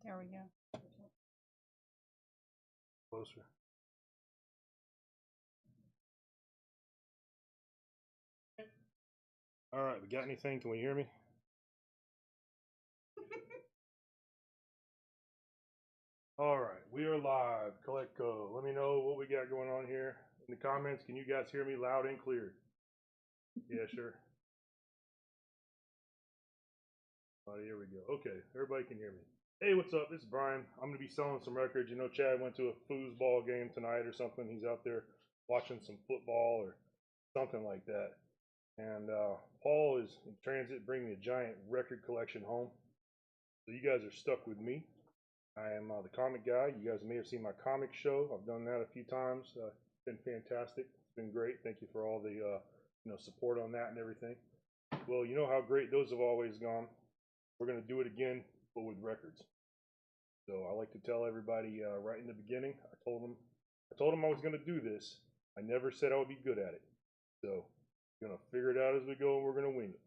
There we go. Closer. All right, we got anything? Can we hear me? All right, we are live. Colecco. Let me know what we got going on here in the comments. Can you guys hear me loud and clear? Yeah, sure. Oh, here we go. Okay, everybody can hear me. Hey, what's up? This is Brian. I'm gonna be selling some records. You know, Chad went to a foosball game tonight or something. He's out there watching some football or something like that. And Paul is in transit bringing a giant record collection home. So you guys are stuck with me. I am the comic guy. You guys may have seen my comic show. I've done that a few times. It's been fantastic. It's been great. Thank you for all the support on that and everything. Well, you know how great those have always gone. We're going to do it again, but with records. So I like to tell everybody right in the beginning. I told them I was going to do this. I never said I would be good at it. So we're going to figure it out as we go, and we're going to wing it.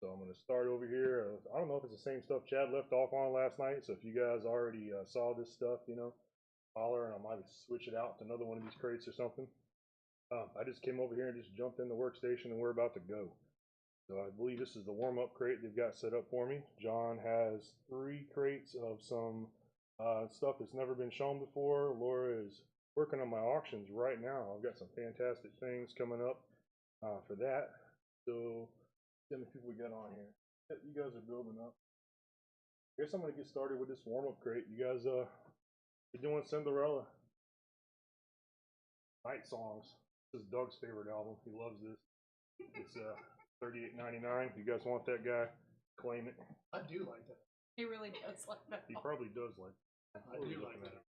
So I'm going to start over here. I don't know if it's the same stuff Chad left off on last night. So if you guys already saw this stuff, holler, and I might switch it out to another one of these crates or something. I just came over here and just jumped in the workstation, and we're about to go. So I believe this is the warm-up crate they've got set up for me. John has 3 crates of some stuff that's never been shown before. Laura is working on my auctions right now. I've got some fantastic things coming up for that. So how many people we got on here? You guys are building up. I guess I'm gonna get started with this warm-up crate. You guys you doing Cinderella night songs. This is Doug's favorite album. He loves this. It's $38.99. You guys want that guy? Claim it. I do like that. He really does like that. He probably does like it. I do like that.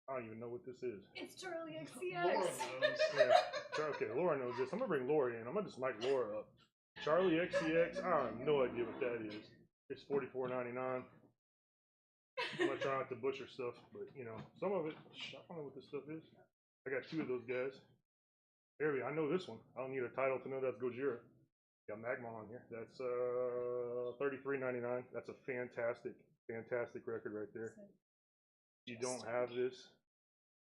I don't even know what this is. It's Charlie XCX. Laura knows. Yeah. Okay, Laura knows this. I'm gonna bring Laura in. I'm gonna just mic Laura up. Charlie XCX. I have no idea what that is. It's $44.99. I'm gonna try not to butcher stuff, but some of it. I don't know what this stuff is. I got 2 of those guys. There we go. I know this one. I don't need a title to know that's Gojira. Got Magma on here. That's $33.99. That's a fantastic record right there. You don't have this.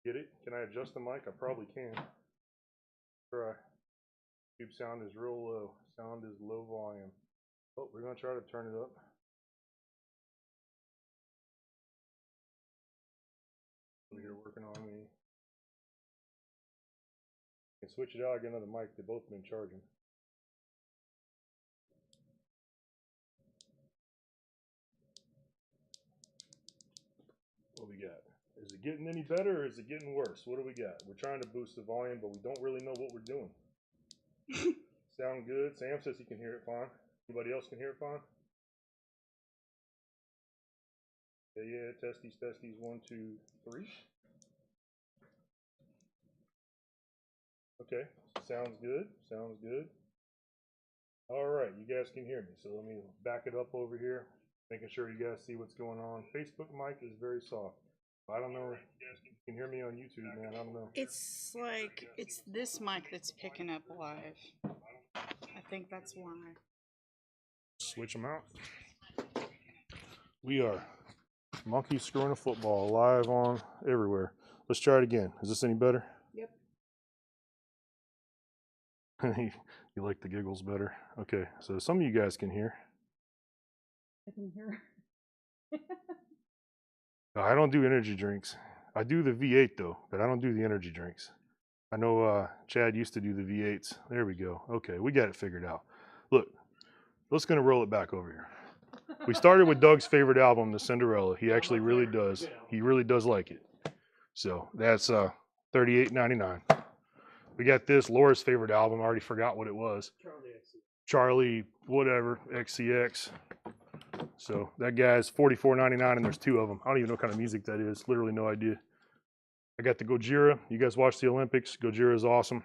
Get it? Can I adjust the mic? I probably can. Try. YouTube sound is real low. Sound is low volume. Oh, we're gonna try to turn it up. Over here working on me. I can switch it out. I get another mic. They've both been charging. What we got? Is it getting any better or is it getting worse? What do we got? We're trying to boost the volume, but we don't really know what we're doing. Sound good? Sam says he can hear it fine. Anybody else can hear it fine? Yeah, testes, 1, 2, 3. Okay, sounds good. All right, you guys can hear me. So let me back it up over here, making sure you guys see what's going on. Facebook mic is very soft. I don't know if you guys can hear me on YouTube, man. I don't know. It's like, it's this mic that's picking up live. I think that's why. Switch them out. We are monkey screwing a football live on everywhere. Let's try it again. Is this any better? Yep. You like the giggles better? Okay, so some of you guys can hear. I can hear. I don't do energy drinks. I do the V8 though, but I don't do the energy drinks. I know Chad used to do the V8s. There we go. Okay, we got it figured out. Look, let's gonna roll it back over here. We started with Doug's favorite album, The Cinderella. He actually really does. He really does like it. So that's $38.99. We got this, Laura's favorite album. I already forgot what it was. Charlie, whatever, XCX. So that guy's $44.99 and there's 2 of them. I don't even know what kind of music that is. Literally no idea. I got the Gojira. You guys watch the Olympics. Gojira is awesome.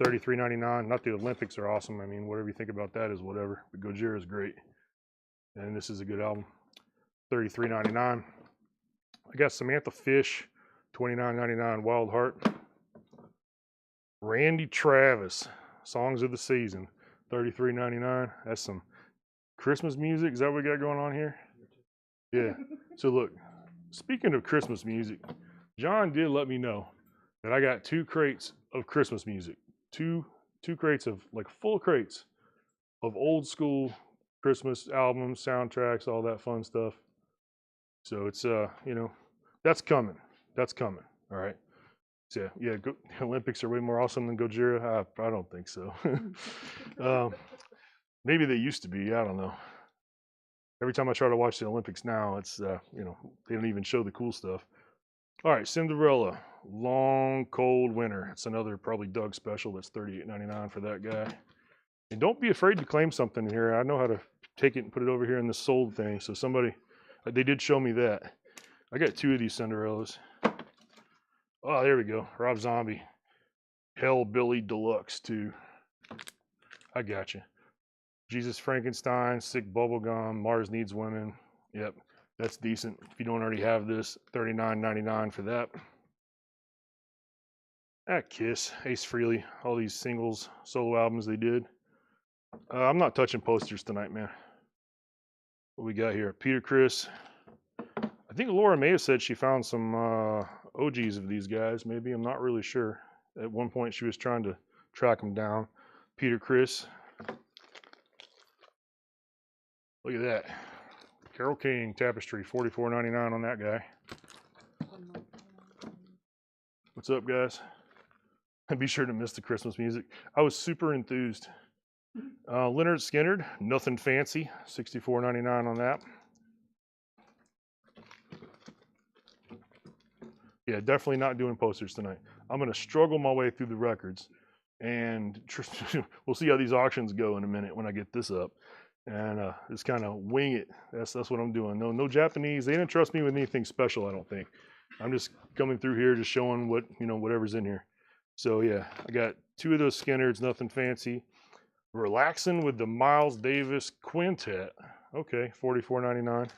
$33.99. Not the Olympics are awesome. I mean, whatever you think about that is whatever. But Gojira is great. And this is a good album. $33.99. I got Samantha Fish, $29.99. Wild Heart. Randy Travis, Songs of the Season, $33.99. That's some Christmas music. Is that what we got going on here? Yeah. So look, speaking of Christmas music, John did let me know that I got 2 crates of Christmas music. Two crates of like full crates of old school Christmas albums, soundtracks, all that fun stuff. So it's that's coming. That's coming. All right. So yeah, Olympics are way more awesome than Gojira. I don't think so. um, maybe they used to be. I don't know. Every time I try to watch the Olympics now, it's they don't even show the cool stuff. All right, Cinderella, Long Cold Winter. It's another probably Doug special. That's $38.99 for that guy. And don't be afraid to claim something here. I know how to take it and put it over here in the sold thing. So somebody, they did show me that. I got 2 of these Cinderellas. Oh, there we go. Rob Zombie, Hellbilly Deluxe 2. I got you. Jesus Frankenstein, Sick Bubblegum, Mars Needs Women. Yep, that's decent. If you don't already have this, $39.99 for that. Kiss, Ace Frehley, all these singles, solo albums they did. I'm not touching posters tonight, man. What we got here? Peter Criss. I think Laura may have said she found some OGs of these guys. Maybe, I'm not really sure. At one point, she was trying to track them down. Peter Criss. Look at that. Carole King Tapestry, $44.99 on that guy. What's up, guys? And be sure to miss the Christmas music. I was super enthused. Leonard Skinner, Nothing Fancy, $64.99 on that. Yeah, definitely not doing posters tonight. I'm going to struggle my way through the records, and we'll see how these auctions go in a minute when I get this up. And just kind of wing it. That's what I'm doing. No Japanese. They didn't trust me with anything special, I don't think. I'm just coming through here, just showing what whatever's in here. So yeah, I got 2 of those Skinners, Nothing Fancy. Relaxing with the Miles Davis Quintet. Okay, $44.99.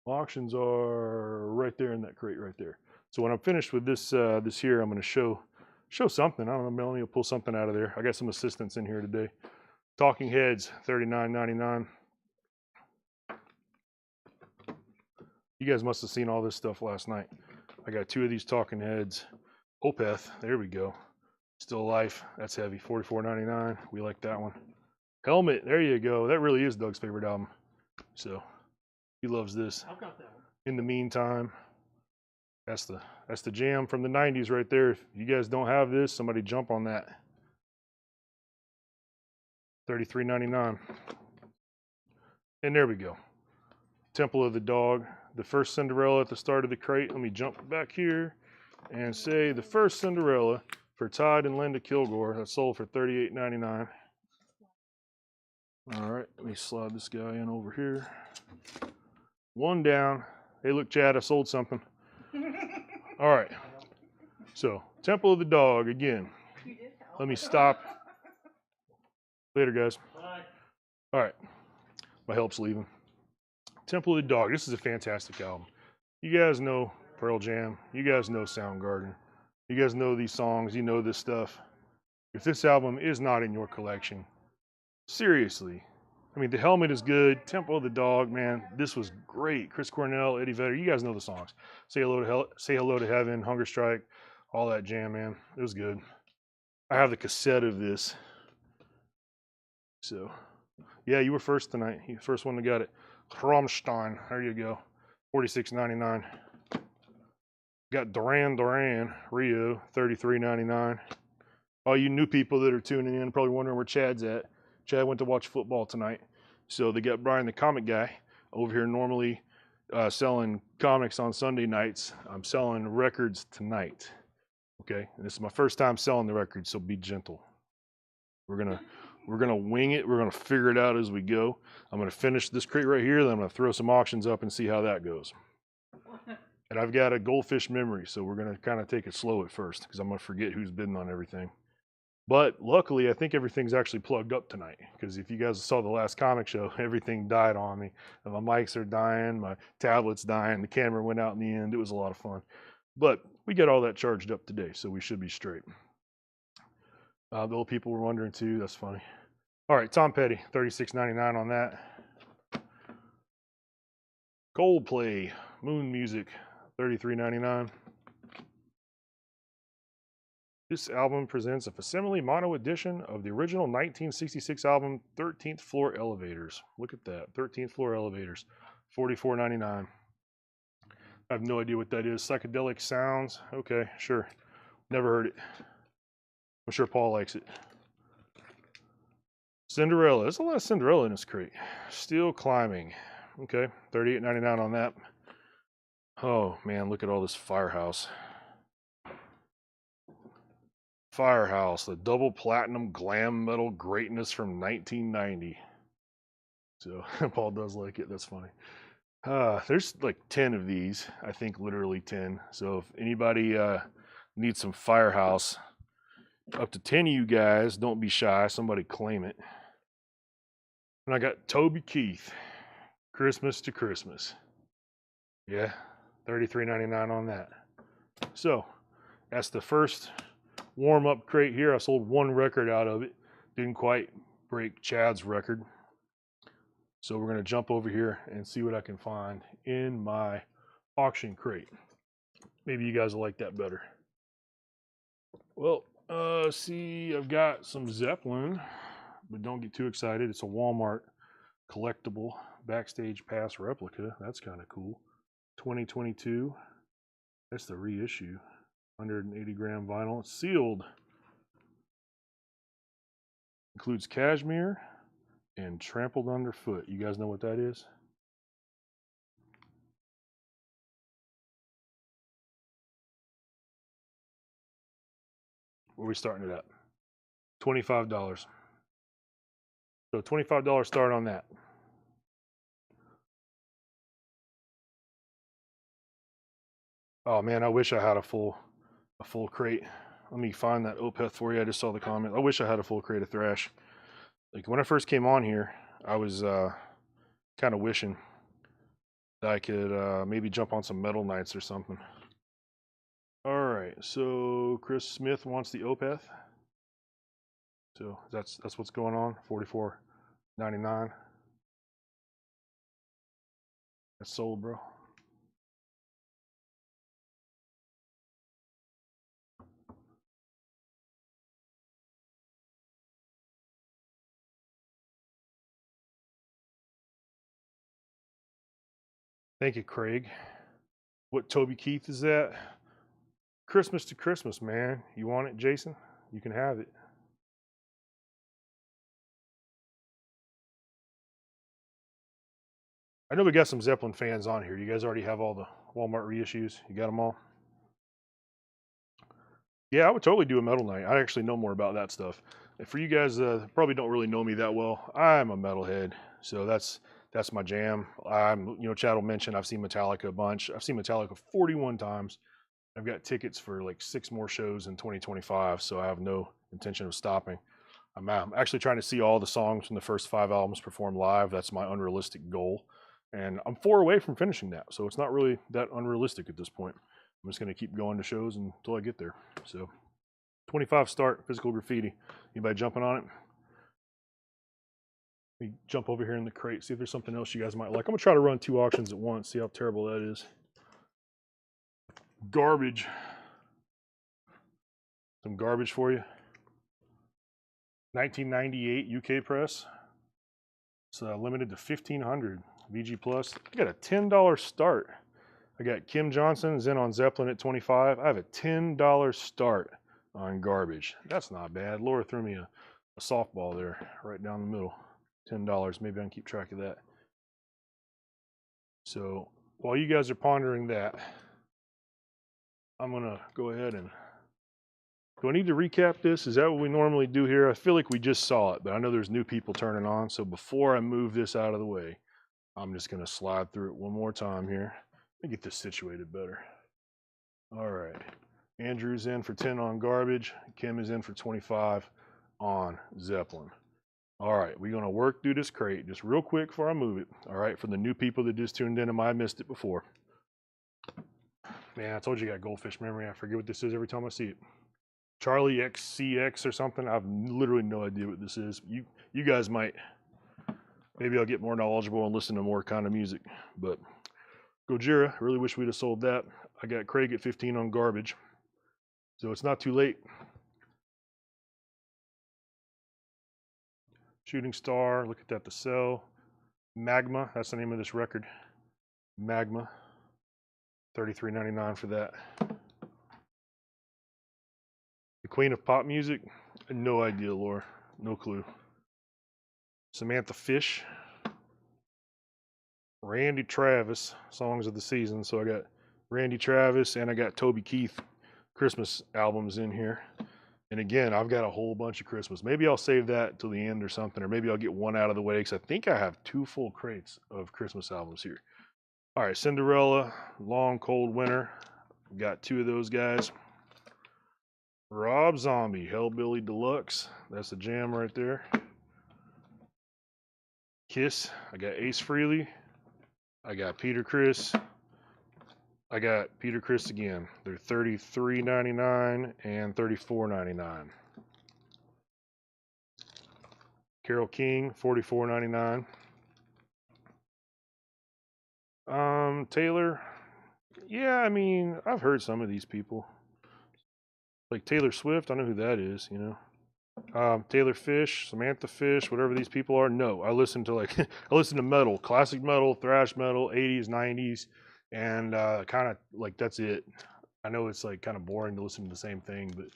Auctions are right there in that crate right there. So when I'm finished with this this here, I'm going to show something. I don't know, Melanie will pull something out of there. I got some assistants in here today. Talking Heads, $39.99. You guys must have seen all this stuff last night. I got 2 of these Talking Heads. Opeth, there we go. Still Life, that's heavy, $44.99. We like that one. Helmet, there you go. That really is Doug's favorite album. So he loves this. I've got that one. In the Meantime, that's the jam from the 90s right there. If you guys don't have this, somebody jump on that. $33.99. And there we go. Temple of the Dog, the first Cinderella at the start of the crate. Let me jump back here and say the first Cinderella for Todd and Linda Kilgore. That sold for $38.99. All right, let me slide this guy in over here. 1 down. Hey, look, Chad, I sold something. All right. So, Temple of the Dog again. Let me stop. Later, guys. Bye. All right. My help's leaving. Temple of the Dog. This is a fantastic album. You guys know Pearl Jam. You guys know Soundgarden. You guys know these songs. You know this stuff. If this album is not in your collection, seriously. I mean, The Helmet is good. Temple of the Dog, man, this was great. Chris Cornell, Eddie Vedder. You guys know the songs. Say Hello to Heaven, Hunger Strike, all that jam, man. It was good. I have the cassette of this. So, yeah, you were first tonight. You were the first one that got it. Rammstein, there you go. $46.99. Got Duran, Rio, $33.99. All you new people that are tuning in probably wondering where Chad's at. Chad went to watch football tonight. So they got Brian the comic guy over here normally selling comics on Sunday nights. I'm selling records tonight. Okay, and this is my first time selling the records, so be gentle. We're gonna wing it. We're gonna figure it out as we go. I'm gonna finish this crate right here, then I'm gonna throw some auctions up and see how that goes. And I've got a goldfish memory, so we're gonna kind of take it slow at first because I'm gonna forget who's bidding on everything. But luckily, I think everything's actually plugged up tonight because if you guys saw the last comic show, everything died on me. And my mics are dying, my tablet's dying, the camera went out in the end. It was a lot of fun. But we got all that charged up today, so we should be straight. The old people were wondering too. That's funny. All right, Tom Petty, $36.99 on that. Coldplay, Moon Music, $33.99. This album presents a facsimile mono edition of the original 1966 album 13th Floor Elevators. Look at that, 13th Floor Elevators, $44.99. I have no idea what that is. Psychedelic sounds. Okay, sure. Never heard it. I'm sure Paul likes it. Cinderella. There's a lot of Cinderella in this crate. Still climbing. Okay, $38.99 on that. Oh man, look at all this Firehouse. Firehouse, the double platinum glam metal greatness from 1990. So Paul does like it. That's funny. There's like 10 of these. I think literally 10. So if anybody needs some Firehouse, up to 10 of you guys, don't be shy. Somebody claim it. And I got Toby Keith, Christmas to Christmas. Yeah, $33.99 on that. So that's the first warm-up crate here. I sold one record out of it. Didn't quite break Chad's record. So we're going to jump over here and see what I can find in my auction crate. Maybe you guys will like that better. Well, see, I've got some Zeppelin, but don't get too excited. It's a Walmart collectible backstage pass replica. That's kind of cool. 2022. That's the reissue. 180 gram vinyl. It's sealed. Includes cashmere and trampled underfoot. You guys know what that is? Where are we starting it at? $25. So $25 start on that. Oh man, I wish I had a full crate. Let me find that Opeth for you. I just saw the comment. I wish I had a full crate of thrash. Like when I first came on here, I was kind of wishing that I could maybe jump on some metal nights or something. All right, so Chris Smith wants the Opeth. So that's what's going on. $44.99. That's sold, bro. Thank you, Craig. What Toby Keith is that? Christmas to Christmas, man. You want it, Jason? You can have it. I know we got some Zeppelin fans on here. You guys already have all the Walmart reissues? You got them all? Yeah, I would totally do a metal night. I actually know more about that stuff. And for you guys, probably don't really know me that well. I'm a metalhead, so that's my jam. Chad will mention I've seen Metallica a bunch. I've seen Metallica 41 times. I've got tickets for like 6 more shows in 2025, so I have no intention of stopping. I'm actually trying to see all the songs from the first 5 albums performed live. That's my unrealistic goal, and I'm 4 away from finishing that, so it's not really that unrealistic at this point. I'm just going to keep going to shows until I get there. So 25 start, Physical Graffiti. Anybody jumping on it? Let me jump over here in the crate, see if there's something else you guys might like. I'm going to try to run 2 auctions at once, see how terrible that is. Garbage. Some garbage for you. 1998 UK press. It's limited to 1,500 VG Plus. I got a $10 start. I got Kim Johnson's in on Zeppelin at 25. I have a $10 start on garbage. That's not bad. Laura threw me a softball there, right down the middle. $10. Maybe I can keep track of that. So while you guys are pondering that, I'm gonna go ahead and. Do I need to recap this? Is that what we normally do here? I feel like we just saw it, but I know there's new people turning on. So before I move this out of the way, I'm just gonna slide through it one more time here. Let me get this situated better. All right. Andrew's in for 10 on garbage. Kim is in for 25 on Zeppelin. All right, we're going to work through this crate just real quick before I move it. All right, for the new people that just tuned in and might have missed it before. Man, I told you I got goldfish memory. I forget what this is every time I see it. Charlie XCX or something. I have literally no idea what this is. You guys might. Maybe I'll get more knowledgeable and listen to more kind of music. But Gojira, really wish we'd have sold that. I got Craig at 15 on garbage. So it's not too late. Shooting Star, look at that, the Cell. Magma, that's the name of this record. Magma. $33.99 for that. The Queen of Pop Music, no idea, Laura. No clue. Samantha Fish. Randy Travis, Songs of the Season. So I got Randy Travis and I got Toby Keith Christmas albums in here. And again, I've got a whole bunch of Christmas. Maybe I'll save that till the end or something, or maybe I'll get one out of the way because I think I have 2 full crates of Christmas albums here. All right, Cinderella, Long Cold Winter. Got 2 of those guys. Rob Zombie, Hellbilly Deluxe. That's the jam right there. Kiss, I got Ace Frehley. I got Peter Criss. I got Peter Criss again. They're $33.99 and $34.99. Carole King, $44.99. Taylor. Yeah, I mean, I've heard some of these people. Like Taylor Swift, I know who that is, you know. Taylor Fish, Samantha Fish, whatever these people are. No, I listen to I listen to metal, classic metal, thrash metal, 80s, 90s, and kind of like that's it. I know it's like kind of boring to listen to the same thing, but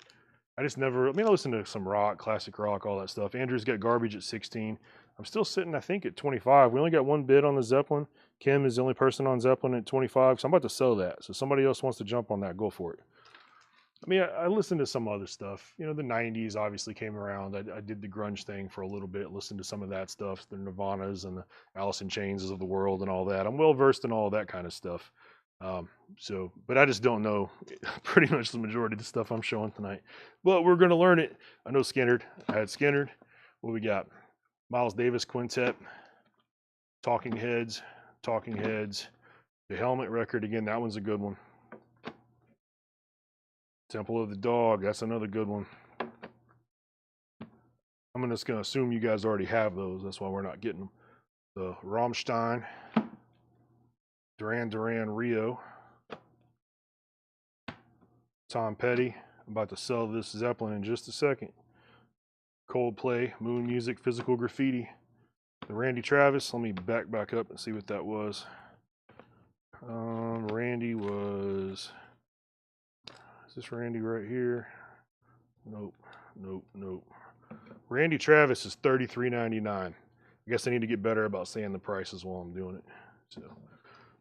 I just never. I mean, I listen to some rock, classic rock, all that stuff. Andrew's got Garbage at 16. I'm still sitting, I think, at 25. We only got one bid on the Zeppelin. Kim is the only person on Zeppelin at 25, so I'm about to sell that. So somebody else wants to jump on that, go for it. I mean, I listened to some other stuff. You know, the 90s obviously came around. I did the grunge thing for a little bit, listened to some of that stuff, the Nirvanas and the Alice in Chains of the world and all that. I'm well versed in all that kind of stuff. But I just don't know pretty much the majority of the stuff I'm showing tonight. But we're going to learn it. I know Skinnerd. I had Skinnerd. What we got? Miles Davis Quintet. Talking Heads. The Helmet record, again, that one's a good one. Temple of the Dog, that's another good one. I'm just going to assume you guys already have those. That's why we're not getting them. The Rammstein, Duran Duran Rio, Tom Petty. I'm about to sell this Zeppelin in just a second. Coldplay, Moon Music, Physical Graffiti. The Randy Travis, let me back up and see what that was. Randy was... Is this Randy right here? Nope. Randy Travis is $33.99. I guess I need to get better about saying the prices while I'm doing it. So,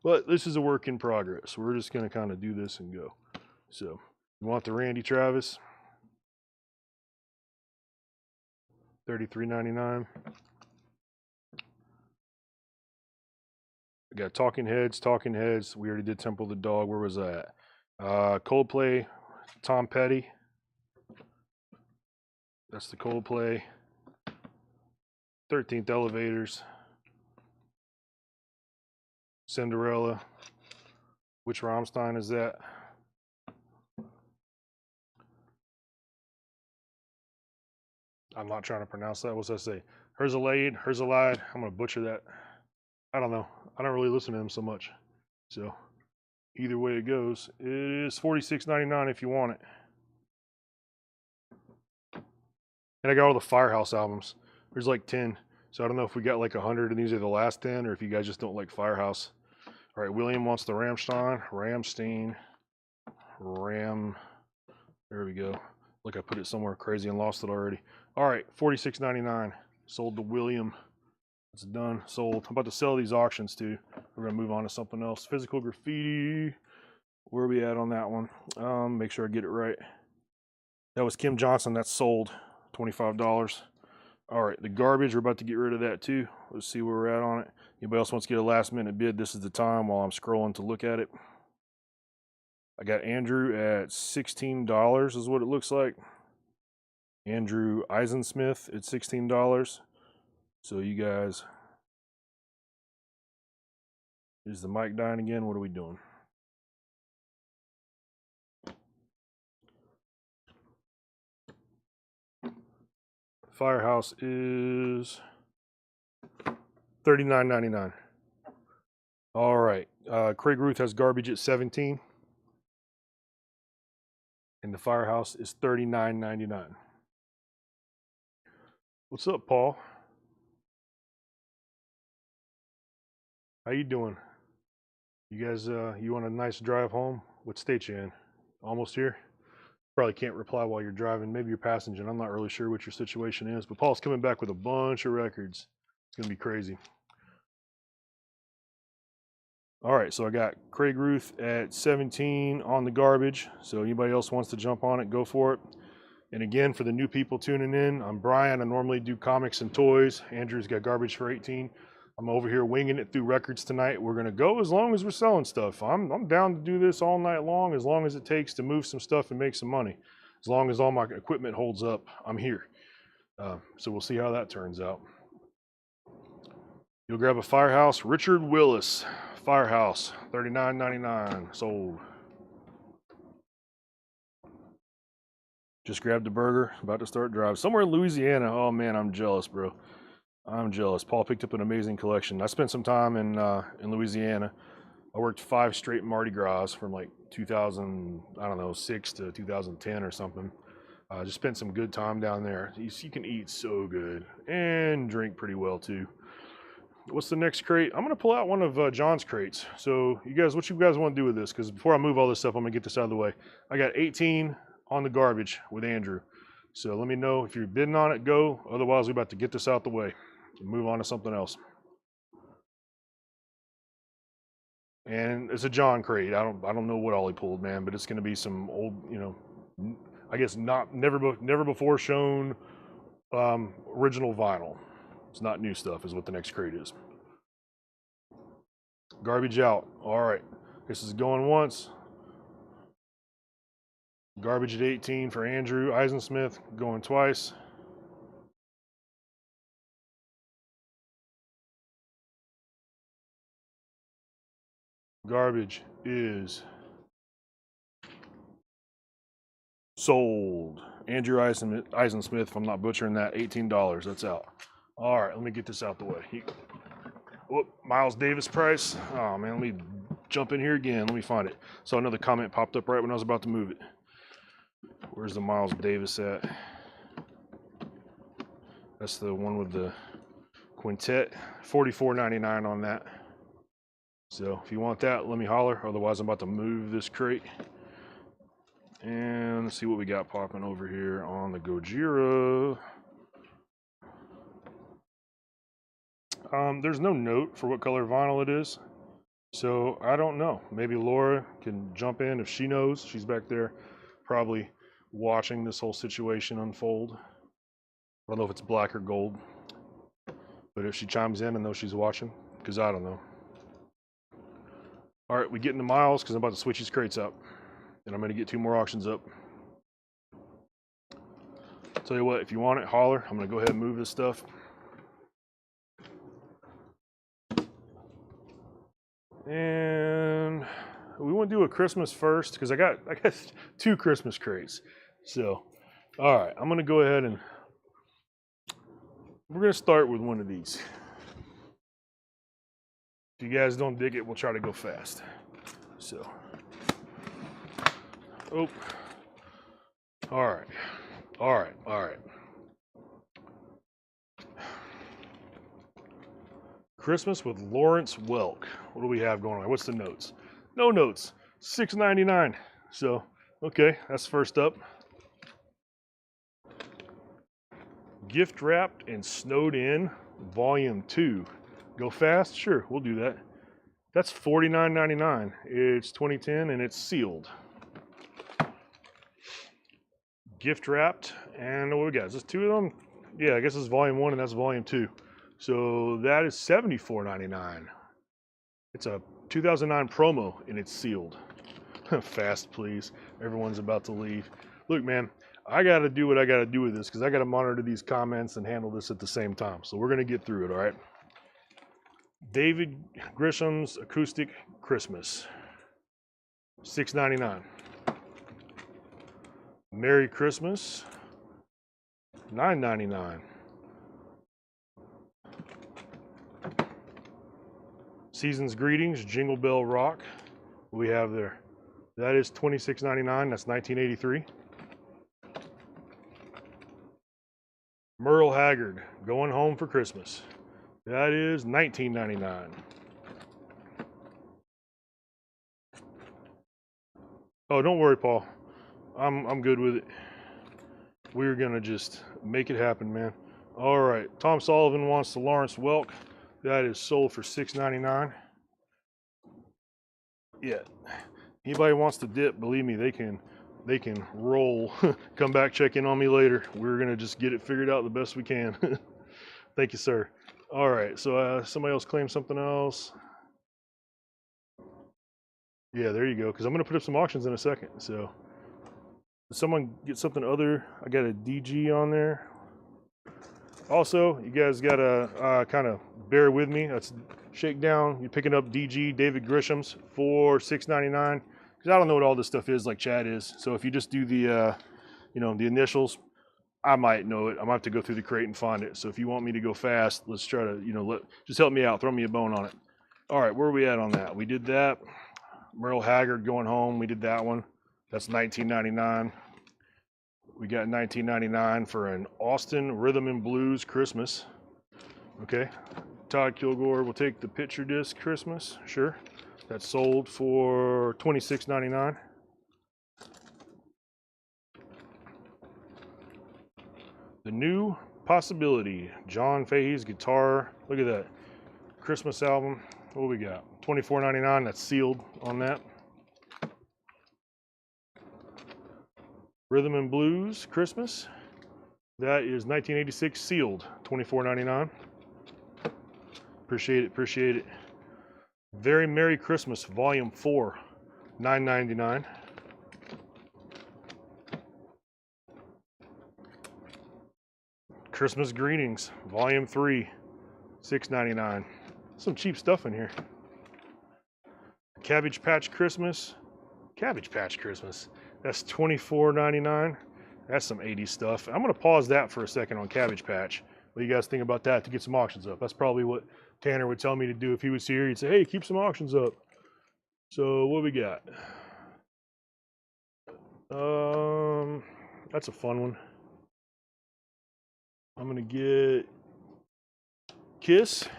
but this is a work in progress. We're just going to kind of do this and go. So, you want the Randy Travis? $33.99. I got Talking Heads. We already did Temple of the Dog. Where was that? Coldplay, Tom Petty. That's the Coldplay. 13th Elevators. Cinderella. Which Rammstein is that? I'm not trying to pronounce that. What's that say? Herzeleid. I'm going to butcher that. I don't know. I don't really listen to them so much. So, either way it goes, it is $46.99 if you want it. And I got all the Firehouse albums. There's like 10. So I don't know if we got like 100 and these are the last 10 or if you guys just don't like Firehouse. All right, William wants the Rammstein. There we go. Look, I put it somewhere crazy and lost it already. All right, $46.99. Sold to William. It's done, sold. I'm about to sell these auctions too. We're gonna move on to something else. Physical Graffiti. Where are we at on that one? Make sure I get it right. That was Kim Johnson. That's sold. $25. All right, the Garbage. We're about to get rid of that too. Let's see where we're at on it. Anybody else wants to get a last minute bid? This is the time while I'm scrolling to look at it. I got Andrew at $16 is what it looks like. Andrew Eisensmith at $16. So you guys, is the mic dying again? What are we doing? Firehouse is $39.99. All right, Craig Ruth has garbage at 17, and the Firehouse is $39.99. What's up, Paul? How you doing? You guys, you on a nice drive home? What state you in? Almost here? Probably can't reply while you're driving. Maybe you're passenging. I'm not really sure what your situation is, but Paul's coming back with a bunch of records. It's gonna be crazy. All right, so I got Craig Ruth at 17 on the garbage. So anybody else wants to jump on it, go for it. And again, for the new people tuning in, I'm Brian. I normally do comics and toys. Andrew's got garbage for 18. I'm over here winging it through records tonight. We're gonna go as long as we're selling stuff. I'm down to do this all night long, as long as it takes to move some stuff and make some money. As long as all my equipment holds up, I'm here. So we'll see how that turns out. You'll grab a Firehouse, Richard Willis. Firehouse, $39.99, sold. Just grabbed a burger, about to start drive. Somewhere in Louisiana. Oh man, I'm jealous, bro. I'm jealous. Paul picked up an amazing collection. I spent some time in Louisiana. I worked 5 straight Mardi Gras from like 2006 to 2010 or something. Just spent some good time down there. You can eat so good and drink pretty well too. What's the next crate? I'm gonna pull out one of John's crates. So you guys, what you guys want to do with this? Because before I move all this stuff, I'm gonna get this out of the way. I got 18 on the garbage with Andrew. So let me know if you're bidding on it, go. Otherwise, we're about to get this out the way and move on to something else. And it's a John crate. I don't know what all he pulled, man, but it's gonna be some old, I guess never before shown original vinyl. It's not new stuff, is what the next crate is. Garbage out. All right. This is going once. Garbage at 18 for Andrew Eisensmith, going twice. Garbage is sold. Andrew Eisensmith, if I'm not butchering that, $18. That's out. All right, let me get this out the way. Miles Davis price. Oh man, let me jump in here again. Let me find it. So another comment popped up right when I was about to move it. Where's the Miles Davis at? That's the one with the quintet. $44.99 on that. So if you want that, let me holler. Otherwise, I'm about to move this crate. And let's see what we got popping over here on the Gojira. There's no note for what color vinyl it is, so I don't know. Maybe Laura can jump in if she knows. She's back there probably watching this whole situation unfold. I don't know if it's black or gold, but if she chimes in, I know she's watching, because I don't know. All right, we get into Miles, because I'm about to switch these crates up, and I'm going to get 2 more auctions up. Tell you what, if you want it, holler. I'm going to go ahead and move this stuff. And we want to do a Christmas first, because I got 2 Christmas crates. So, all right, I'm going to go ahead and we're going to start with one of these. If you guys don't dig it, we'll try to go fast. So, oh, all right. Christmas with Lawrence Welk. What do we have going on? What's the notes? No notes. $6.99. So, okay, that's first up. Gift Wrapped and Snowed In, Volume 2. Go fast? Sure, we'll do that. That's $49.99. It's 2010 and it's sealed. Gift Wrapped, and what we got? Is this 2 of them? Yeah, I guess it's Volume 1 and that's Volume 2. So that is $74.99. It's a 2009 promo and it's sealed. Fast, please. Everyone's about to leave. Look, man, I got to do what I got to do with this because I got to monitor these comments and handle this at the same time. So we're going to get through it, all right? David Grisham's Acoustic Christmas, $6.99. Merry Christmas, $9.99. Season's Greetings, Jingle Bell Rock. What we have there? That is $26.99. That's 1983. Merle Haggard, Going Home for Christmas. That is $19.99. Oh, don't worry, Paul. I'm good with it. We're gonna just make it happen, man. All right. Tom Sullivan wants the Lawrence Welk. That is sold for $6.99. Yeah. Anybody wants to dip, believe me, they can roll. Come back, check in on me later. We're gonna just get it figured out the best we can. Thank you, sir. All right, so somebody else claimed something else. Yeah, there you go. Because I'm gonna put up some auctions in a second. So, did someone get something other? I got a DG on there. Also, you guys gotta kind of bear with me. That's Shakedown. You're picking up DG David Grisham's for $6.99. Because I don't know what all this stuff is like Chad is. So if you just do the, the initials, I might know it. I might have to go through the crate and find it. So if you want me to go fast, let's try to, just help me out. Throw me a bone on it. All right, where are we at on that? We did that. Merle Haggard, Going Home. We did that one. That's $19.99. We got $19.99 for an Austin Rhythm and Blues Christmas. Okay. Todd Kilgore will take the picture disc Christmas. Sure. That's sold for $26.99. The New Possibility, John Fahey's guitar. Look at that. Christmas album. What do we got? $24.99. That's sealed on that. Rhythm and Blues Christmas. That is 1986 sealed. $24.99. Appreciate it. Appreciate it. Very Merry Christmas, Volume 4, $9.99. Christmas Greetings, Volume 3, $6.99. Some cheap stuff in here. Cabbage Patch Christmas. That's $24.99. That's some 80s stuff. I'm going to pause that for a second on Cabbage Patch. What do you guys think about that to get some auctions up? That's probably what Tanner would tell me to do if he was here. He'd say, hey, keep some auctions up. So what we got? That's a fun one. I'm gonna get Kiss,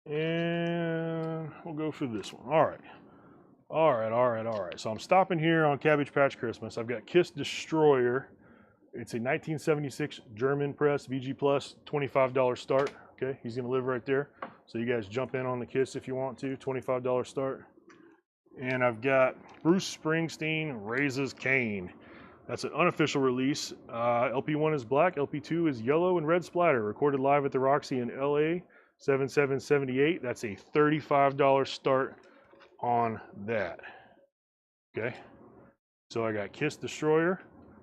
and we'll go for this one. All right. So I'm stopping here on Cabbage Patch Christmas. I've got Kiss Destroyer. It's a 1976 German press VG Plus, $25 start. Okay, he's gonna live right there. So you guys jump in on the Kiss if you want to. $25 start. And I've got Bruce Springsteen Raises Cain. That's an unofficial release. LP1 is black, LP2 is yellow and red splatter. Recorded live at the Roxy in LA, 7778. That's a $35 start on that. Okay. So I got Kiss Destroyer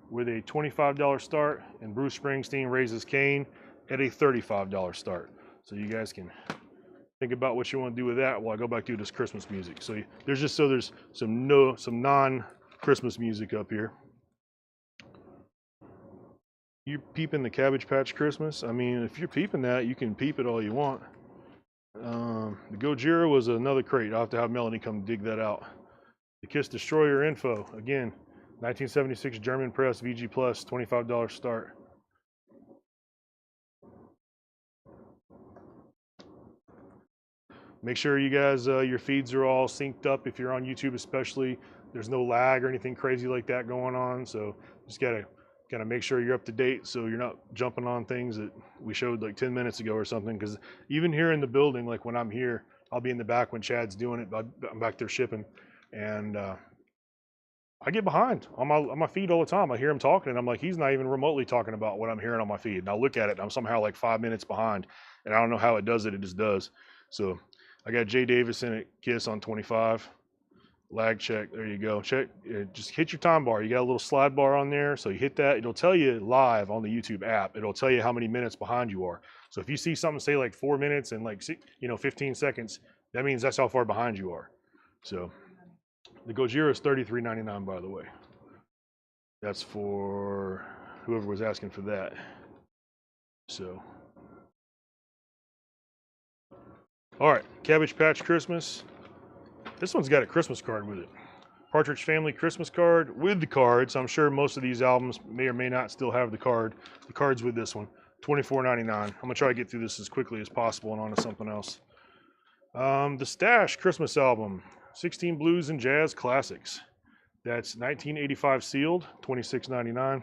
with a $25 start and Bruce Springsteen Raises Cain at a $35 start. So you guys can think about what you want to do with that while I go back to this Christmas music. So there's some non-Christmas music up here. You peeping the Cabbage Patch Christmas? I mean, if you're peeping that, you can peep it all you want. The Gojira was another crate. I'll have to have Melanie come dig that out. The Kiss Destroyer info, again, 1976 German press, VG Plus, $25 start. Make sure you guys, your feeds are all synced up. If you're on YouTube especially, there's no lag or anything crazy like that going on. So just gotta make sure you're up to date so you're not jumping on things that we showed like 10 minutes ago or something. Because even here in the building, like when I'm here, I'll be in the back when Chad's doing it, but I'm back there shipping. And I get behind on my feed all the time. I hear him talking and I'm like, he's not even remotely talking about what I'm hearing on my feed. And I'll look at it and I'm somehow like 5 minutes behind. And I don't know how it does it. It just does. So I got Jay Davison at Kiss on 25. Lag check. There you go. Check. Just hit your time bar. You got a little slide bar on there. So you hit that. It'll tell you live on the YouTube app. It'll tell you how many minutes behind you are. So if you see something say like 4 minutes and like 15 seconds, that means that's how far behind you are. So the Gojira is $33.99, by the way. That's for whoever was asking for that. So All right, Cabbage Patch Christmas. This one's got a Christmas card with it. Partridge Family Christmas card with the cards. I'm sure most of these albums may or may not still have the card. The card's with this one. $24.99. I'm gonna try to get through this as quickly as possible and on to something else. The Stash Christmas album, 16 blues and jazz classics. That's 1985 sealed, $26.99.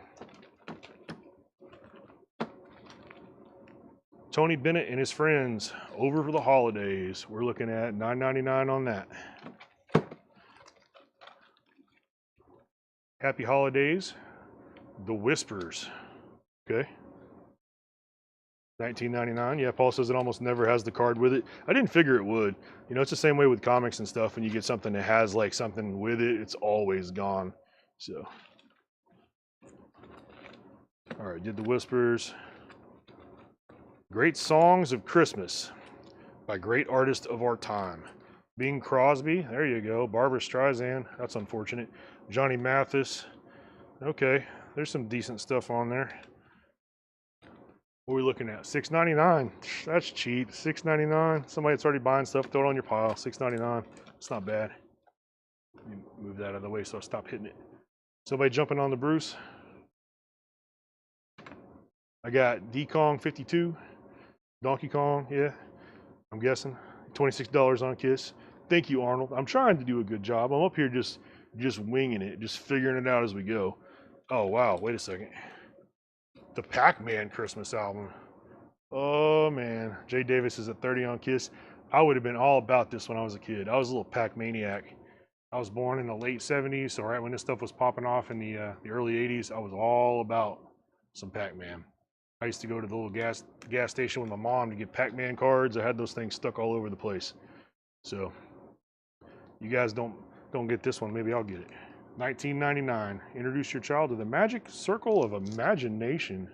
Tony Bennett and his friends over for the holidays. We're looking at $9.99 on that. Happy holidays. The Whispers. Okay. $19.99. Yeah, Paul says it almost never has the card with it. I didn't figure it would. You know, it's the same way with comics and stuff. When you get something that has like something with it, it's always gone. So, all right, did the Whispers. Great Songs of Christmas by great artists of our time. Bing Crosby, there you go. Barbara Streisand, that's unfortunate. Johnny Mathis. Okay, there's some decent stuff on there. What are we looking at? $6.99. That's cheap. $6.99. Somebody that's already buying stuff, throw it on your pile. $6.99. It's not bad. Let me move that out of the way so I stop hitting it. Somebody jumping on the Bruce. I got D Kong 52. Donkey Kong, yeah. I'm guessing. $26 on Kiss. Thank you, Arnold. I'm trying to do a good job. I'm up here just winging it, just figuring it out as we go. Oh, wow. Wait a second. The Pac-Man Christmas album. Oh, man. Jay Davis is at 30 on Kiss. I would have been all about this when I was a kid. I was a little Pac-maniac. I was born in the late 70s, so right when this stuff was popping off in the early 80s, I was all about some Pac-Man. I used to go to the little gas station with my mom to get Pac-Man cards. I had those things stuck all over the place. So you guys don't get this one. Maybe I'll get it. $19.99. Introduce your child to the magic circle of imagination.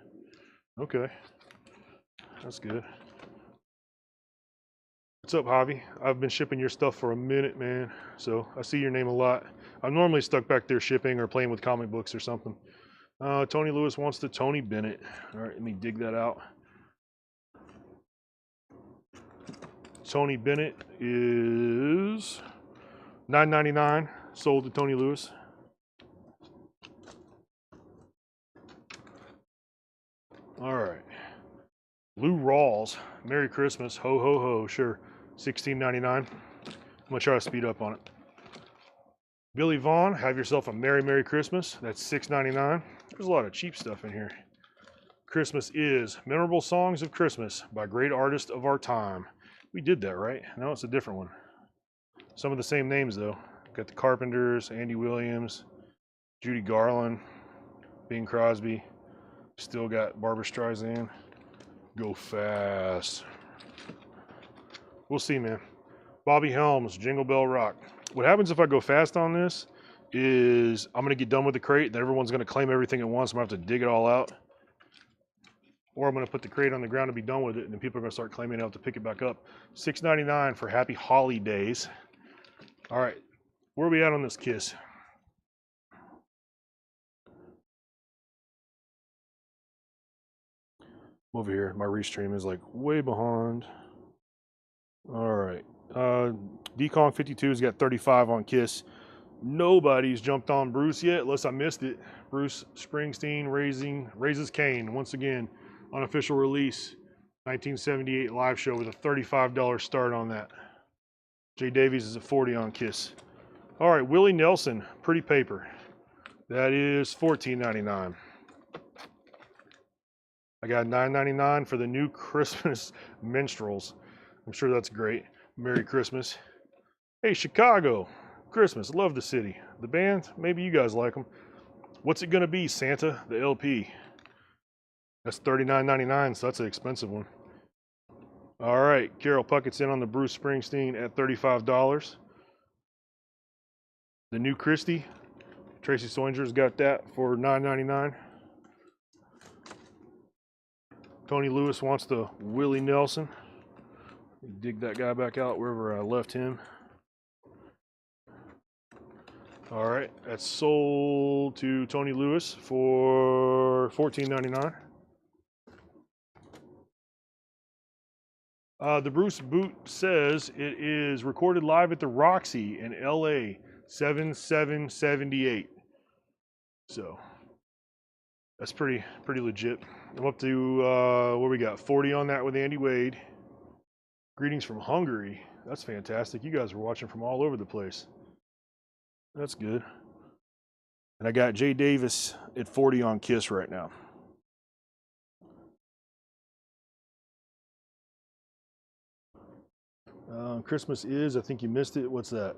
Okay, that's good. What's up, Javi? I've been shipping your stuff for a minute, man. So I see your name a lot. I'm normally stuck back there shipping or playing with comic books or something. Tony Lewis wants the Tony Bennett. All right, let me dig that out. Tony Bennett is $9.99. Sold to Tony Lewis. All right. Lou Rawls, Merry Christmas, ho ho ho. Sure, $16.99. I'm gonna try to speed up on it. Billy Vaughn, have yourself a Merry Christmas. That's $6.99. There's a lot of cheap stuff in here. Christmas is Memorable Songs of Christmas by great artists of our time. We did that, right? No, it's a different one. Some of the same names, though. Got the Carpenters, Andy Williams, Judy Garland, Bing Crosby. Still got Barbara Streisand. Go fast. We'll see, man. Bobby Helms, Jingle Bell Rock. What happens if I go fast on this is I'm going to get done with the crate, then everyone's going to claim everything at once. I'm going to have to dig it all out. Or I'm going to put the crate on the ground and be done with it, and then people are going to start claiming it out to pick it back up. $6.99 for Happy Holidays. All right, where are we at on this Kiss? Over here, my restream is like way behind. All right, D-Kong 52 has got 35 on Kiss. Nobody's jumped on Bruce yet, unless I missed it. Bruce Springsteen raises Cain once again. Unofficial release, 1978 live show with a $35 start on that. Jay Davies is at 40 on Kiss. All right, Willie Nelson, Pretty Paper. That is $14.99. I got $9.99 for the new Christmas minstrels. I'm sure that's great. Merry Christmas. Hey, Chicago, Christmas, love the city. The band, maybe you guys like them. What's it gonna be, Santa? The LP. That's $39.99, so that's an expensive one. All right, Carol Puckett's in on the Bruce Springsteen at $35. The new Christie, Tracy Soinger's got that for $9.99. Tony Lewis wants the Willie Nelson. Dig that guy back out wherever I left him. All right, that's sold to Tony Lewis for $14.99. The Bruce Boot says it is recorded live at the Roxy in LA, 7778. So that's pretty legit. I'm up to what we got, 40 on that with Andy Wade. Greetings from Hungary. That's fantastic. You guys are watching from all over the place. That's good. And I got Jay Davis at 40 on Kiss right now. Christmas is, I think you missed it. What's that?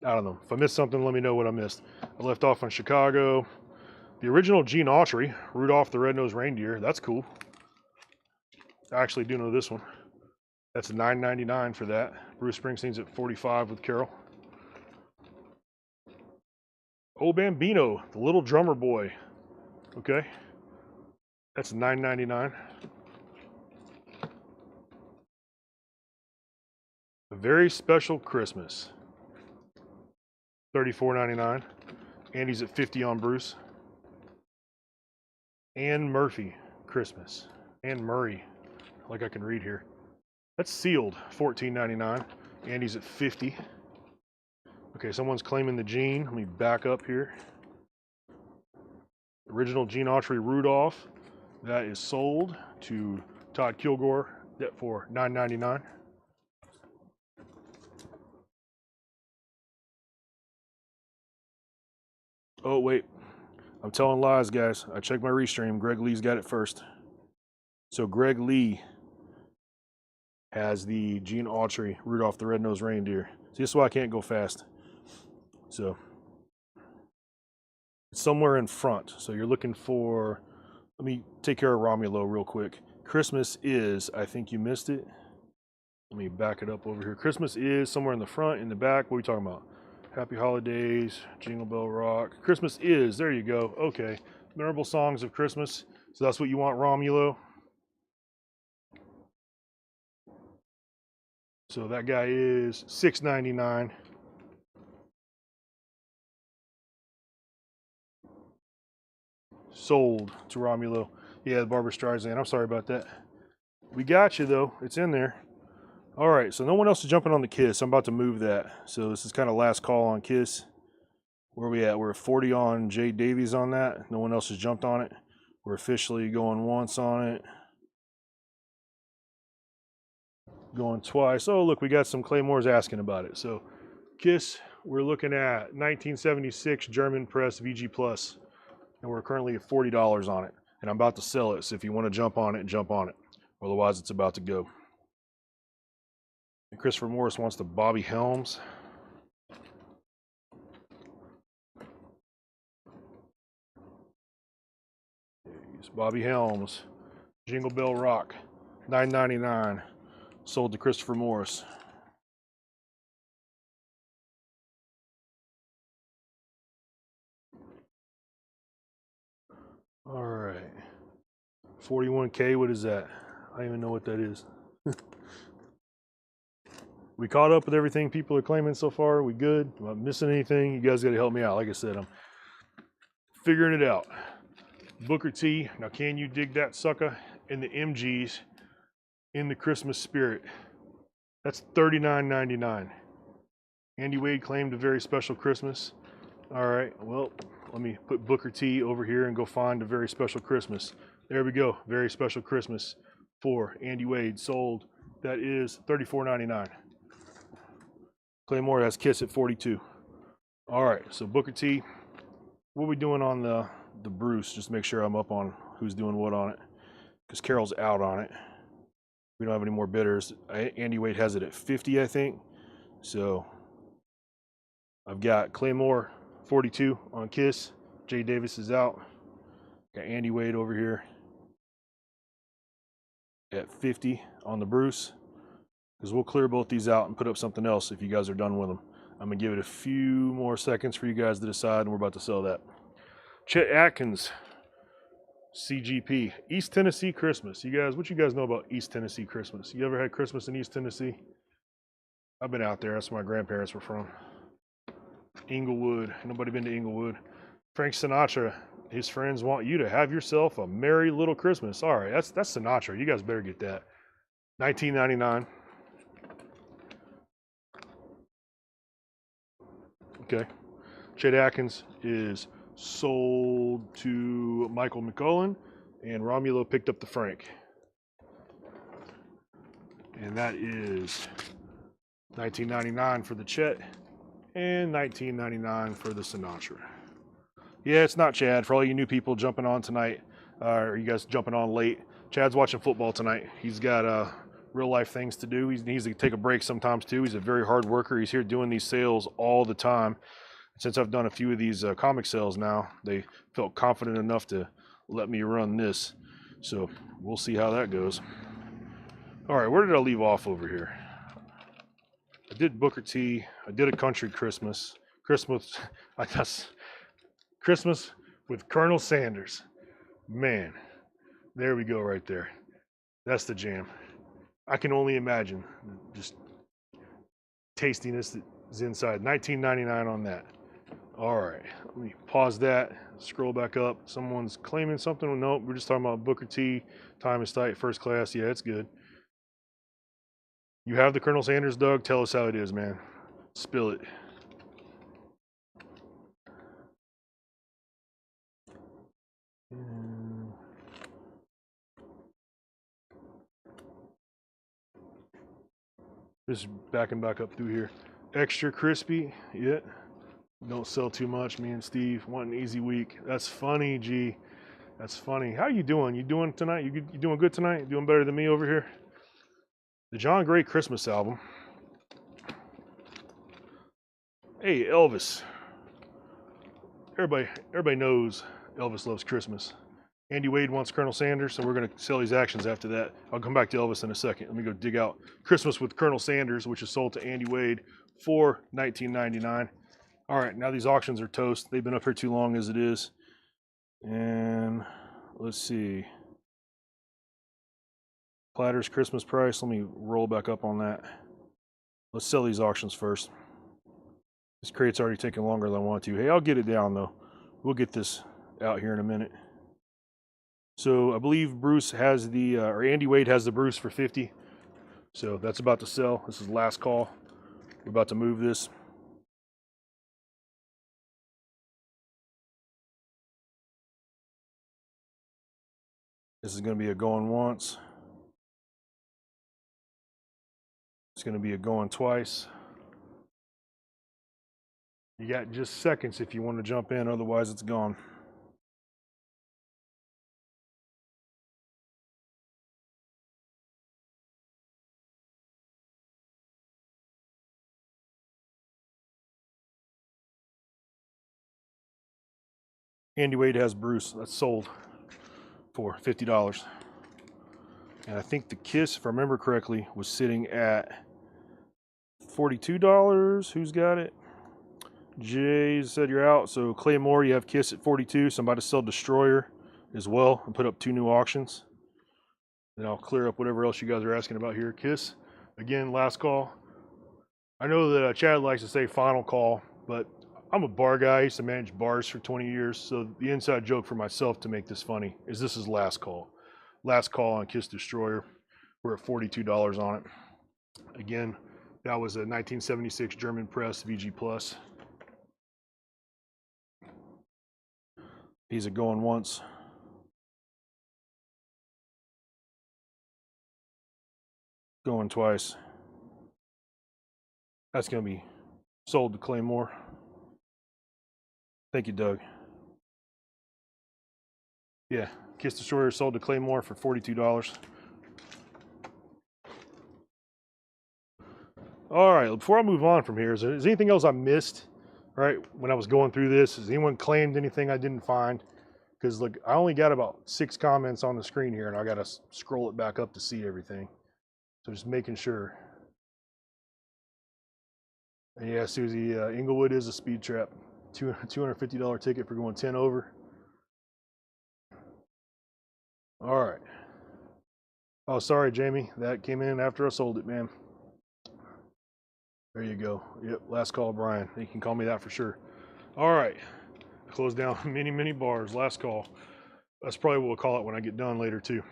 I don't know. If I missed something, let me know what I missed. I left off on Chicago. The original Gene Autry, Rudolph the Red-Nosed Reindeer. That's cool. I actually do know this one. That's $9.99 for that. Bruce Springsteen's at 45 with Carol. Oh, Bambino, the little drummer boy. Okay. That's $9.99. A Very Special Christmas. $34.99. Andy's at 50 on Bruce. Ann Murphy, Christmas. Ann Murray, like I can read here. That's sealed, $14.99. Andy's at 50. Okay, someone's claiming the Gene. Let me back up here. Original Gene Autry Rudolph. That is sold to Todd Kilgore for $9.99. Oh, wait. I'm telling lies, guys. I checked my restream. Greg Lee's got it first. So Greg Lee has the Gene Autry Rudolph the Red-Nosed Reindeer. See, this is why I can't go fast. So it's somewhere in front. So you're looking for, let me take care of Romulo real quick. Christmas is, I think you missed it. Let me back it up over here. Christmas is somewhere in the front, in the back. What are we talking about? Happy Holidays, Jingle Bell Rock. Christmas is, there you go. Okay. Memorable songs of Christmas. So that's what you want, Romulo. So that guy is $6.99. Sold to Romulo. Yeah, the Barbra Streisand. I'm sorry about that. We got you though. It's in there. All right, so no one else is jumping on the Kiss. I'm about to move that. So this is kind of last call on Kiss. Where are we at? We're at 40 on Jay Davies on that. No one else has jumped on it. We're officially going once on it. Going twice. Oh, look, we got some Claymores asking about it. So Kiss, we're looking at 1976 German press VG Plus. And we're currently at $40 on it. And I'm about to sell it. So if you want to jump on it, jump on it. Otherwise, it's about to go. And Christopher Morris wants the Bobby Helms. There's Bobby Helms. Jingle Bell Rock. $9.99. Sold to Christopher Morris. All right. 41K, what is that? I don't even know what that is. We caught up with everything people are claiming so far. We good? Am I missing anything? You guys got to help me out. Like I said, I'm figuring it out. Booker T. Now, can you dig that sucker in the MGs in the Christmas spirit? That's $39.99. Andy Wade claimed a very special Christmas. All right. Well, let me put Booker T over here and go find a very special Christmas. There we go. Very special Christmas for Andy Wade. Sold. That is $34.99. Claymore has Kiss at 42. All right, so Booker T. What are we doing on the Bruce? Just make sure I'm up on who's doing what on it. Because Carol's out on it. We don't have any more bidders. Andy Wade has it at 50, I think. So I've got Claymore 42 on Kiss. Jay Davis is out. Got Andy Wade over here at 50 on the Bruce. Because we'll clear both these out and put up something else if you guys are done with them. I'm going to give it a few more seconds for you guys to decide, and we're about to sell that. Chet Atkins, CGP, East Tennessee Christmas. You guys, what you guys know about East Tennessee Christmas? You ever had Christmas in East Tennessee? I've been out there. That's where my grandparents were from. Inglewood. Nobody been to Inglewood? Frank Sinatra. His friends want you to have yourself a merry little Christmas. All right, that's Sinatra. You guys better get that. $19.99. Okay. Chet Atkins is sold to Michael McCullen, and Romulo picked up the Frank. And that is $19.99 for the Chet and $19.99 for the Sinatra. Yeah, it's not Chad. For all you new people jumping on tonight, or you guys jumping on late, Chad's watching football tonight. He's got real life things to do. He needs to take a break sometimes too. He's a very hard worker. He's here doing these sales all the time. Since I've done a few of these comic sales now, they felt confident enough to let me run this. So we'll see how that goes. All right, where did I leave off over here? I did Booker T. I did a country Christmas. Christmas with Colonel Sanders. Man, there we go right there. That's the jam. I can only imagine just tastiness that's inside. $19.99 on that. All right, let me pause that, scroll back up. Someone's claiming something. Nope, we're just talking about Booker T. Time is tight, first class. Yeah, it's good. You have the Colonel Sanders, Doug? Tell us how it is, man. Spill it. Just backing back up through here. Extra crispy. Yeah. Don't sell too much. Me and Steve want an easy week. That's funny, G. That's funny. How you doing? You doing tonight? You doing good tonight? You doing better than me over here? The John Gray Christmas album. Hey, Elvis. Everybody knows Elvis loves Christmas. Andy Wade wants Colonel Sanders, so we're going to sell these actions after that. I'll come back to Elvis in a second. Let me go dig out Christmas with Colonel Sanders, which is sold to Andy Wade for $19.99. All right, now these auctions are toast. They've been up here too long as it is. And let's see. Platter's Christmas price. Let me roll back up on that. Let's sell these auctions first. This crate's already taking longer than I want to. Hey, I'll get it down though. We'll get this out here in a minute. So I believe Bruce has the, or Andy Wade has the Bruce for 50. So that's about to sell. This is last call. We're about to move this. This is going to be a going once. It's going to be a going twice. You got just seconds if you want to jump in, otherwise it's gone. Andy Wade has Bruce. That's sold for $50. And I think the Kiss, if I remember correctly, was sitting at $42. Who's got it? Jay said you're out. So Claymore, you have Kiss at 42. Somebody sell Destroyer as well and put up 2 new auctions. Then I'll clear up whatever else you guys are asking about here. Kiss, again, last call. I know that Chad likes to say final call, but I'm a bar guy. I used to manage bars for 20 years. So the inside joke for myself to make this funny is this is last call. Last call on Kiss Destroyer. We're at $42 on it. Again, that was a 1976 German press VG Plus. These are going once. Going twice. That's going to be sold to Claymore. Thank you, Doug. Yeah, Kiss Destroyer sold to Claymore for $42. All right, before I move on from here, is there anything else I missed, right, when I was going through this? Has anyone claimed anything I didn't find? Because, look, I only got about 6 comments on the screen here, and I got to scroll it back up to see everything. So just making sure. And yeah, Susie, Inglewood is a speed trap. $250 ticket for going 10 over. All right. Oh, sorry, Jamie. That came in after I sold it, man. There you go. Yep, last call, Brian. You can call me that for sure. All right. Close down many bars. Last call. That's probably what we'll call it when I get done later, too.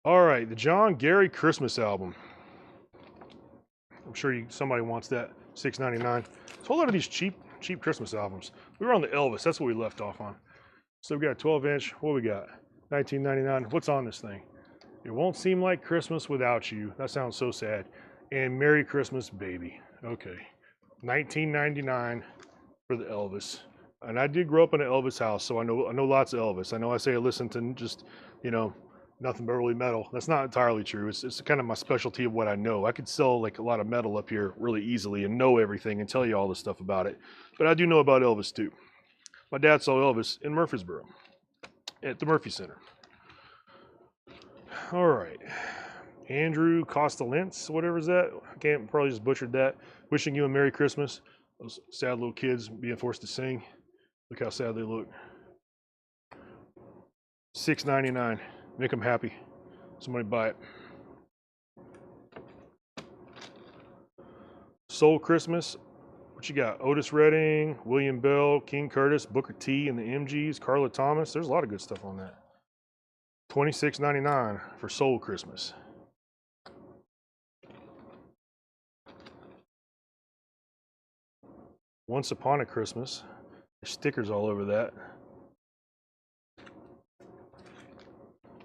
All right, the John Gary Christmas album. I'm sure somebody wants that. $6.99. It's a whole lot of these cheap Christmas albums. We were on the Elvis. That's what we left off on. So we got a 12-inch. What we got? $19.99. What's on this thing? It won't seem like Christmas without you. That sounds so sad. And Merry Christmas, baby. Okay. $19.99 for the Elvis. And I did grow up in an Elvis house, so I know lots of Elvis. I know I say I listen to just, nothing but really metal. That's not entirely true. It's kind of my specialty of what I know. I could sell like a lot of metal up here really easily and know everything and tell you all this stuff about it. But I do know about Elvis too. My dad saw Elvis in Murfreesboro at the Murphy Center. All right. Andrew Costalintz, whatever's that. I can't probably just butchered that. Wishing you a Merry Christmas. Those sad little kids being forced to sing. Look how sad they look. $6.99. Make them happy. Somebody buy it. Soul Christmas. What you got? Otis Redding, William Bell, King Curtis, Booker T and the MGs, Carla Thomas. There's a lot of good stuff on that. $26.99 for Soul Christmas. Once Upon a Christmas. There's stickers all over that.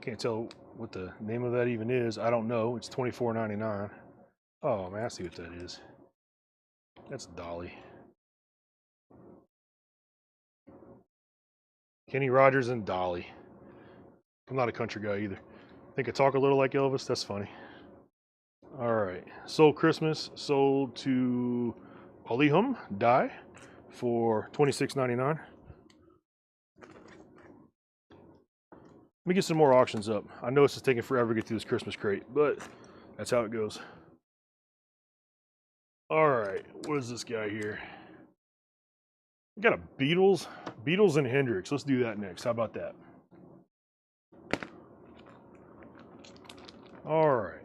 Can't tell what the name of that even is. I don't know. It's $24.99. Oh man, I see what that is. That's Dolly. Kenny Rogers and Dolly. I'm not a country guy either. Think I talk a little like Elvis? That's funny. All right. Soul Christmas sold to Olihum Die for $26.99. Let me get some more auctions up. I know it's just taking forever to get through this Christmas crate, but that's how it goes. All right, what is this guy here? We got a Beatles and Hendrix. Let's do that next. How about that? All right.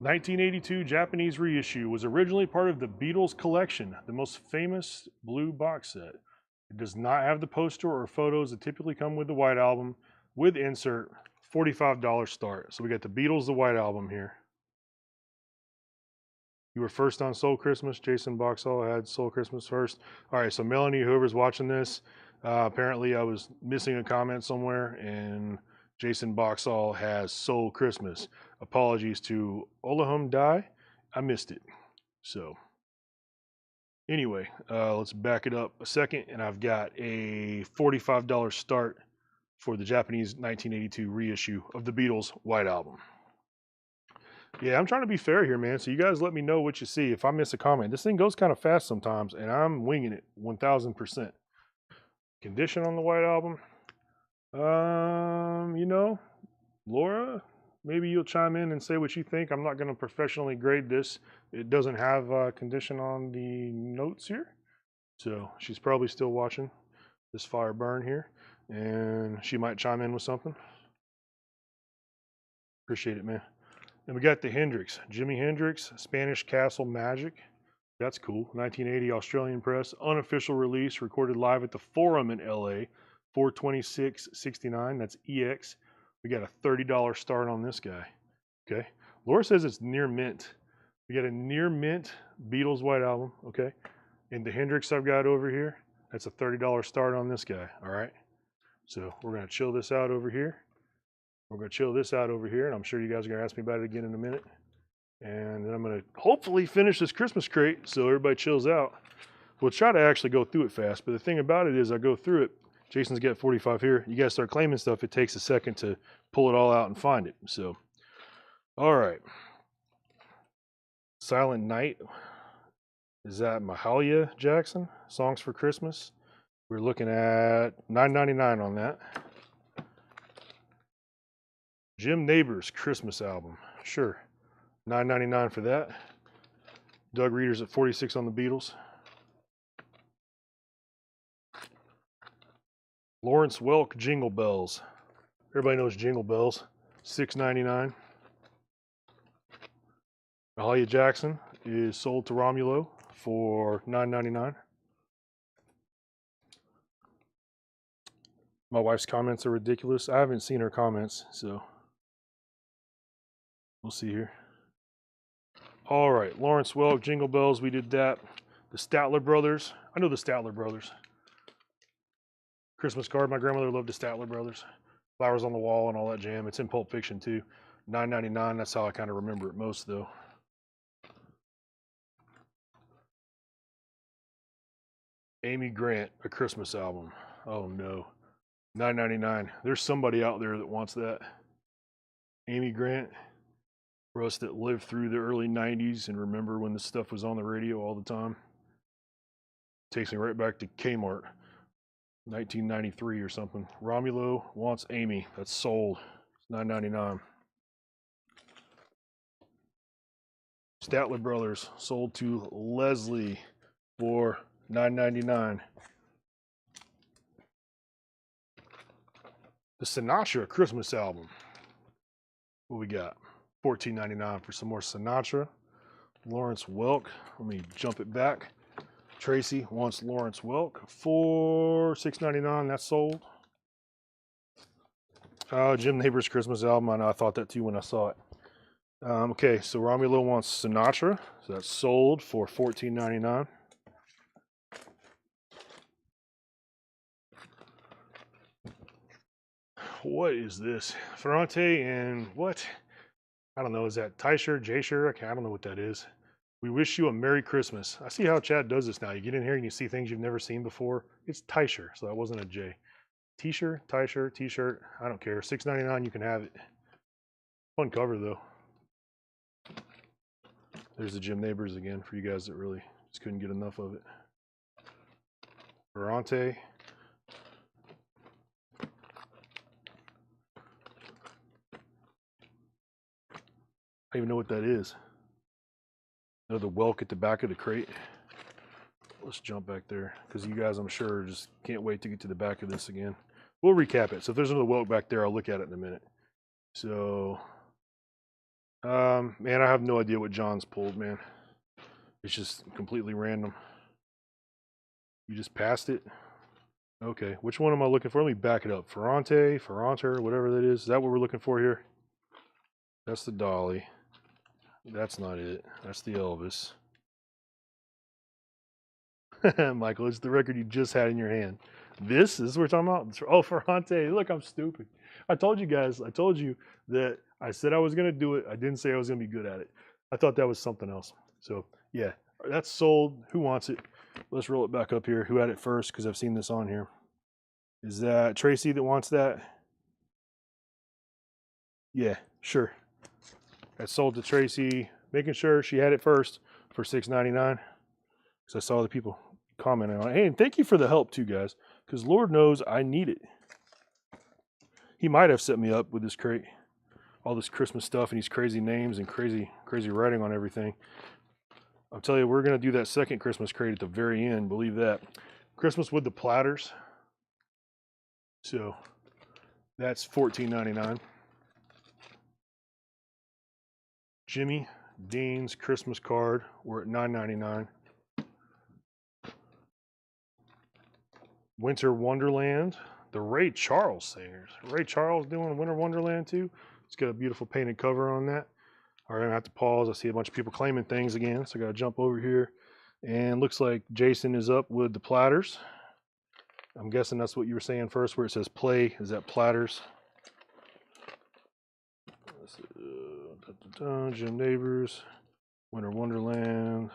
"1982 Japanese reissue was originally part of the Beatles collection, the most famous blue box set. It does not have the poster or photos that typically come with the White Album. With insert, $45 start." So we got the Beatles, the White Album here. You were first on Soul Christmas. Jason Boxall had Soul Christmas first. All right, so Melanie, whoever's watching this, apparently I was missing a comment somewhere, and Jason Boxall has Soul Christmas. Apologies to Olahum Die. I missed it. So anyway, let's back it up a second, and I've got a $45 start for the Japanese 1982 reissue of the Beatles White Album. Yeah, I'm trying to be fair here, man. So you guys let me know what you see. If I miss a comment, this thing goes kind of fast sometimes, and I'm winging it 1000%. Condition on the White Album. Laura, maybe you'll chime in and say what you think. I'm not going to professionally grade this. It doesn't have condition on the notes here. So she's probably still watching this fire burn here, and she might chime in with something. Appreciate it, man. And we got the Hendrix, Jimi Hendrix, Spanish Castle Magic. That's cool. 1980 Australian press, unofficial release, recorded live at the Forum in LA, 426.69. That's EX. We got a $30 start on this guy. Okay. Laura says it's near mint. We got a near mint Beatles White Album. Okay. And the Hendrix I've got over here, that's a $30 start on this guy. All right. So we're going to chill this out over here. We're going to chill this out over here, and I'm sure you guys are going to ask me about it again in a minute. And then I'm going to hopefully finish this Christmas crate so everybody chills out. We'll try to actually go through it fast, but the thing about it is I go through it. Jason's got 45 here. You guys start claiming stuff, it takes a second to pull it all out and find it. So, all right. Silent Night. Is that Mahalia Jackson? Songs for Christmas. We're looking at $9.99 on that. Jim Neighbors Christmas album. Sure. $9.99 for that. Doug Reader's at 46 on the Beatles. Lawrence Welk Jingle Bells. Everybody knows Jingle Bells. $6.99. Mahalia Jackson is sold to Romulo for $9.99. My wife's comments are ridiculous. I haven't seen her comments, so we'll see here. All right, Lawrence Welk, Jingle Bells, we did that. The Statler Brothers. I know the Statler Brothers. Christmas card. My grandmother loved the Statler Brothers. Flowers on the Wall and all that jam. It's in Pulp Fiction too. $9.99. That's how I kind of remember it most, though. Amy Grant, A Christmas Album. Oh no. $9.99. There's somebody out there that wants that. Amy Grant. For us that lived through the early 90s and remember when this stuff was on the radio all the time. Takes me right back to Kmart. 1993 or something. Romulo wants Amy. That's sold. It's $9.99. Statler Brothers sold to Leslie for $9.99. The Sinatra Christmas album. What we got? $14.99 for some more Sinatra. Lawrence Welk. Let me jump it back. Tracy wants Lawrence Welk for $6.99. That's sold. Jim Neighbors Christmas album. I know I thought that too when I saw it. Okay, so Romulo wants Sinatra. So that's sold for $14.99. What is this? Ferrante and what? I don't know. Is that Tysher, Jaysher? I don't know what that is. We wish you a Merry Christmas. I see how Chad does this now. You get in here and you see things you've never seen before. It's Tysher, so that wasn't a J. T-shirt, Tysher, T-shirt. I don't care. $6.99. You can have it. Fun cover though. There's the Jim Neighbors again for you guys that really just couldn't get enough of it. Ferrante. I don't even know what that is. Another Welk at the back of the crate. Let's jump back there because you guys, I'm sure, just can't wait to get to the back of this again. We'll recap it. So if there's another Welk back there, I'll look at it in a minute. So, man, I have no idea what John's pulled, man. It's just completely random. You just passed it? Okay, which one am I looking for? Let me back it up. Ferrante, whatever that is. Is that what we're looking for here? That's the Dolly. That's not it. That's the Elvis. Michael, it's the record you just had in your hand. This is what we're talking about? Oh, Ferrante. Look, I'm stupid. I told you guys, I told you that I said I was going to do it. I didn't say I was going to be good at it. I thought that was something else. So, yeah, that's sold. Who wants it? Let's roll it back up here. Who had it first? Because I've seen this on here. Is that Tracy that wants that? Yeah, sure. That's sold to Tracy, making sure she had it first for $6.99. Because I saw the people commenting on it. Hey, and thank you for the help too, guys. Because Lord knows I need it. He might have set me up with this crate. All this Christmas stuff and these crazy names and crazy writing on everything. I'll tell you, we're going to do that second Christmas crate at the very end. Believe that. Christmas with the platters. So that's $14.99. Jimmy Dean's Christmas card. We're at $9.99. Winter Wonderland. The Ray Charles singers. Ray Charles doing Winter Wonderland too. It's got a beautiful painted cover on that. All right, I have to pause. I see a bunch of people claiming things again, so I got to jump over here. And looks like Jason is up with the platters. I'm guessing that's what you were saying first, where it says play. Is that platters? Jim Neighbors, Winter Wonderland,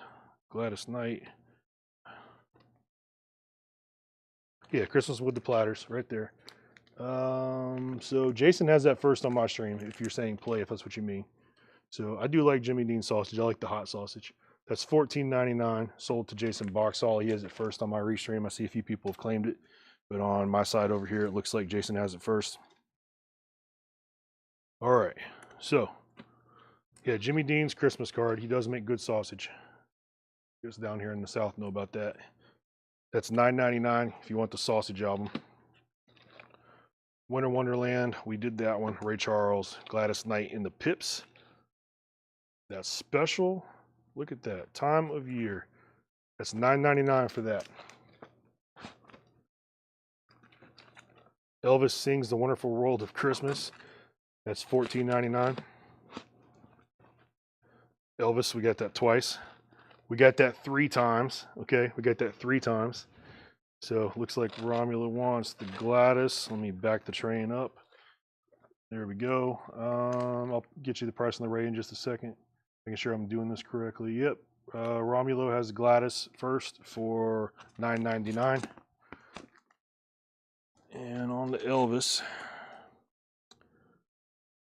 Gladys Knight. Yeah, Christmas with the platters right there. So Jason has that first on my stream, if you're saying play, if that's what you mean. So I do like Jimmy Dean sausage. I like the hot sausage. That's $14.99, sold to Jason Boxall. He has it first on my restream. I see a few people have claimed it, but on my side over here, it looks like Jason has it first. All right, so yeah, Jimmy Dean's Christmas card. He does make good sausage. Just down here in the South know about that. That's $9.99 if you want the sausage album. Winter Wonderland, we did that one. Ray Charles, Gladys Knight in the Pips. That's special. Look at that. Time of year. That's $9.99 for that. Elvis Sings the Wonderful World of Christmas. That's $14.99. Elvis, we got that twice. We got that 3 times. Okay, we got that 3 times. So looks like Romula wants the Gladys. Let me back the train up. There we go. I'll get you the price on the Ray in just a second. Making sure I'm doing this correctly. Yep. Romulo has Gladys first for $9.99. And on the Elvis,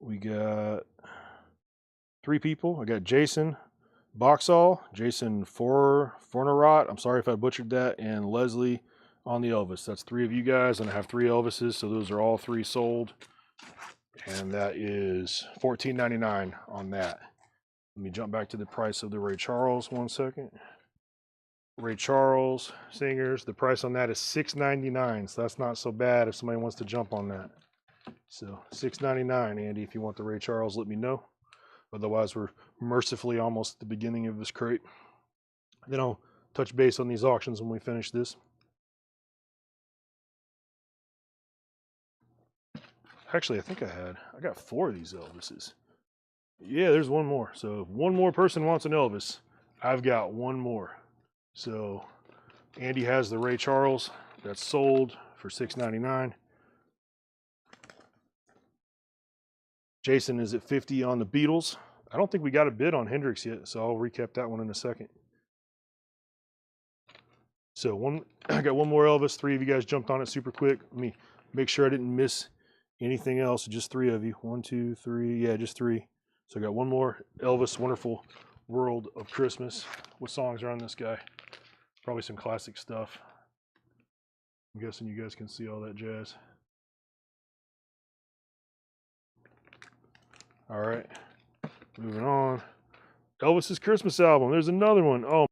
we got 3 people. I got Jason Boxall, Jason Fornerot. I'm sorry if I butchered that. And Leslie on the Elvis. That's 3 of you guys, and I have 3 Elvises, so those are all 3 sold. And that is $14.99 on that. Let me jump back to the price of the Ray Charles 1 second. Ray Charles singers, the price on that is $6.99, so that's not so bad if somebody wants to jump on that. So $6.99, Andy, if you want the Ray Charles, let me know. Otherwise, we're mercifully almost at the beginning of this crate. Then I'll touch base on these auctions when we finish this. Actually, I think I got 4 of these Elvises. Yeah, there's 1 more. So if 1 more person wants an Elvis, I've got 1 more. So Andy has the Ray Charles that's sold for $6.99. Jason is at $50 on the Beatles. I don't think we got a bid on Hendrix yet, so I'll recap that one in a second. So I got 1 more Elvis. 3 of you guys jumped on it super quick. Let me make sure I didn't miss anything else. Just 3 of you. 1, 2, 3. Yeah, just 3. So I got 1 more Elvis Wonderful World of Christmas. What songs are on this guy? Probably some classic stuff. I'm guessing you guys can see all that jazz. All right, moving on. Elvis's Christmas album. There's another one. Oh.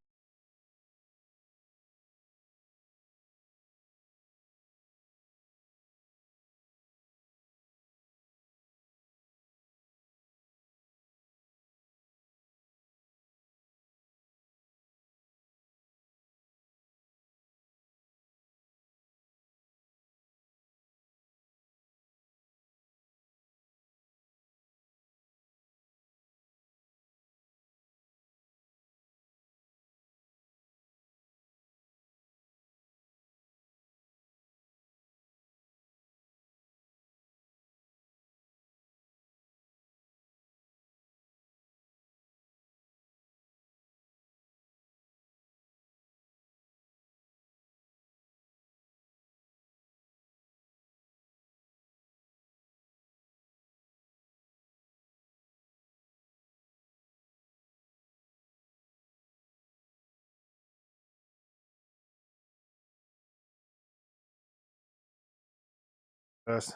Yes.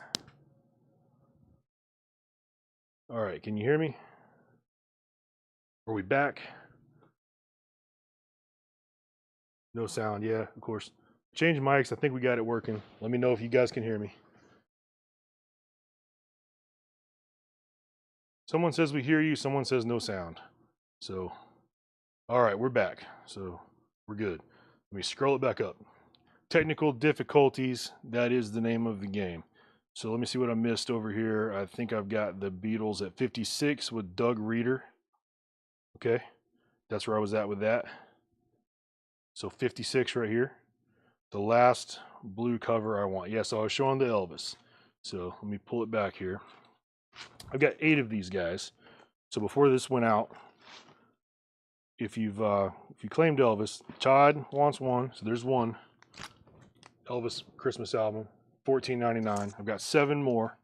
All right, can you hear me? Are we back? No sound, yeah, of course. Change mics, I think we got it working. Let me know if you guys can hear me. Someone says we hear you, someone says no sound. So, all right, we're back. So, we're good. Let me scroll it back up. Technical difficulties, that is the name of the game. So let me see what I missed over here. I think I've got the Beatles at 56 with Doug Reeder. Okay, that's where I was at with that. So 56 right here. The last blue cover I want. Yeah, so I was showing the Elvis. So let me pull it back here. I've got 8 of these guys. So before this went out, if you claimed Elvis, Todd wants 1. So there's 1 Elvis Christmas album, $14.99. I've got 7 more.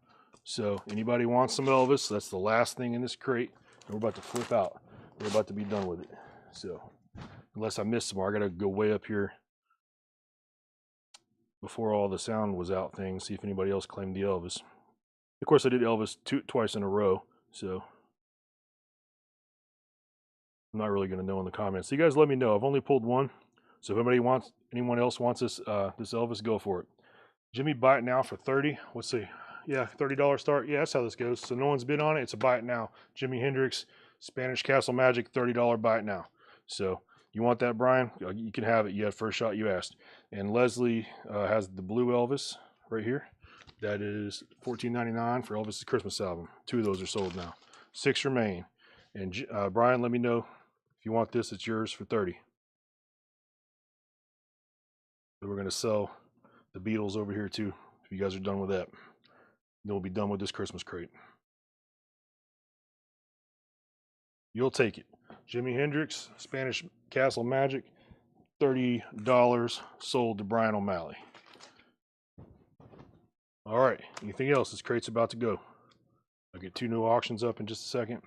So anybody wants some Elvis, that's the last thing in this crate. And we're about to flip out. We're about to be done with it. So unless I missed some more, I gotta go way up here before all the sound was out things, see if anybody else claimed the Elvis. Of course, I did Elvis twice in a row, so I'm not really gonna know in the comments. So you guys let me know. I've only pulled 1. So if anyone else wants this Elvis, go for it. Jimmy, buy it now for 30. Let's see. Yeah, $30 start. Yeah, that's how this goes. So no one's bid on it. It's a buy it now. Jimi Hendrix, Spanish Castle Magic, $30 buy it now. So you want that, Brian? You can have it. You had first shot. You asked. And Leslie has the blue Elvis right here. That is $14.99 for Elvis's Christmas album. 2 of those are sold now. 6 remain. And Brian, let me know if you want this. It's yours for $30. So we're gonna sell the Beatles over here too. If you guys are done with that, then we'll be done with this Christmas crate. You'll take it. Jimi Hendrix, Spanish Castle Magic, $30 sold to Brian O'Malley. All right, anything else? This crate's about to go. I'll get 2 new auctions up in just a second.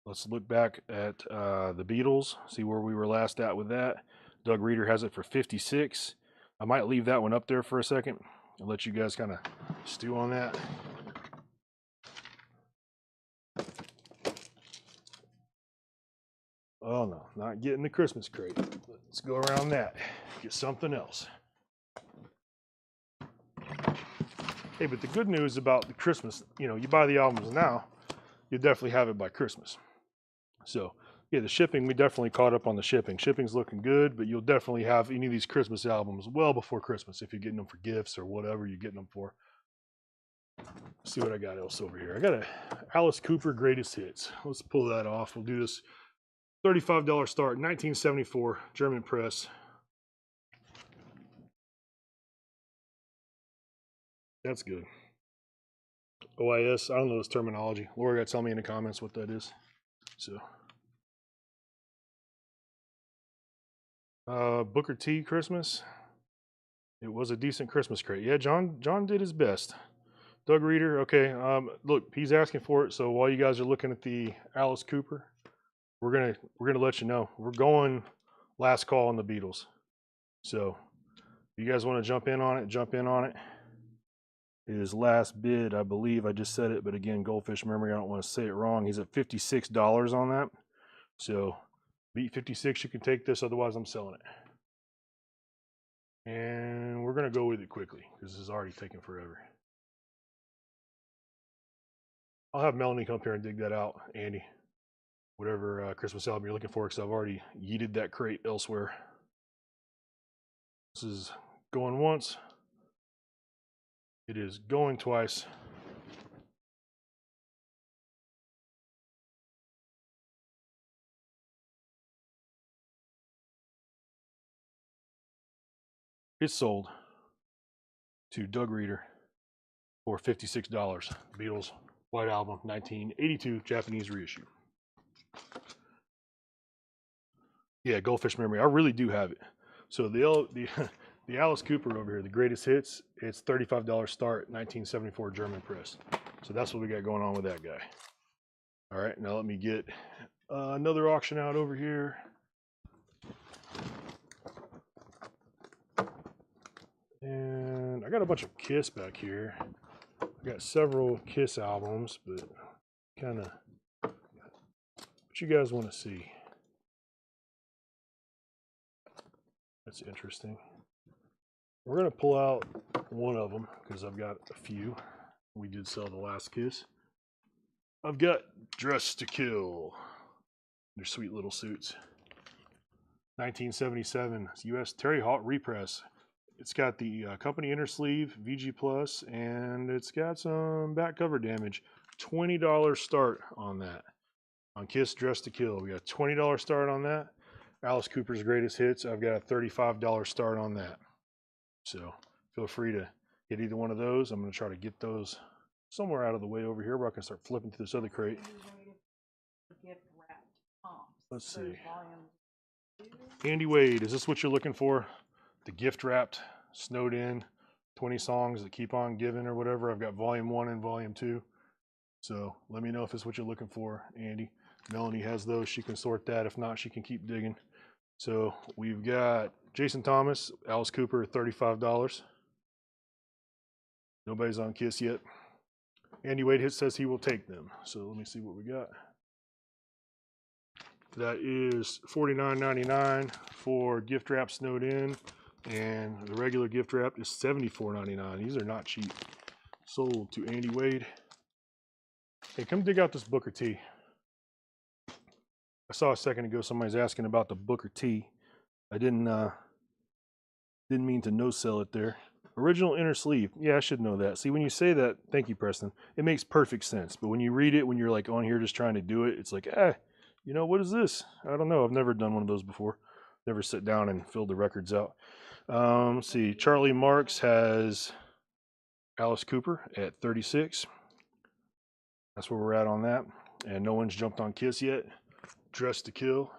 Let's look back at the Beatles, see where we were last at with that. Doug Reeder has it for $56. I might leave that one up there for a second and let you guys kind of stew on that. Oh no, not getting the Christmas crate. Let's go around that. Get something else. Hey, but the good news about the Christmas, you buy the albums now, you definitely have it by Christmas. So, yeah, the shipping, we definitely caught up on the shipping. Shipping's looking good, but you'll definitely have any of these Christmas albums well before Christmas if you're getting them for gifts or whatever you're getting them for. Let's see what I got else over here. I got a Alice Cooper Greatest Hits. Let's pull that off. We'll do this. $35 start, 1974, German press. That's good. OIS, I don't know this terminology. Laura got to tell me in the comments what that is. So, Booker T Christmas. It was a decent Christmas crate. Yeah, John did his best. Doug Reeder, okay. Look, he's asking for it. So while you guys are looking at the Alice Cooper, we're gonna let you know we're going last call on the Beatles. So if you guys want to jump in on it, jump in on it. His last bid, I believe I just said it, but again, Goldfish memory, I don't want to say it wrong. He's at $56 on that. So beat 56, you can take this, otherwise I'm selling it. And we're gonna go with it quickly because this is already taking forever. I'll have Melanie come up here and dig that out, Andy. Whatever Christmas album you're looking for, because I've already yeeted that crate elsewhere. This is going once. It is going twice. It's sold to Doug Reeder for $56. Beatles White Album, 1982, Japanese reissue. Yeah, Goldfish memory. I really do have it. So the Alice Cooper over here, the Greatest Hits, it's $35 start, 1974 German press. So that's what we got going on with that guy. All right, now let me get another auction out over here. And I got a bunch of Kiss back here. I got several Kiss albums, but kind of what you guys want to see. That's interesting. We're going to pull out one of them because I've got a few. We did sell the last Kiss. I've got Dressed to Kill. They're sweet little suits. 1977 US Terry Hawk repress. It's got the company inner sleeve, VG Plus, and it's got some back cover damage. $20 start on that. On Kiss Dressed to Kill, we got a $20 start on that. Alice Cooper's Greatest Hits, I've got a $35 start on that. So feel free to get either one of those. I'm going to try to get those somewhere out of the way over here where I can start flipping through this other crate. Let's see. Andy Wade, is this what you're looking for? The gift wrapped, snowed in, 20 songs that keep on giving or whatever. I've got volume 1 and volume 2. So let me know if it's what you're looking for, Andy. Melanie has those. She can sort that. If not, she can keep digging. So we've got Jason Thomas, Alice Cooper, $35. Nobody's on Kiss yet. Andy Wade says he will take them. So let me see what we got. That is $49.99 for gift wrap snowed in. And the regular gift wrap is $74.99. These are not cheap. Sold to Andy Wade. Hey, come dig out this Booker T. I saw a second ago somebody's asking about the Booker T. I didn't mean to no sell it there. Original inner sleeve. Yeah, I should know that. See, when you say that, thank you, Preston. It makes perfect sense. But when you read it, when you're like on here just trying to do it, it's like, what is this? I don't know. I've never done one of those before. Never sit down and filled the records out. Let's see. Charlie Marks has Alice Cooper at 36. That's where we're at on that. And no one's jumped on Kiss yet. Dressed to Kill.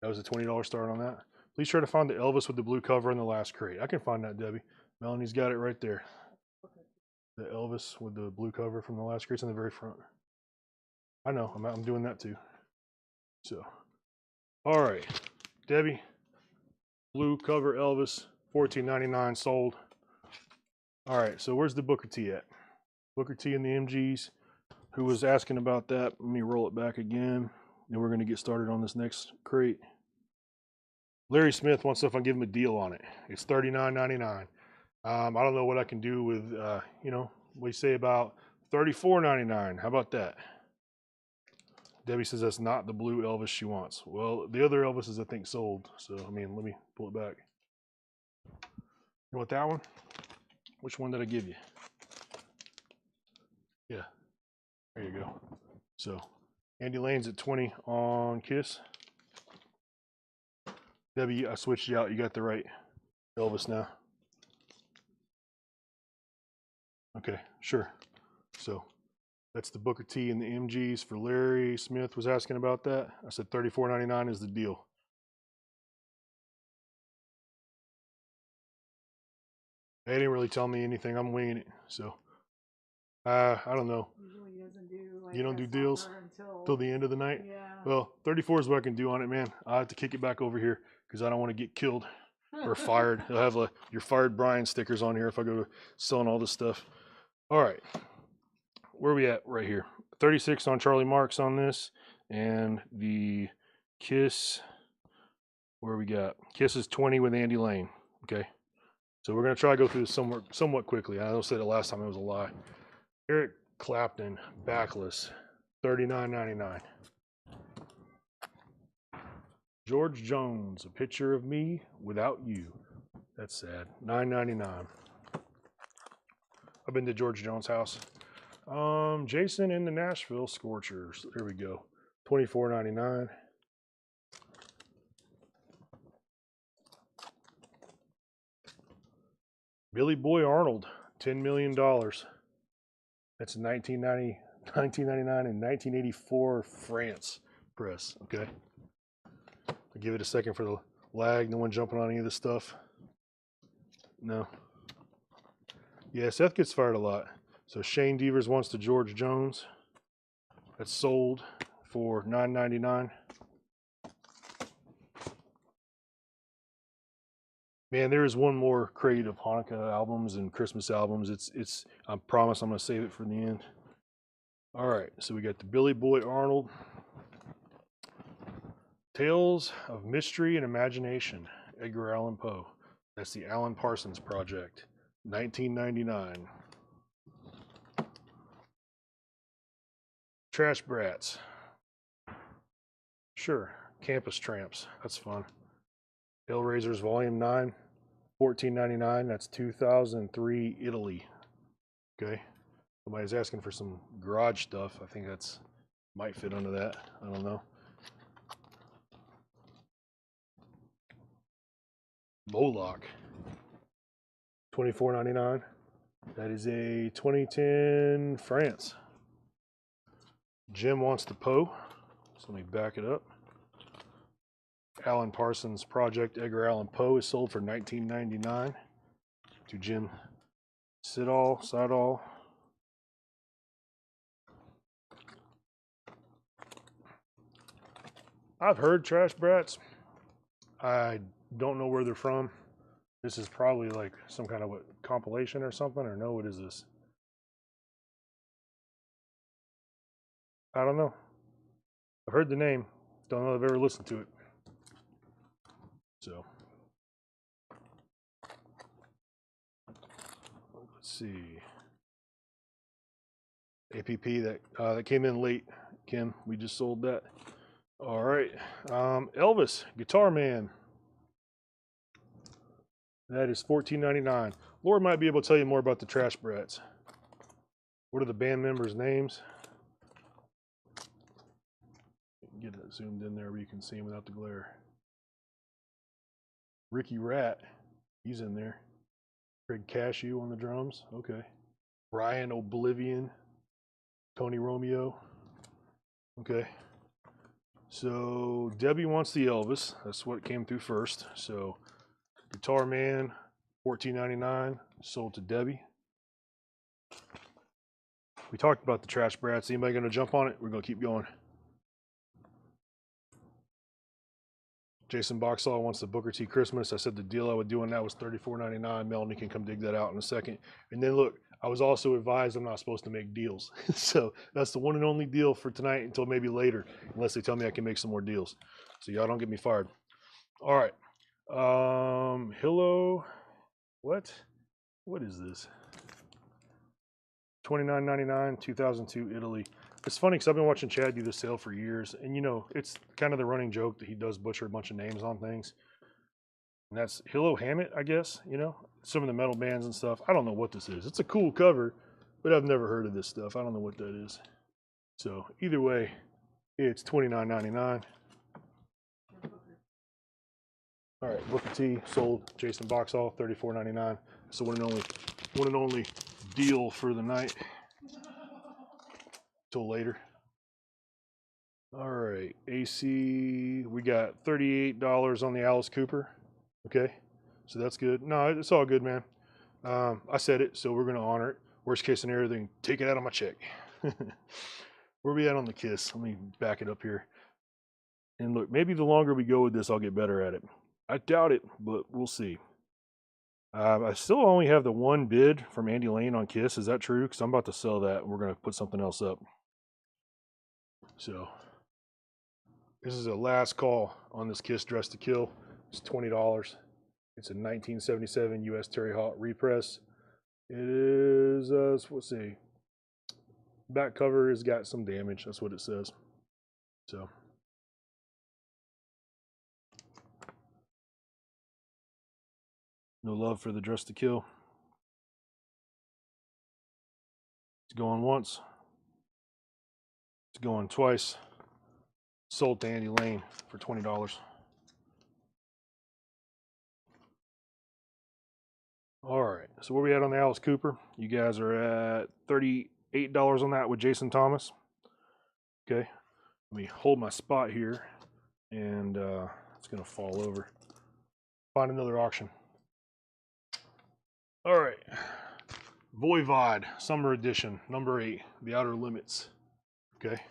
That was a $20 start on that. Please try to find the Elvis with the blue cover in the last crate. I can find that, Debbie. Melanie's got it right there. The Elvis with the blue cover from the last crate's in the very front. I know. I'm doing that too. So, all right, Debbie. Blue cover Elvis, $14.99 sold. All right. So where's the Booker T at? Booker T and the MGs. Who was asking about that? Let me roll it back again. And we're going to get started on this next crate. Larry Smith wants to know if I can give him a deal on it. It's $39.99. I don't know what I can do with, we say about $34.99. How about that? Debbie says that's not the blue Elvis she wants. Well, the other Elvis is, I think, sold. So, let me pull it back. You want that one? Which one did I give you? Yeah. There you go. So, Andy Lane's at 20 on Kiss. Debbie, I switched you out. You got the right Elvis now. Okay, sure. So that's the Booker T and the MGs for Larry Smith was asking about that. I said $34.99 is the deal. They didn't really tell me anything. I'm winging it. So I don't know. Usually doesn't do like you don't that do deals till the end of the night? Yeah. Well, 34 is what I can do on it, man. I have to kick it back over here because I don't want to get killed or fired. They'll have "You're fired, Brian" stickers on here if I go to selling all this stuff. All right. Where are we at right here? 36 on Charlie Marks on this. And the Kiss, where we got? Kiss is 20 with Andy Lane. Okay. So we're going to try to go through this somewhat quickly. I know I said it last time, it was a lie. Eric Clapton, backless, $39.99. George Jones, A Picture of Me Without You. That's sad. $9.99. I've been to George Jones' house. Jason and the Nashville Scorchers. There we go. $24.99. Billy Boy Arnold, $10 million. That's 1999 and 1984 France press. Okay. I'll give it a second for the lag. No one jumping on any of this stuff. No. Yeah, Seth gets fired a lot. So Shane Devers wants the George Jones. That's sold for $9.99. Man, there is one more crate of Hanukkah albums and Christmas albums. It's I promise I'm gonna save it for the end. All right, so we got the Billy Boy Arnold. Tales of Mystery and Imagination, Edgar Allan Poe. That's the Alan Parsons Project, 1999. Trash Brats. Sure, Campus Tramps. That's fun. Hellraisers Volume 9, $14.99. That's 2003 Italy. Okay. Somebody's asking for some garage stuff. I think that's might fit under that. I don't know. Moloch. $24.99. That is a 2010 France. Jim wants the Poe. So let me back it up. Alan Parsons Project Edgar Allan Poe is sold for $19.99 to Jim Sidall. I've heard Trash Brats. I don't know where they're from. This is probably like some kind of compilation or something, or no, what is this? I don't know. I've heard the name. Don't know if I've ever listened to it. So, let's see. APP that came in late, Kim. We just sold that. All right. Elvis, Guitar Man. That is $14.99. Laura might be able to tell you more about the Trash Brats. What are the band members' names? Get it zoomed in there where you can see him without the glare. Ricky Rat, he's in there. Craig Cashew on the drums. Okay. Brian Oblivion. Tony Romeo. Okay. So Debbie wants the Elvis. That's what came through first. So Guitar Man, $14.99, sold to Debbie. We talked about the Trash Brats. Anybody going to jump on it? We're going to keep going. Jason Boxall wants the Booker T Christmas. I said the deal I would do on that was $34.99. Melanie can come dig that out in a second. And then look, I was also advised I'm not supposed to make deals. So that's the one and only deal for tonight until maybe later, unless they tell me I can make some more deals. So y'all don't get me fired. All right. Hello. What is this? $29.99, 2002 Italy. It's funny because I've been watching Chad do this sale for years, and you know, it's kind of the running joke that he does butcher a bunch of names on things. And that's Hilo Hammett, I guess, you know, some of the metal bands and stuff. I don't know what this is. It's a cool cover, but I've never heard of this stuff. I don't know what that is. So either way, it's $29.99. All right, Booker T sold. Jason Boxall, $34.99. So one and only deal for the night. Till later. All right, AC, we got $38 on the Alice Cooper. Okay, so that's good. No, it's all good, man. I said it, so we're gonna honor it. Worst case scenario, then take it out of my check. Where we at on the Kiss? Let me back it up here. And look, maybe the longer we go with this, I'll get better at it. I doubt it, but we'll see. I still only have the one bid from Andy Lane on Kiss. Is that true? Because I'm about to sell that, and we're gonna put something else up. So this is a last call on this Kiss Dress to Kill. It's $20. It's a 1977 U.S. Terry Hawk repress. It is, let's see. Back cover has got some damage. That's what it says. So. No love for the Dress to Kill. It's going once. It's going twice. Sold to Andy Lane for $20. All right, so where we at on the Alice Cooper? You guys are at $38 on that with Jason Thomas. Okay, let me hold my spot here, and it's gonna fall over. Find another auction. All right, Voivod Summer Edition, number 8, The Outer Limits. Okay.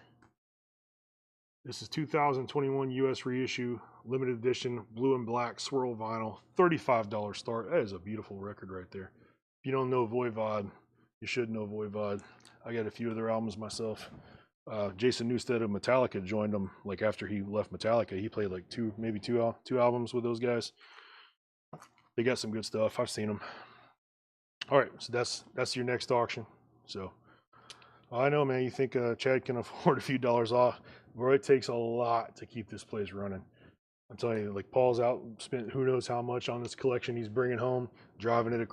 This is 2021 US reissue, limited edition, blue and black swirl vinyl, $35 start. That is a beautiful record right there. If you don't know Voivod, you should know Voivod. I got a few of their albums myself. Jason Newsted of Metallica joined them like after he left Metallica. He played like maybe two albums with those guys. They got some good stuff. I've seen them. All right, so that's your next auction. So I know, man, you think Chad can afford a few dollars off. Bro, it takes a lot to keep this place running. I'm telling you, like Paul's out, spent who knows how much on this collection he's bringing home, driving it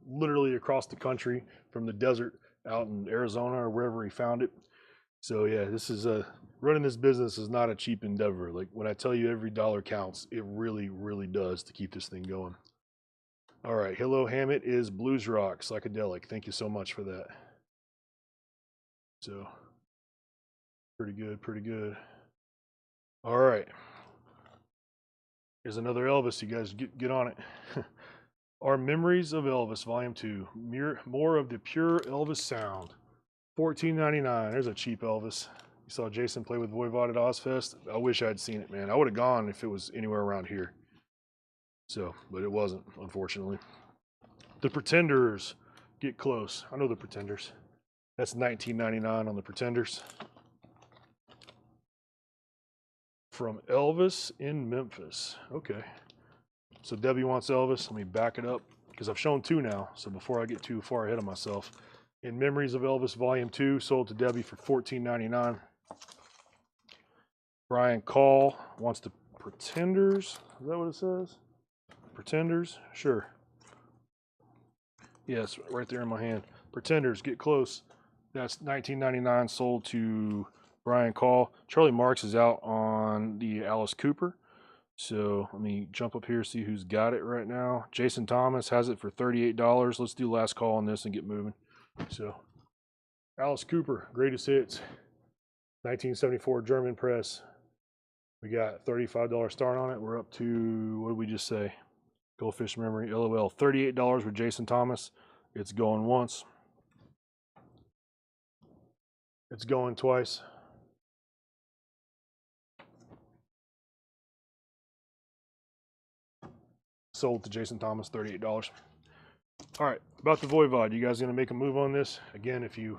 literally across the country from the desert out in Arizona or wherever he found it. So yeah, this is running this business is not a cheap endeavor. Like when I tell you every dollar counts, it really, really does to keep this thing going. All right, Hilo Hammett is blues rock, psychedelic. Thank you so much for that. So pretty good, pretty good. All right. Here's another Elvis. You guys get on it. Our Memories of Elvis, Volume 2. More of the pure Elvis sound. $14.99. There's a cheap Elvis. You saw Jason play with Voivod at Ozfest. I wish I'd seen it, man. I would have gone if it was anywhere around here. So, but it wasn't, unfortunately. The Pretenders. Get close. I know the Pretenders. That's $19.99 on the Pretenders. From Elvis in Memphis. Okay. So Debbie wants Elvis. Let me back it up because I've shown 2 now. So before I get too far ahead of myself. In Memories of Elvis, Volume 2, sold to Debbie for $14.99. Brian Call wants the Pretenders. Is that what it says? Pretenders? Sure. Yes, right there in my hand. Pretenders, get close. That's 1999, sold to Brian Call. Charlie Marks is out on the Alice Cooper. So let me jump up here, see who's got it right now. Jason Thomas has it for $38. Let's do last call on this and get moving. So Alice Cooper, greatest hits, 1974 German press. We got $35 start on it. We're up to, what did we just say? Goldfish memory, LOL. $38 with Jason Thomas. It's going once. It's going twice. Sold to Jason Thomas, $38. All right, about the Voivod. You guys gonna make a move on this? Again, if you've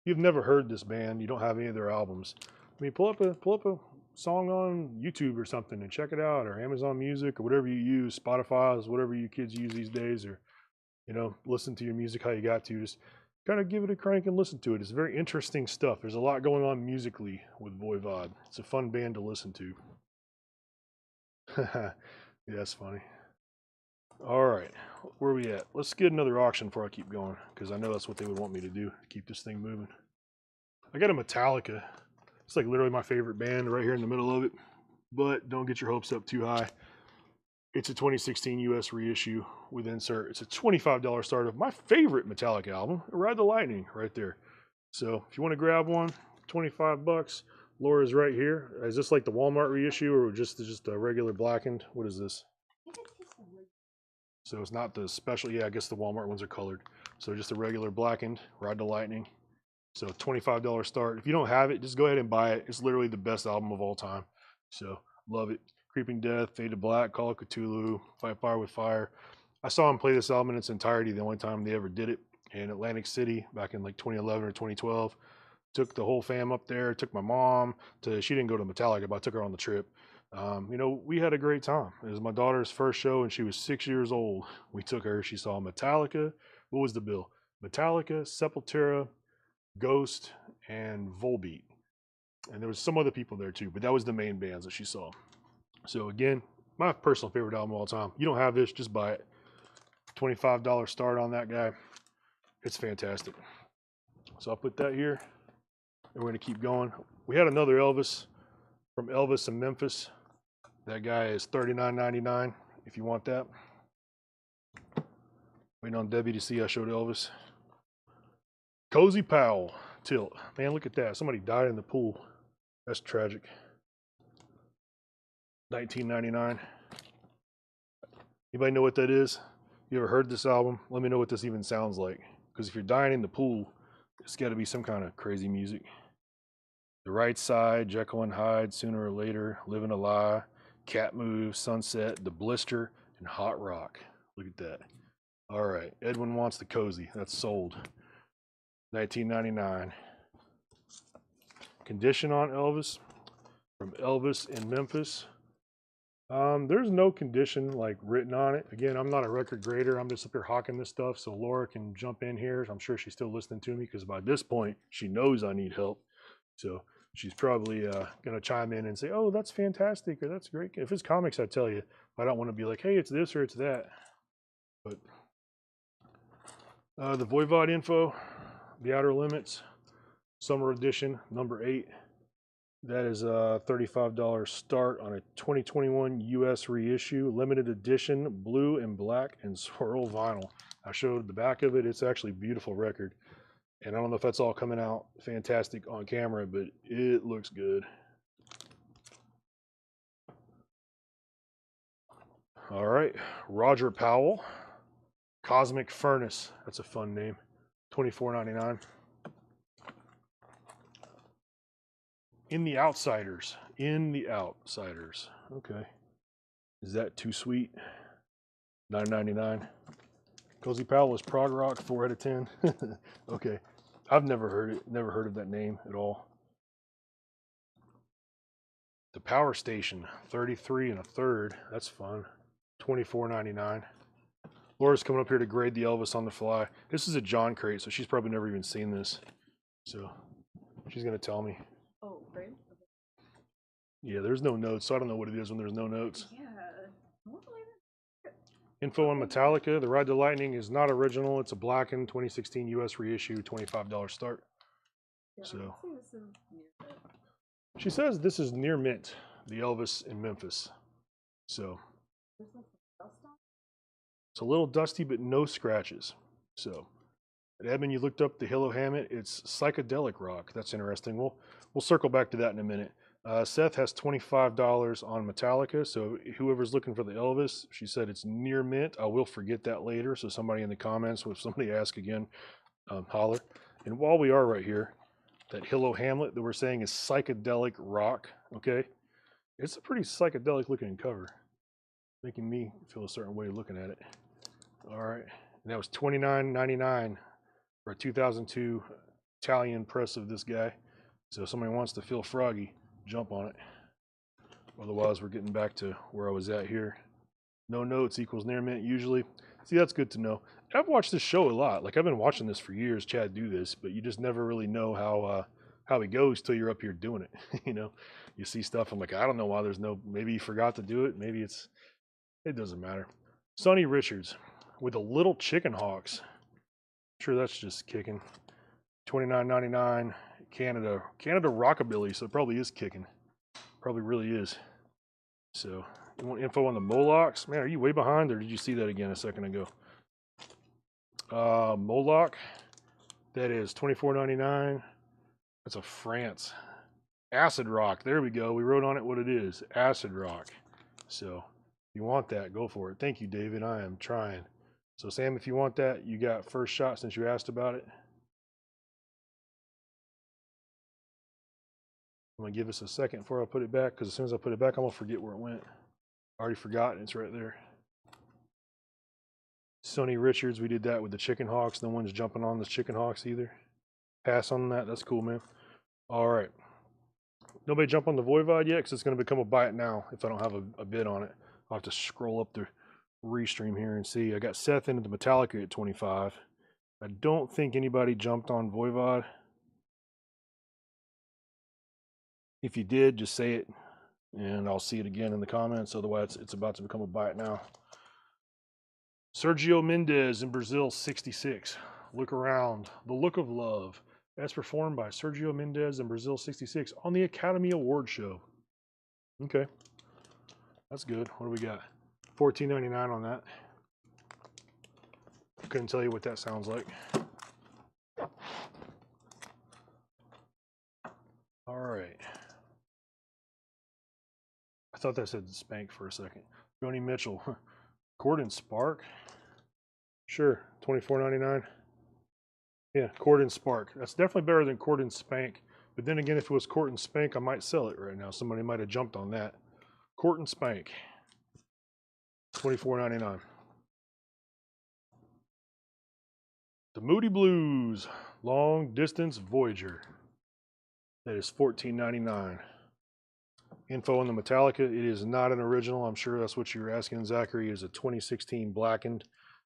never heard this band, you don't have any of their albums. I mean, pull up a song on YouTube or something and check it out, or Amazon Music, or whatever you use, Spotify, whatever you kids use these days, or listen to your music how you got to. Just kind of give it a crank and listen to it. It's very interesting stuff. There's a lot going on musically with Voivod. It's a fun band to listen to. Yeah, that's funny. All right, where are we at? Let's get another auction before I keep going, because I know that's what they would want me to do, to keep this thing moving. I got a Metallica. It's like literally my favorite band right here in the middle of it, but don't get your hopes up too high. It's a 2016 US reissue with insert. It's a $25 start of my favorite Metallica album, Ride the Lightning, right there. So if you want to grab one, 25 bucks. Laura's right here. Is this like the Walmart reissue or just a regular blackened? What is this? So it's not the special. Yeah, I guess the Walmart ones are colored. So just a regular blackened Ride the Lightning. So $25 start. If you don't have it, just go ahead and buy it. It's literally the best album of all time. So love it. Creeping Death, Fade to Black, Call of Cthulhu, Fight Fire with Fire. I saw them play this album in its entirety the only time they ever did it in Atlantic City back in like 2011 or 2012. Took the whole fam up there. Took my mom to. She didn't go to Metallica, but I took her on the trip. We had a great time. It was my daughter's first show, and she was 6 years old. We took her. She saw Metallica. What was the bill? Metallica, Sepultura, Ghost, and Volbeat. And there was some other people there too, but that was the main bands that she saw. So again, my personal favorite album of all time. You don't have this, just buy it. $25 start on that guy. It's fantastic. So I'll put that here, and we're gonna keep going. We had another Elvis from Elvis in Memphis. That guy is $39.99 if you want that. Waiting on Debbie to see I showed Elvis. Cozy Powell tilt. Man, look at that. Somebody died in the pool. That's tragic. $19.99. Anybody know what that is? You ever heard this album? Let me know what this even sounds like. Because if you're dying in the pool, it's got to be some kind of crazy music. The Right Side, Jekyll and Hyde, Sooner or Later, Living a Lie, Cat Move, Sunset, The Blister, and Hot Rock. Look at that. All right, Edwin wants the cozy. That's sold. $19.99. Condition on Elvis from Elvis in Memphis. There's no condition like written on it. Again, I'm not a record grader. I'm just up here hawking this stuff, so Laura can jump in here. I'm sure she's still listening to me because by this point she knows I need help. So she's probably gonna chime in and say, "Oh, that's fantastic," or "That's great." If it's comics, I tell you, I don't want to be like, "Hey, it's this or it's that." But the Voivod info, The Outer Limits, Summer Edition, number 8. That is a $35 start on a 2021 US reissue, limited edition, blue and black and swirl vinyl. I showed the back of it. It's actually a beautiful record. And I don't know if that's all coming out fantastic on camera, but it looks good. All right, Roger Powell, Cosmic Furnace. That's a fun name. $24.99. In the Outsiders. In the Outsiders. Okay. Is that too sweet? $9.99. Cozy Powell is prog rock, 4 out of 10. Okay. I've never heard it. Never heard of that name at all. The Power Station, 33 1/3. That's fun. $24.99. Laura's coming up here to grade the Elvis on the fly. This is a John crate, so she's probably never even seen this. So she's going to tell me. Oh, right. Yeah, there's no notes, so I don't know what it is when there's no notes. Yeah. Info on Metallica. The Ride the Lightning is not original. It's a blackened 2016 US reissue, $25 start. Yeah, So- I'm guessing this is near it. She says this is near mint, the Elvis in Memphis. So There's like some dust on it. it's a little dusty, but no scratches. So, and Edmund, you looked up the Hilo Hammett. It's psychedelic rock. That's interesting. We'll circle back to that in a minute. Seth has $25 on Metallica. So whoever's looking for the Elvis, she said it's near mint. I will forget that later. So somebody in the comments, if somebody asks again, holler. And while we are right here, that Hilo Hamlet that we're saying is psychedelic rock. Okay, it's a pretty psychedelic looking cover, making me feel a certain way looking at it. All right, and that was $29.99 for a 2002 Italian press of this guy. So if somebody wants to feel froggy, jump on it. Otherwise, we're getting back to where I was at here. No notes equals near mint usually. See, that's good to know. I've watched this show a lot. Like I've been watching this for years. Chad do this, but you just never really know how he goes till you're up here doing it. You know, you see stuff. I'm like, I don't know why there's no. Maybe he forgot to do it. Maybe it doesn't matter. Sonny Richards with the Little Chicken Hawks. Sure, that's just kicking. $29.99. Canada rockabilly, so it probably is kicking. Probably really is. So, you want info on the Molochs? Man, are you way behind, or did you see that again a second ago? Moloch, that is $24.99. That's a France. Acid rock. There we go. We wrote on it what it is. Acid rock. So, if you want that, go for it. Thank you, David. I am trying. So, Sam, if you want that, you got first shot since you asked about it. I'm going to give us a second before I put it back, because as soon as I put it back, I'm going to forget where it went. I already forgot, and it's right there. Sonny Richards, we did that with the Chicken Hawks. No one's jumping on the Chicken Hawks either. Pass on that. That's cool, man. All right. Nobody jump on the Voivod yet, because it's going to become a buy it now if I don't have a bid on it. I'll have to scroll up the restream here and see. I got Seth into the Metallica at 25. I don't think anybody jumped on Voivod. If you did, just say it, and I'll see it again in the comments. Otherwise, it's about to become a buy it now. Sergio Mendes in Brazil, 66. Look around. The Look of Love, as performed by Sergio Mendes in Brazil, 66, on the Academy Award show. Okay, that's good. What do we got? $14.99 on that. Couldn't tell you what that sounds like. All right. I thought that said Spank for a second. Joni Mitchell. Cord and Spark? Sure, $24.99. Yeah, Cord and Spark. That's definitely better than Cord and Spank. But then again, if it was Cord and Spank, I might sell it right now. Somebody might have jumped on that. Cord and Spank. $24.99. The Moody Blues. Long Distance Voyager. That is $14.99. Info on the Metallica. It is not an original. I'm sure that's what you were asking, Zachary. It is a 2016 blackened,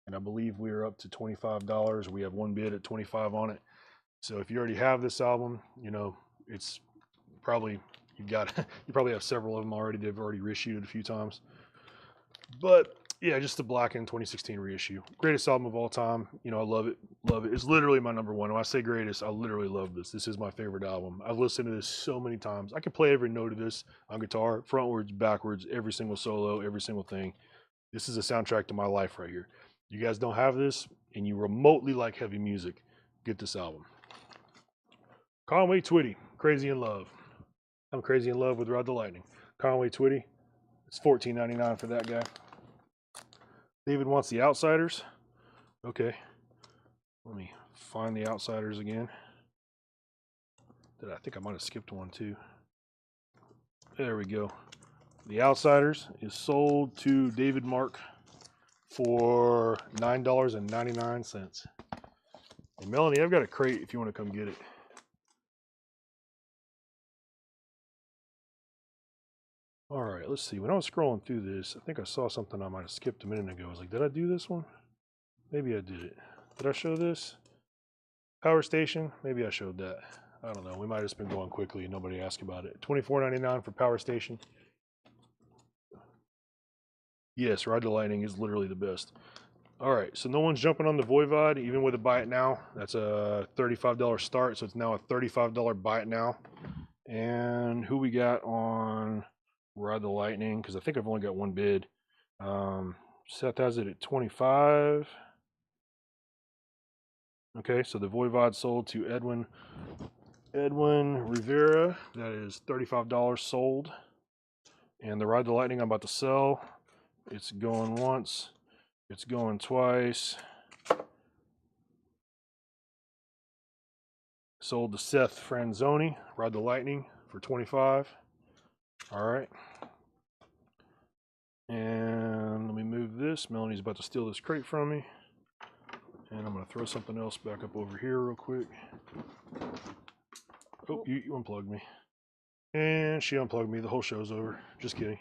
and I believe we are up to $25. We have one bid at $25 on it. So if you already have this album, you know it's probably you probably have several of them already. They've already reissued it a few times. But yeah, just the blackened 2016 reissue. Greatest album of all time. You know, I love it. Love it. It's literally my number one. When I say greatest, I literally love this. This is my favorite album. I've listened to this so many times. I can play every note of this on guitar, frontwards, backwards, every single solo, every single thing. This is a soundtrack to my life right here. You guys don't have this, and you remotely like heavy music, get this album. Conway Twitty, Crazy in Love. I'm crazy in love with Ride the Lightning. Conway Twitty, it's $14.99 for that guy. David wants the Outsiders. Okay. Let me find the Outsiders again. I think I might have skipped one too. There we go. The Outsiders is sold to David Mark for $9.99. And Melanie, I've got a crate if you want to come get it. All right, let's see. When I was scrolling through this, I think I saw something I might have skipped a minute ago. I was like, did I do this one? Maybe I did it. Did I show this? Power Station? Maybe I showed that. I don't know. We might have just been going quickly and nobody asked about it. $24.99 for Power Station. Yes, Ride the Lightning is literally the best. All right, so no one's jumping on the Voivod, even with a buy it now. That's a $35 start, so it's now a $35 buy it now. And who we got on Ride the Lightning? Because I think I've only got one bid. Seth has it at 25. Okay, so the Voivod sold to Edwin Rivera. That is $35 sold. And the Ride the Lightning I'm about to sell, it's going once, it's going twice. Sold to Seth Franzoni, Ride the Lightning for 25. All right. And let me move this. Melanie's about to steal this crate from me. And I'm going to throw something else back up over here real quick. Oh, you unplugged me. And she unplugged me. The whole show's over. Just kidding.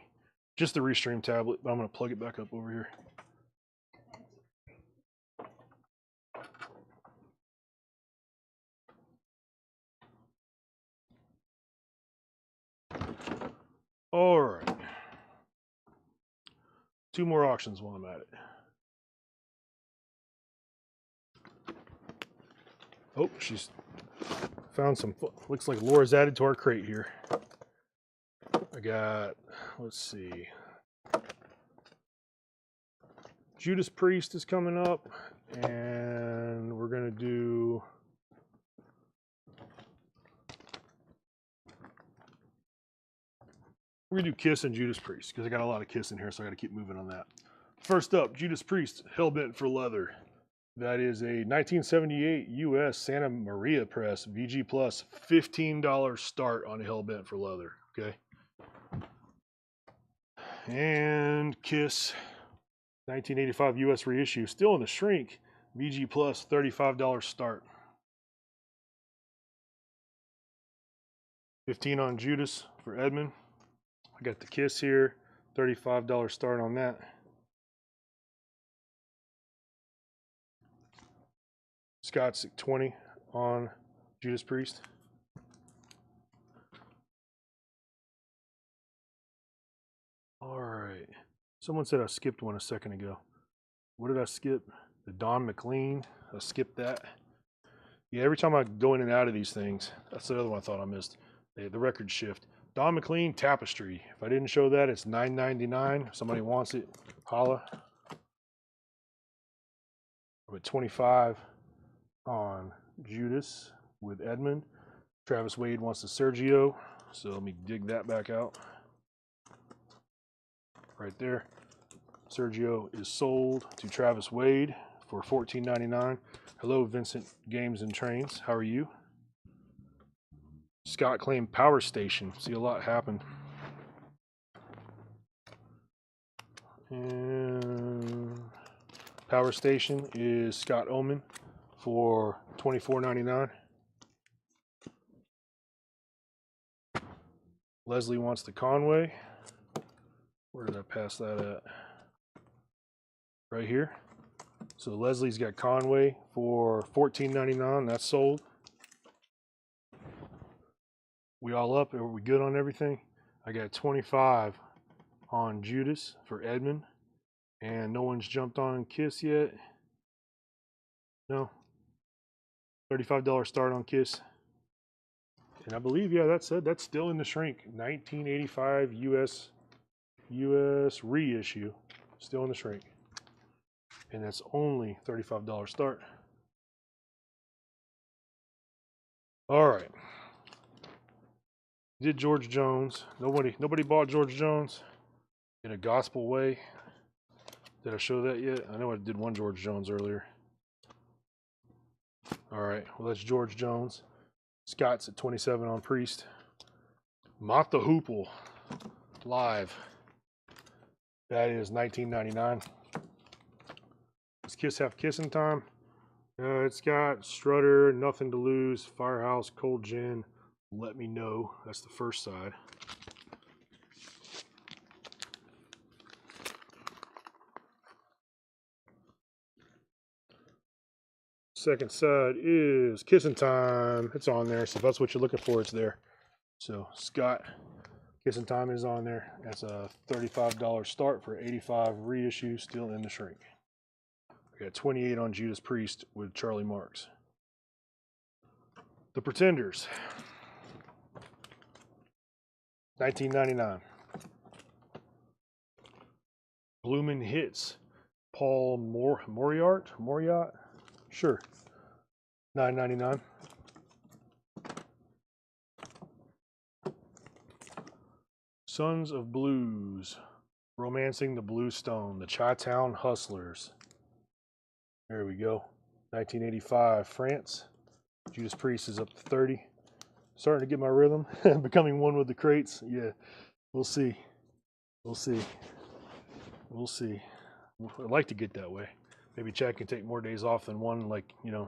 Just the Restream tablet, but I'm going to plug it back up over here. All right. 2 more auctions while I'm at it. Oh, she's found some. Looks like Laura's added to our crate here. I got, let's see. Judas Priest is coming up, and we're going to do. We're going to do Kiss and Judas Priest because I got a lot of Kiss in here, so I got to keep moving on that. First up, Judas Priest, Hellbent for Leather. That is a 1978 US Santa Maria press, VG Plus, $15 start on Hellbent for Leather. Okay. And Kiss, 1985 US reissue, still in the shrink, VG Plus, $35 start. 15 on Judas for Edmund. I got the Kiss here, $35 start on that. Scott's at 20 on Judas Priest. All right. Someone said I skipped one a second ago. What did I skip? The Don McLean. I skipped that. Yeah, every time I go in and out of these things, that's the other one I thought I missed. The record shift. Don McLean Tapestry. If I didn't show that, it's $9.99. If somebody wants it, holla. I'm at 25 on Judas with Edmund. Travis Wade wants the Sergio, so let me dig that back out. Right there. Sergio is sold to Travis Wade for $14.99. Hello, Vincent Games and Trains. How are you? Scott claimed Power Station. See a lot happen. And Power Station is Scott Oman for $24.99. Leslie wants the Conway. Where did I pass that at? Right here. So Leslie's got Conway for $14.99. That's sold. We all up? Are we good on everything? I got 25 on Judas for Edmund. And no one's jumped on Kiss yet. No. $35 start on Kiss. And I believe, yeah, that's it. That's still in the shrink. 1985 US reissue. Still in the shrink. And that's only $35 start. All right. Did George Jones. Nobody bought George Jones in a gospel way. Did I show that yet? I know I did one George Jones earlier. All right. Well, that's George Jones. Scott's at 27 on Priest. Mata Hoople live. That is $19.99. Does Kiss have kissing time? It's got Strutter, Nothing to Lose, Firehouse, Cold Gin, Let Me Know. That's the first side. Second side is Kissing Time. It's on there, so if that's what you're looking for, it's there. So Scott Kissing Time is on there. That's a $35 start for 85 reissue, still in the shrink. We got 28 on Judas Priest with Charlie Marks. The Pretenders, $19.99. Bloomin' Hits, Paul Moriarty? Sure, $9.99. Sons of Blues, Romancing the Blue Stone, the Chi-Town Hustlers. There we go. 1985, France. Judas Priest is up to 30. Starting to get my rhythm. Becoming one with the crates. Yeah, we'll see. We'll see. We'll see. I'd like to get that way. Maybe Chad can take more days off than one, like, you know.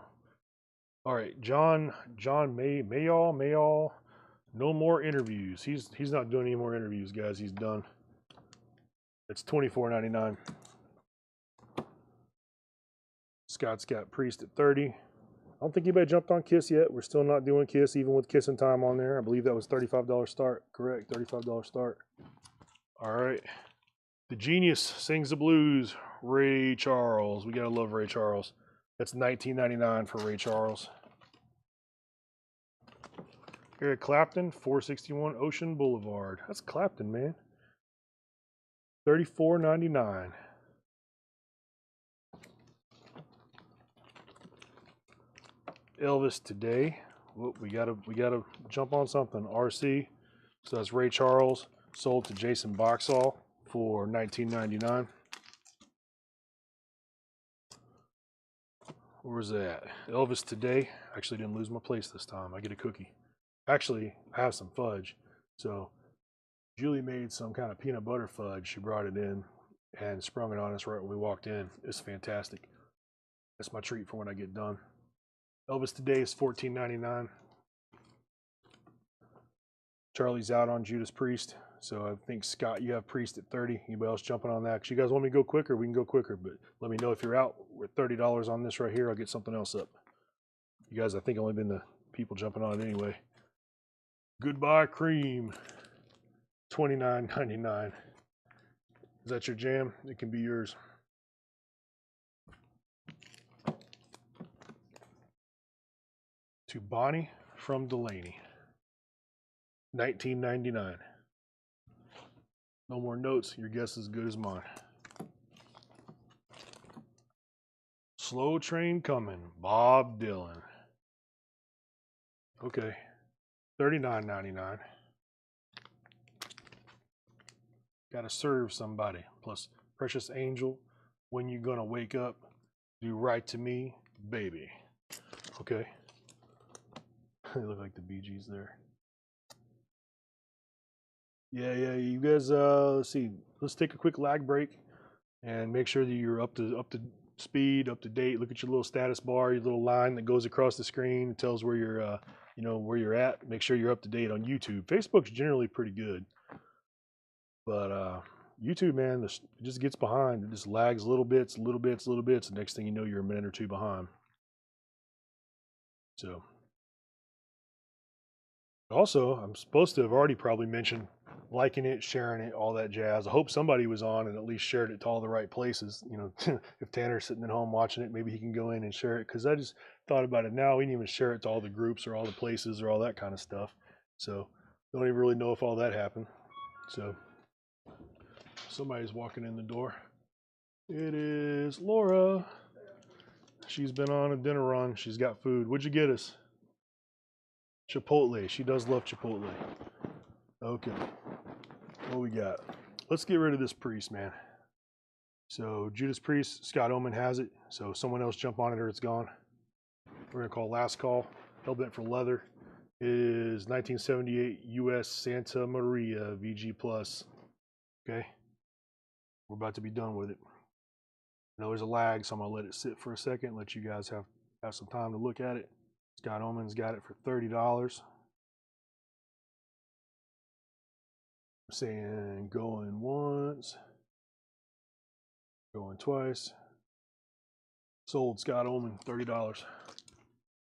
All right, John Mayall. No more interviews. He's not doing any more interviews, guys. He's done. It's $24.99. Scott's got Priest at 30. I don't think anybody jumped on Kiss yet. We're still not doing Kiss, even with Kissing Time on there. I believe that was $35 start. Correct, $35 start. All right. The Genius Sings the Blues, Ray Charles. We gotta love Ray Charles. That's $19.99 for Ray Charles. Eric Clapton, 461 Ocean Boulevard. That's Clapton, man. $34.99. Elvis Today. Whoop, we gotta jump on something. RC. So that's Ray Charles, sold to Jason Boxall for $19.99. Where was that? Elvis Today. Actually didn't lose my place this time. I get a cookie. Actually, I have some fudge. So Julie made some kind of peanut butter fudge. She brought it in and sprung it on us right when we walked in. It's fantastic. That's my treat for when I get done. Elvis Today is $14.99. Charlie's out on Judas Priest. So I think, Scott, you have Priest at 30. Anybody else jumping on that? Because you guys want me to go quicker, we can go quicker. But let me know if you're out. We're at $30 on this right here. I'll get something else up. You guys, I think, only been the people jumping on it anyway. Goodbye Cream, $29.99. Is that your jam? It can be yours. To Bonnie from Delaney, $19.99. No more notes. Your guess is as good as mine. Slow Train Coming, Bob Dylan. Okay, $39.99. Gotta serve somebody. Plus Precious Angel, When You Gonna Wake Up, Do Right to Me, Baby. Okay. They look like the Bee Gees there. Yeah, you guys, let's see. Let's take a quick lag break and make sure that you're up to speed, up to date. Look at your little status bar, your little line that goes across the screen. It tells where you're, you know, where you're at. Make sure you're up to date on YouTube. Facebook's generally pretty good, but YouTube, man, it just gets behind. It just lags little bits. The next thing you know, you're a minute or two behind. So, also, I'm supposed to have already probably mentioned liking it, sharing it, all that jazz. I hope somebody was on and at least shared it to all the right places. You know, if Tanner's sitting at home watching it, maybe he can go in and share it. Because I just thought about it now. We didn't even share it to all the groups or all the places or all that kind of stuff. So don't even really know if all that happened. So somebody's walking in the door. It is Laura. She's been on a dinner run. She's got food. What'd you get us? Chipotle. She does love Chipotle. Okay. What we got? Let's get rid of this Priest, man. So Judas Priest, Scott Oman has it. So someone else jump on it or it's gone. We're gonna call last call. Hellbent for Leather. It is 1978 US Santa Maria VG Plus. Okay. We're about to be done with it. I know there's a lag, so I'm gonna let it sit for a second, let you guys have some time to look at it. Scott Oman's got it for $30. I'm saying going once, going twice. Sold Scott Oman, $30.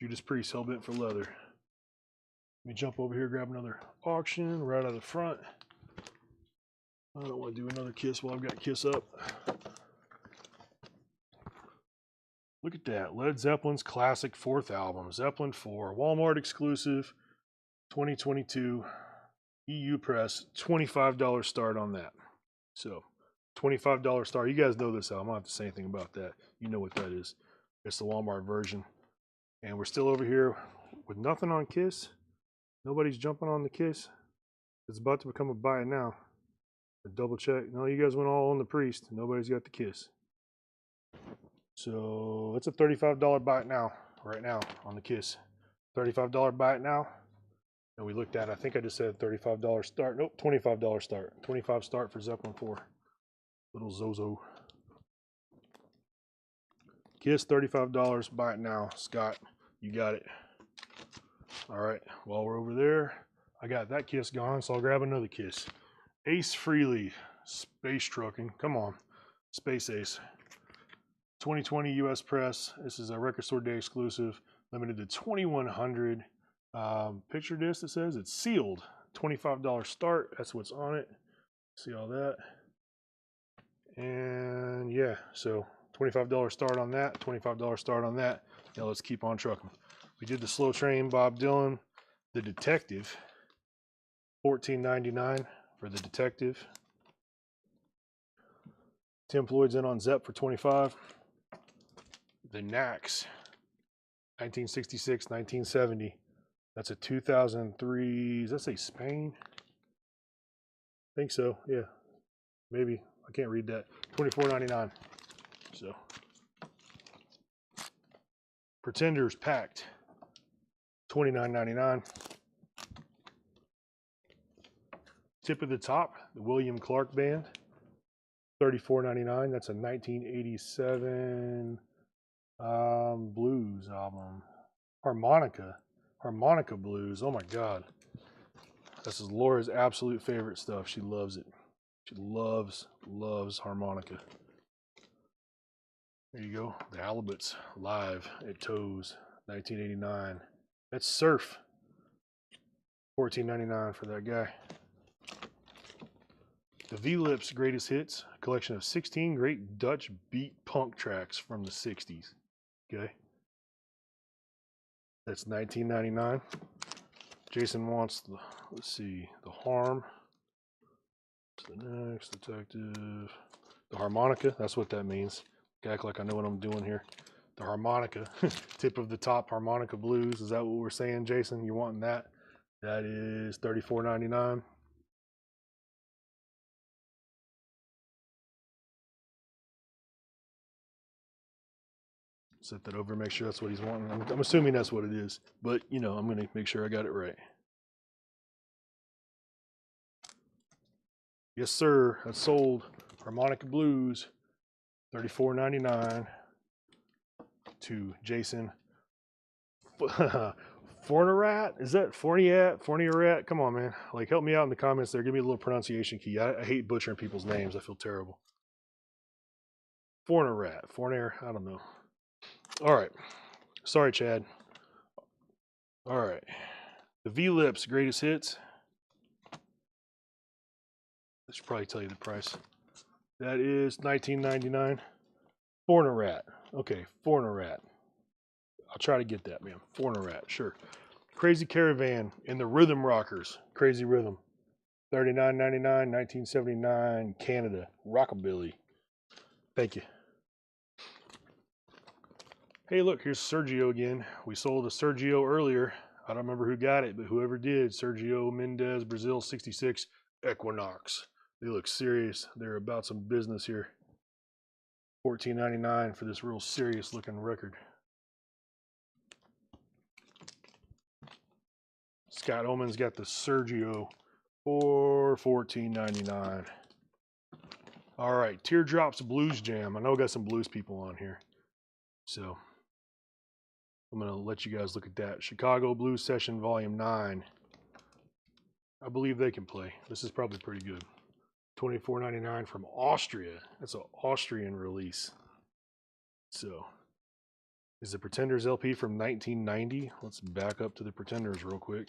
Judas Priest, Hellbent for Leather. Let me jump over here, grab another auction right out of the front. I don't want to do another Kiss while I've got Kiss up. Look at that. Led Zeppelin's classic 4th album, Zeppelin 4, Walmart exclusive, 2022, EU press, $25 start on that. So, $25 start. You guys know this album. I don't have to say anything about that. You know what that is. It's the Walmart version. And we're still over here with nothing on Kiss. Nobody's jumping on the Kiss. It's about to become a buy it now. Double check. No, you guys went all on the Priest. Nobody's got the Kiss. So it's a $35 buy it now, right now on the Kiss. $35 buy it now. And we looked at, I think I just said $35 start. Nope, $25 start. 25 start for Zeppelin 4. Little Zozo. Kiss, $35 buy it now. Scott, you got it. All right, while we're over there, I got that Kiss gone, so I'll grab another Kiss. Ace Frehley, Space Trucking. Come on, Space Ace. 2020 US press. This is a Record Store Day exclusive, limited to 2,100. Picture disc, it says it's sealed. $25 start. That's what's on it. See all that. And yeah, so $25 start on that. $25 start on that. Now let's keep on trucking. We did the Slow Train, Bob Dylan, the Detective. $14.99 for the Detective. Tim Floyd's in on Zepp for $25. The Knacks, 1966, 1970. That's a 2003. Does that say Spain? I think so. Yeah, maybe. I can't read that. $24.99. So, Pretenders Packed, $29.99. Tip of the Top, the William Clark Band, $34.99. That's a 1987 blues album. Harmonica blues. Oh my God. This is Laura's absolute favorite stuff. She loves it. She loves harmonica. There you go. The Halibuts live at Toes, 1989. That's Surf. $14.99 for that guy. The V-Lips Greatest Hits, a collection of 16 great Dutch beat punk tracks from the 60s. Okay. That's $19.99. Jason wants the, let's see, the Harm. What's the next? Detective. The harmonica, that's what that means. Act like I know what I'm doing here. The harmonica, Tip of the Top harmonica blues. Is that what we're saying, Jason? You wanting that? That is $34.99. Set that over, make sure that's what he's wanting. I'm assuming that's what it is, but you know, I'm gonna make sure I got it right. Yes, sir. That's sold. Harmonica blues, $34.99 to Jason. Fornerat? Is that Fornerat? Come on, man. Like, help me out in the comments there. Give me a little pronunciation key. I hate butchering people's names. I feel terrible. Forner, I don't know. All right. Sorry, Chad. All right. The V-Lips Greatest Hits. I should probably tell you the price. That is $19.99. Fornerat. Okay, Fornerat. I'll try to get that, man. Fornerat, sure. Crazy Caravan and the Rhythm Rockers. Crazy Rhythm. $39.99, 1979, Canada. Rockabilly. Thank you. Hey, look, here's Sergio again. We sold a Sergio earlier. I don't remember who got it, but whoever did, Sergio Mendez, Brazil 66, Equinox. They look serious. They're about some business here. $14.99 for this real serious looking record. Scott Oman's got the Sergio for $14.99. All right, Teardrops Blues Jam. I know I got some blues people on here, so I'm going to let you guys look at that. Chicago Blues Session Volume 9. I believe they can play. This is probably pretty good. $24.99 from Austria. That's an Austrian release. So, is the Pretenders LP from 1990? Let's back up to the Pretenders real quick.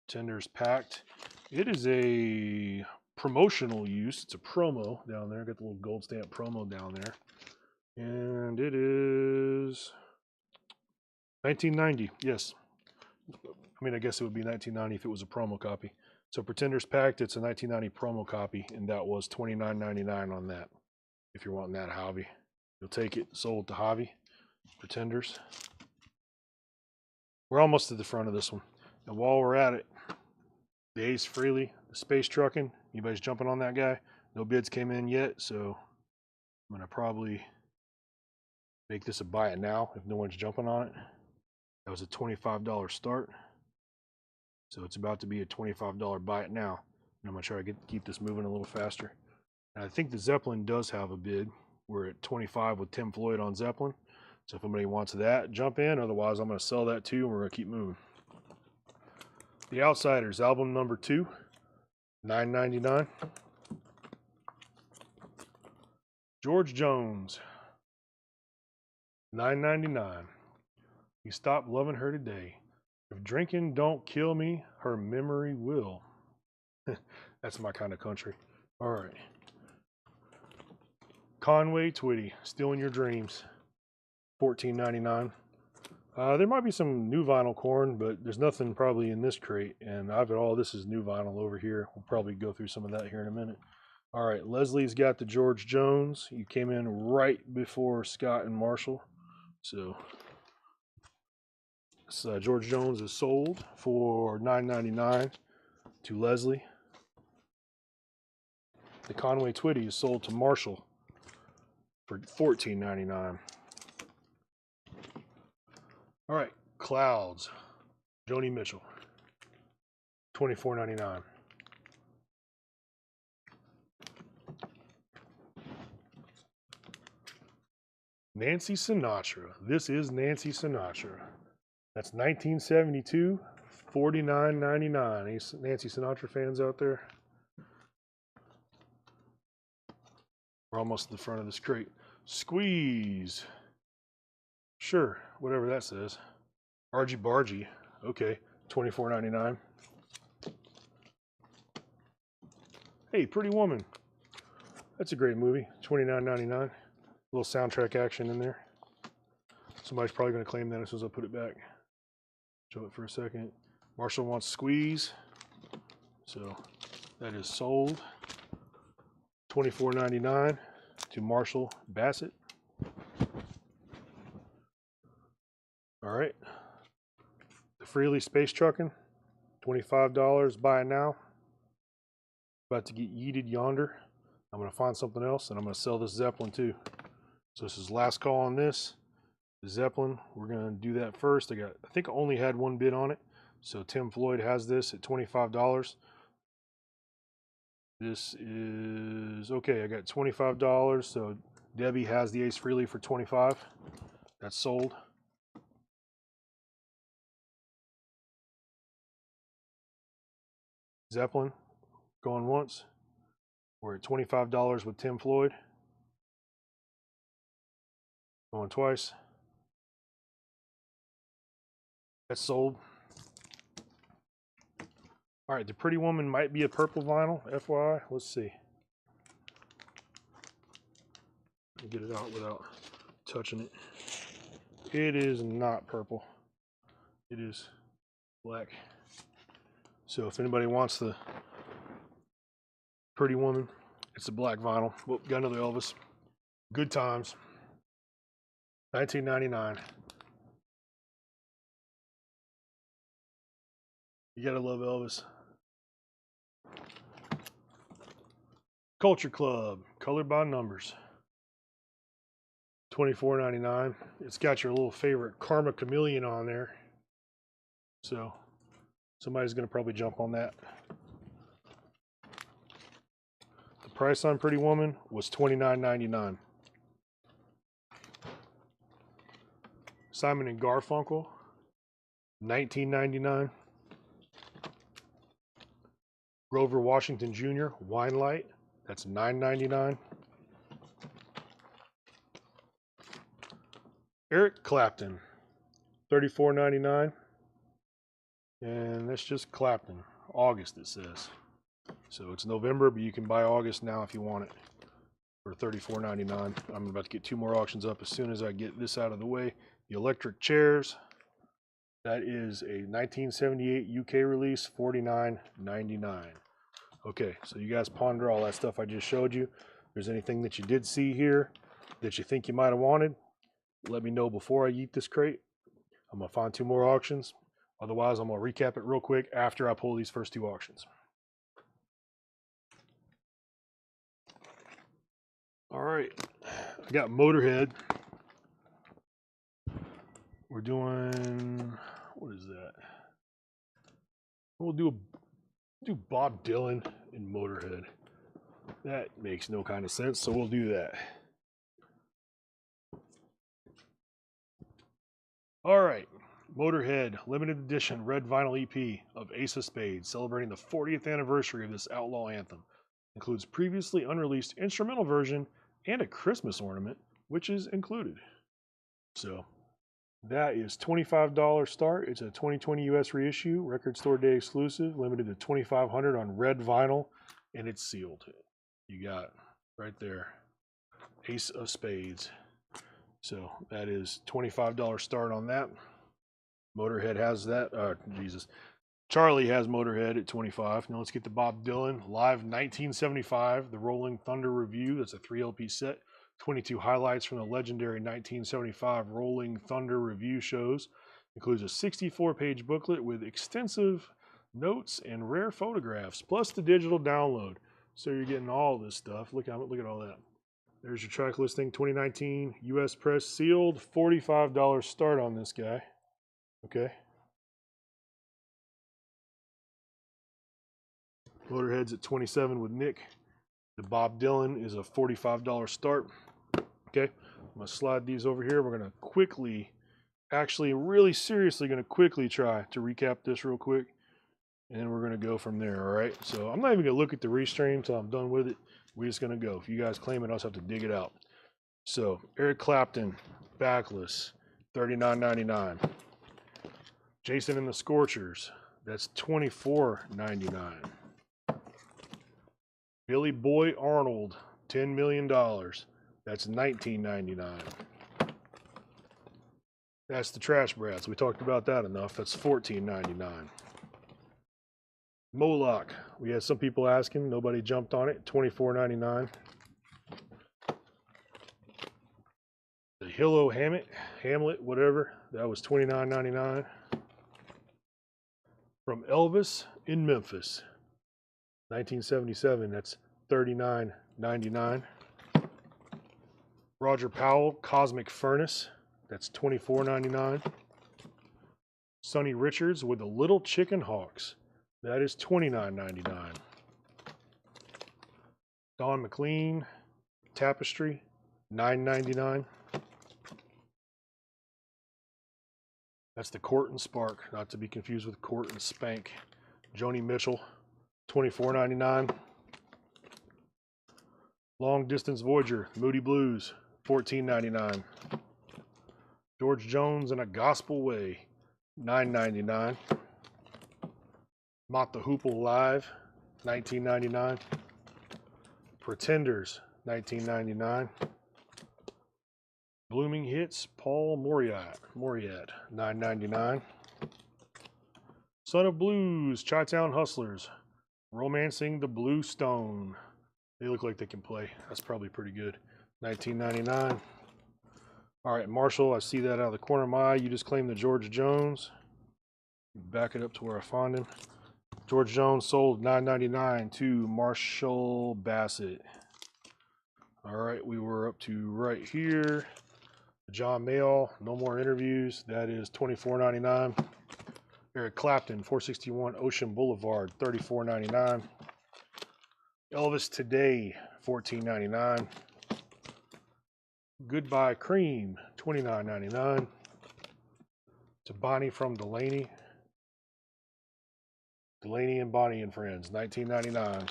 Pretenders Packed. It is a promotional use. It's a promo down there. Got the little gold stamp promo down there. And it is 1990. Yes. I mean, I guess it would be 1990 if it was a promo copy. So Pretenders Packed, it's a 1990 promo copy, and that was $29.99 on that. If you're wanting that hobby, you'll take it. Sold to Hobby Pretenders. We're almost to the front of this one. And while we're at it, the Ace Frehley, the Space Trucking. Anybody's jumping on that guy? No bids came in yet, so I'm going to probably make this a buy it now if no one's jumping on it. That was a $25 start. So it's about to be a $25 buy it now. And I'm going to try to keep this moving a little faster. And I think the Zeppelin does have a bid. We're at 25 with Tim Floyd on Zeppelin. So if anybody wants that, jump in. Otherwise, I'm going to sell that too, and we're going to keep moving. The Outsiders, album number 2, $9.99. George Jones, $9.99. You stop loving her today. If drinking don't kill me, her memory will. That's my kind of country. All right. Conway Twitty, Still in Your Dreams, $14.99. There might be some new vinyl corn, but there's nothing probably in this crate. And I've got all this is new vinyl over here. We'll probably go through some of that here in a minute. All right, Leslie's got the George Jones. You came in right before Scott and Marshall. So George Jones is sold for $9.99 to Leslie. The Conway Twitty is sold to Marshall for $14.99. All right, Clouds, Joni Mitchell, $24.99. Nancy Sinatra. This is Nancy Sinatra. That's 1972, $49.99. Any Nancy Sinatra fans out there? We're almost to the front of this crate. Squeeze. Sure, whatever that says. Argy Bargy. Okay, $24.99. Hey, Pretty Woman. That's a great movie. $29.99. Little soundtrack action in there. Somebody's probably going to claim that as soon as I put it back. Show it for a second. Marshall wants Squeeze. So that is sold. $24.99 to Marshall Bassett. All right. The Frehley Space Trucking, $25. Buy it now. About to get yeeted yonder. I'm going to find something else, and I'm going to sell this Zeppelin too. So this is last call on this. The Zeppelin, we're going to do that first. I think I only had one bid on it. So Tim Floyd has this at $25. This is, okay, I got $25. So Debbie has the Ace Frehley for $25. That's sold. Zeppelin, going once. We're at $25 with Tim Floyd. Going twice. That's sold. All right, the Pretty Woman might be a purple vinyl, FYI. Let's see. Let me get it out without touching it. It is not purple. It is black. So if anybody wants the Pretty Woman, it's a black vinyl. Whoop, got another Elvis. Good Times. $19.99. You gotta love Elvis. Culture Club, Colored by Numbers. $24.99. It's got your little favorite Karma Chameleon on there. So somebody's gonna probably jump on that. The price on Pretty Woman was $29.99. Simon and Garfunkel, $19.99. Grover Washington Jr., Wine Light, that's $9.99. Eric Clapton, $34.99. And that's just Clapton. August, it says. So it's November, but you can buy August now if you want it for $34.99. I'm about to get 2 more auctions up as soon as I get this out of the way. The electric chairs. That is a 1978 UK release, $49.99. Okay, so you guys ponder all that stuff I just showed you. If there's anything that you did see here that you think you might have wanted, let me know before I eat this crate. I'm going to find 2 more auctions. Otherwise, I'm going to recap it real quick after I pull these first 2 auctions. All right, I got Motorhead. We're doing, what is that? We'll do Bob Dylan and Motorhead. That makes no kind of sense, so we'll do that. All right, Motorhead limited edition red vinyl EP of Ace of Spades, celebrating the 40th anniversary of this outlaw anthem. Includes previously unreleased instrumental version and a Christmas ornament, which is included. So that is $25 start. It's a 2020 US reissue, record store day exclusive, limited to 2,500 on red vinyl, and it's sealed. You got right there, Ace of Spades. So that is $25 start on that. Motorhead has that. Charlie has Motorhead at $25. Now let's get to Bob Dylan. Live 1975, the Rolling Thunder Review. That's a 3 LP set. 22 highlights from the legendary 1975 Rolling Thunder Review shows. Includes a 64-page booklet with extensive notes and rare photographs, plus the digital download. So you're getting all this stuff. Look at all that. There's your track listing, 2019 US Press sealed, $45 start on this guy. Okay. Motorhead's at 27 with Nick. The Bob Dylan is a $45 start. Okay, I'm going to slide these over here. We're going to quickly, actually really seriously going to quickly try to recap this real quick. And then we're going to go from there, all right? So I'm not even going to look at the restream until I'm done with it. We're just going to go. If you guys claim it, I'll just have to dig it out. So Eric Clapton, backless, $39.99. Jason and the Scorchers, that's $24.99. Billy Boy Arnold, $10 million. That's $19.99. That's the Trash Brats. We talked about that enough. That's $14.99. Moloch. We had some people asking. Nobody jumped on it. $24.99. The Hillo Hamlet, whatever. That was $29.99. From Elvis in Memphis. 1977. That's $39.99. Roger Powell, Cosmic Furnace. That's $24.99. Sonny Richards with the Little Chicken Hawks. That is $29.99. Don McLean, Tapestry, $9.99. That's the Court and Spark, not to be confused with Court and Spank. Joni Mitchell, $24.99. Long Distance Voyager, Moody Blues, $14.99. George Jones and a Gospel Way, $9.99. Mott the Hoople Live, $19.99. Pretenders, $19.99. Blooming Hits, Paul Moriat, $9.99. Son of Blues, Chi-Town Hustlers, Romancing the Blue Stone. They look like they can play. That's probably pretty good. $19.99. All right, Marshall, I see that out of the corner of my eye. You just claimed the George Jones. Back it up to where I found him. George Jones sold $9.99 to Marshall Bassett. All right, we were up to right here. John Mayall, No More Interviews. That is $24.99. Eric Clapton, 461 Ocean Boulevard, $34.99. Elvis Today, $14.99. Goodbye Cream, $29.99. To Bonnie from Delaney. Delaney and Bonnie and Friends, $19.99.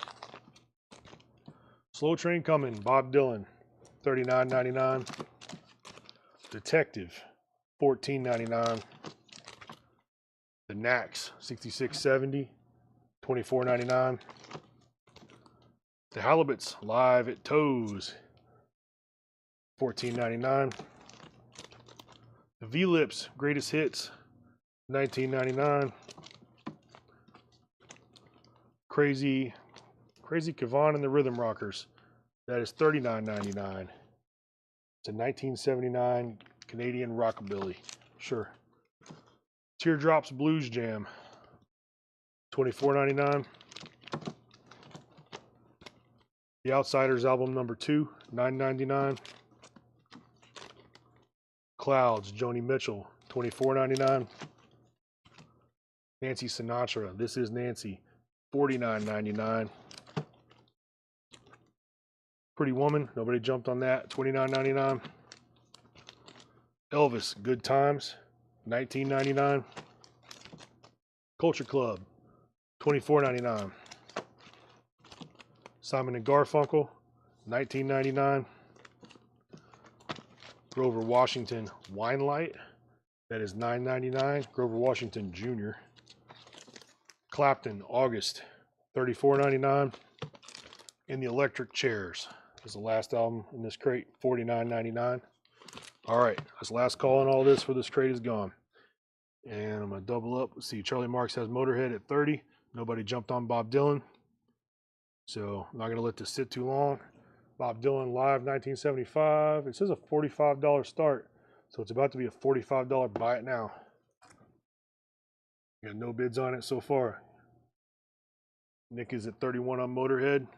Slow Train Coming, Bob Dylan, $39.99. Detective, $14.99. The Knacks, 6670, $24.99. The Halibuts live at Toes, $14.99. The V-Lips Greatest Hits, $19.99. Crazy Kavan and the Rhythm Rockers, that is $39.99. It's a 1979 Canadian rockabilly. Sure. Teardrops Blues Jam, $24.99. The Outsiders album number 2, $9.99. Clouds, Joni Mitchell, $24.99. Nancy Sinatra, This Is Nancy, $49.99. Pretty Woman, nobody jumped on that, $29.99. Elvis, Good Times, $19.99. Culture Club, $24.99. Simon and Garfunkel, $19.99. Grover Washington, Wine Light, that is $9.99. Grover Washington Jr. Clapton, August, $34.99. And the Electric Chairs is the last album in this crate, $49.99. All right, this last call on all this for this crate is gone. And I'm gonna double up. Let's see, Charlie Marks has Motorhead at 30. Nobody jumped on Bob Dylan. So I'm not gonna let this sit too long. Bob Dylan live 1975. It says a $45 start. So it's about to be a $45 buy it now. Got no bids on it so far. Nick is at 31 on Motorhead.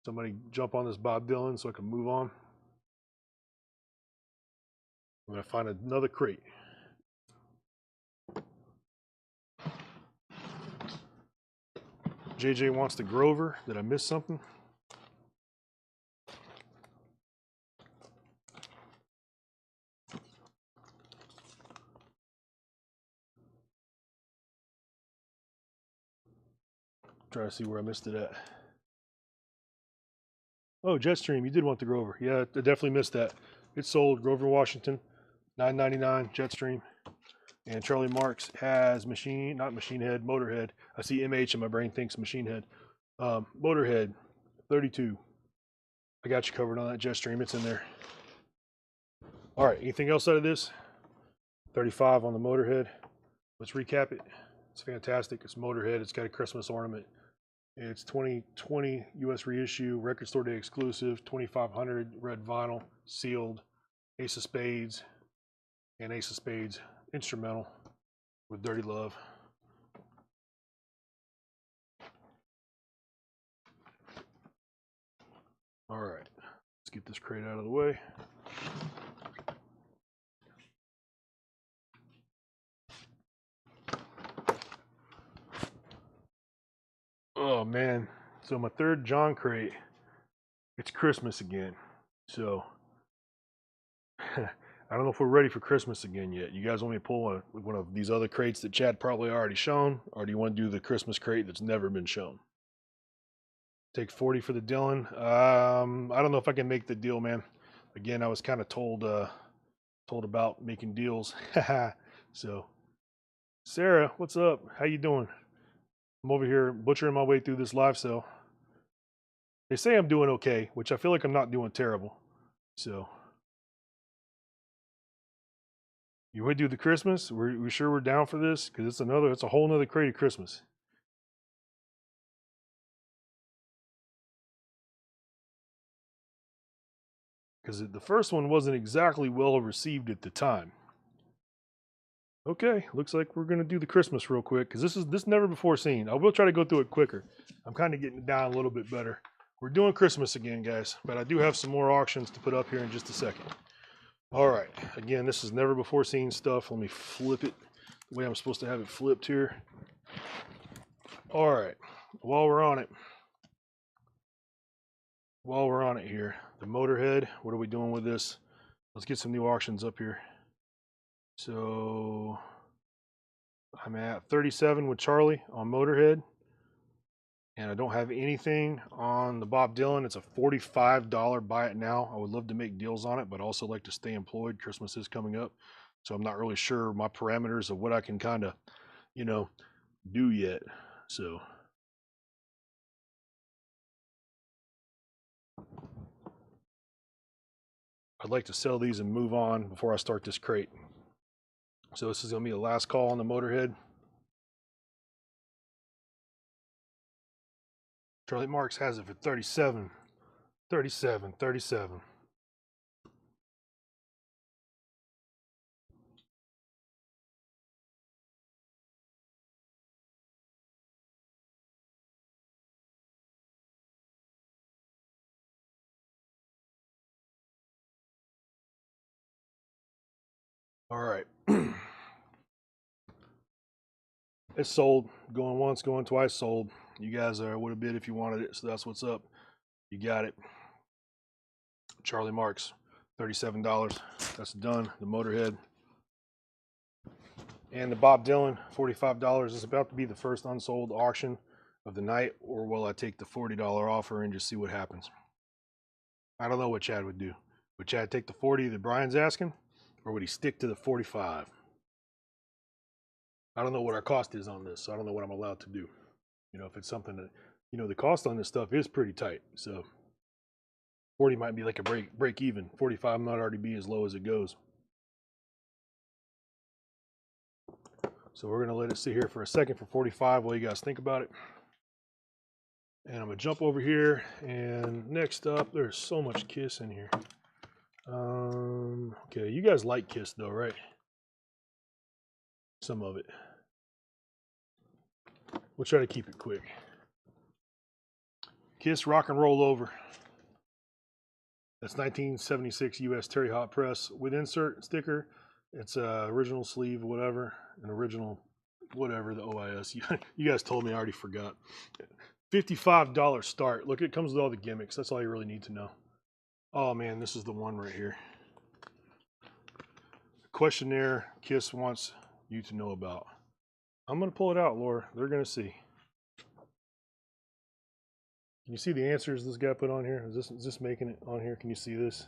Somebody jump on this Bob Dylan so I can move on. I'm gonna find another crate. JJ wants the Grover. Did I miss something? Try to see where I missed it at. Oh, Jetstream, you did want the Grover. Yeah, I definitely missed that. It's sold. Grover Washington, $9.99. Jetstream. And Charlie Marks has not Machine Head, Motorhead. I see MH and my brain thinks Machine Head. Motorhead, 32. I got you covered on that Jetstream. It's in there. All right, anything else out of this? 35 on the Motorhead. Let's recap it. It's fantastic. It's Motorhead. It's got a Christmas ornament. It's 2020 US reissue, record store day exclusive, 2500 red vinyl, sealed, Ace of Spades, and Ace of Spades instrumental with Dirty Love. All right, let's get this crate out of the way. Oh man, so my third John crate, it's Christmas again. So I don't know if we're ready for Christmas again yet. You guys want me to pull one of these other crates that Chad probably already shown, or do you want to do the Christmas crate that's never been shown? Take 40 for the Dylan. I don't know if I can make the deal, man. Again, I was kind of told about making deals. So, Sarah, what's up? How you doing? I'm over here butchering my way through this live sale. They say I'm doing okay, which I feel like I'm not doing terrible. So, you would do the Christmas? We sure we're down for this? Because it's a whole nother crate of Christmas. Because the first one wasn't exactly well received at the time. Okay, looks like we're gonna do the Christmas real quick because this never before seen. I will try to go through it quicker. I'm kind of getting it down a little bit better. We're doing Christmas again, guys, but I do have some more auctions to put up here in just a second. All right, again, this is never before seen stuff. Let me flip it the way I'm supposed to have it flipped here. All right, while we're on it here, the Motorhead, what are we doing with this? Let's get some new auctions up here. So I'm at 37 with Charlie on Motorhead. And I don't have anything on the Bob Dylan. It's a $45 buy it now. I would love to make deals on it, but also like to stay employed. Christmas is coming up. So I'm not really sure my parameters of what I can kind of, do yet. So I'd like to sell these and move on before I start this crate. So this is going to be the last call on the Motorhead. Charlie Marks has it for 37, 37, 37. All right. It's sold. Going once, going twice, sold. You guys would have bid if you wanted it, so that's what's up. You got it. Charlie Marks, $37. That's done. The Motorhead. And the Bob Dylan, $45. Is about to be the first unsold auction of the night, or will I take the $40 offer and just see what happens? I don't know what Chad would do. Would Chad take the 40 that Brian's asking, or would he stick to the 45? I don't know what our cost is on this, so I don't know what I'm allowed to do. You know, if it's something that, you know, the cost on this stuff is pretty tight. So 40 might be like a break even. 45 might already be as low as it goes. So we're gonna let it sit here for a second for 45 while you guys think about it. And I'm gonna jump over here, and next up, there's so much Kiss in here. Okay, you guys like Kiss though, right? Some of it. We'll try to keep it quick. Kiss Rock and Roll Over. That's 1976 US Terry Hot Press with insert sticker. It's original sleeve, whatever, an original, whatever, the OIS. You guys told me, I already forgot. $55 start. Look, it comes with all the gimmicks. That's all you really need to know. Oh man, this is the one right here. Questionnaire Kiss wants you to know about. I'm gonna pull it out, Laura. They're gonna see. Can you see the answers this guy put on here? Is this making it on here? Can you see this?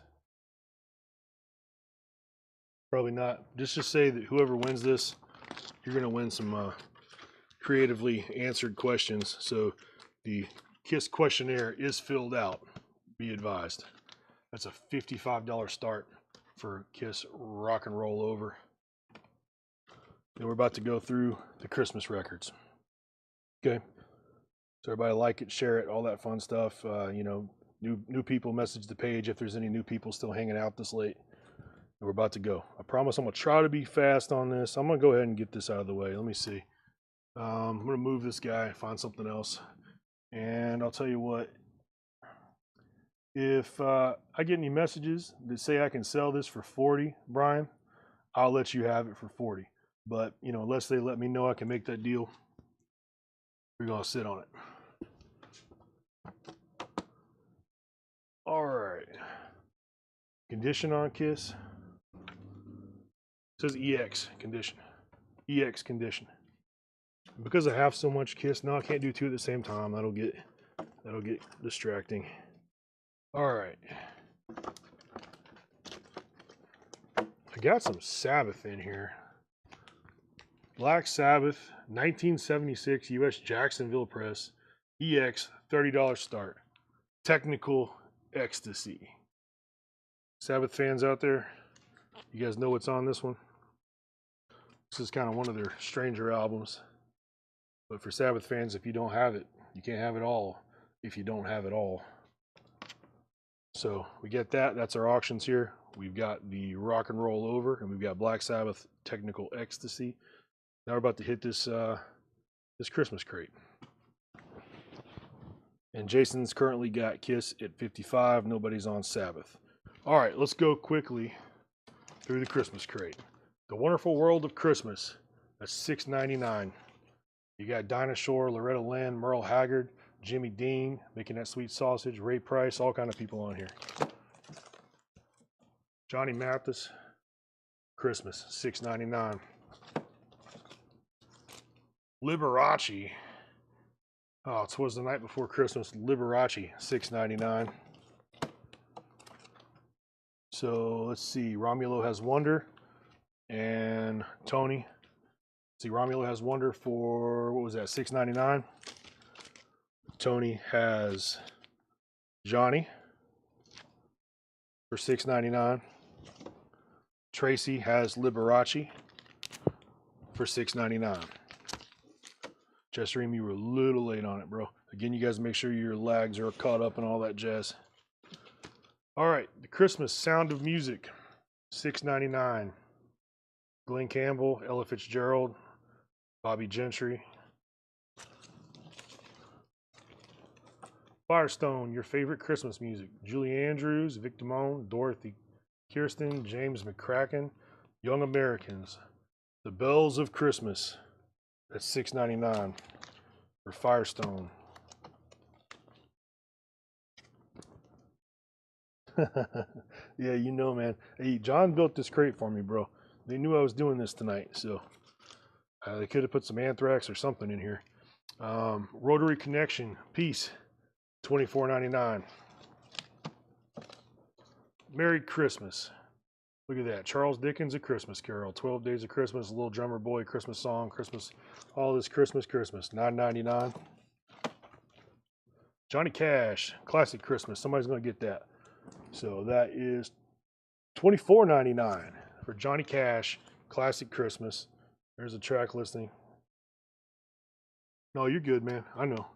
Probably not. Just say that whoever wins this, you're gonna win some creatively answered questions. So the Kiss questionnaire is filled out. Be advised. That's a $55 start for Kiss Rock and Roll Over. And we're about to go through the Christmas records. Okay. So everybody like it, share it, all that fun stuff. You know, new people message the page if there's any new people still hanging out this late. And we're about to go. I promise I'm gonna try to be fast on this. I'm gonna go ahead and get this out of the way. Let me see. I'm gonna move this guy, find something else. And I'll tell you what, if I get any messages that say I can sell this for 40, Brian, I'll let you have it for 40. But, you know, unless they let me know I can make that deal, we're going to sit on it. All right. Condition on Kiss. It says EX condition. EX condition. Because I have so much Kiss, now I can't do two at the same time. That'll get distracting. All right. I got some Sabbath in here. Black Sabbath, 1976 US Jacksonville Press, EX, $30 start. Technical Ecstasy. Sabbath fans out there, you guys know what's on this one? This is kind of one of their stranger albums. But for Sabbath fans, if you don't have it, you can't have it all if you don't have it all. So we get that. That's our auctions here. We've got the Rock and Roll Over, and we've got Black Sabbath Technical Ecstasy. Now we're about to hit this this Christmas crate. And Jason's currently got Kiss at 55. Nobody's on Sabbath. All right, let's go quickly through the Christmas crate. The Wonderful World of Christmas. That's $6.99. You got Dinah Shore, Loretta Lynn, Merle Haggard, Jimmy Dean, Making That Sweet Sausage, Ray Price, all kind of people on here. Johnny Mathis, Christmas, $6.99. Liberace. Oh, it was the night before Christmas. Liberace, $6.99. So let's see. Romulo Has Wonder and Tony. See, Romulo Has Wonder for, what was that, $6.99. Tony has Johnny for $6.99. Tracy has Liberace for $6.99. Jess Ream, you were a little late on it, bro. Again, you guys make sure your lags are caught up and all that jazz. All right, the Christmas Sound of Music, $6.99. Glenn Campbell, Ella Fitzgerald, Bobby Gentry. Firestone, Your Favorite Christmas Music, Julie Andrews, Vic Damone, Dorothy Kirsten, James McCracken, Young Americans, The Bells of Christmas. That's $6.99 for Firestone. Yeah, you know, man. Hey, John built this crate for me, bro. They knew I was doing this tonight, so they could have put some anthrax or something in here. Rotary Connection, Peace, $24.99. Merry Christmas. Look at that. Charles Dickens, A Christmas Carol, 12 Days of Christmas, Little Drummer Boy, Christmas Song, Christmas, all this Christmas, $9.99. Johnny Cash, Classic Christmas. Somebody's going to get that. So that is $24.99 for Johnny Cash, Classic Christmas. There's a track listing. No, you're good, man. I know.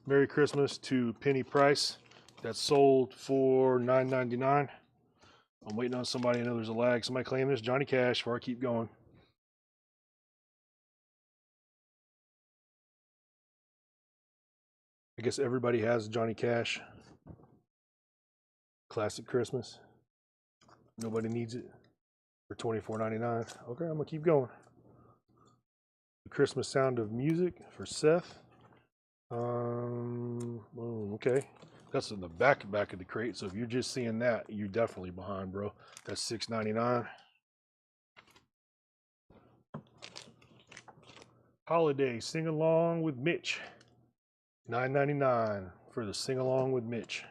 Merry Christmas to Penny Price. That's sold for $9.99. I'm waiting on somebody. I know there's a lag. Somebody claim this. Johnny Cash before I keep going. I guess everybody has Johnny Cash. Classic Christmas. Nobody needs it for $24.99. Okay, I'm going to keep going. The Christmas Sound of Music for Seth. Okay. That's in the back of the crate. So if you're just seeing that, you're definitely behind, bro. That's $6.99. Holiday Sing Along with Mitch. $9.99 for the Sing Along with Mitch.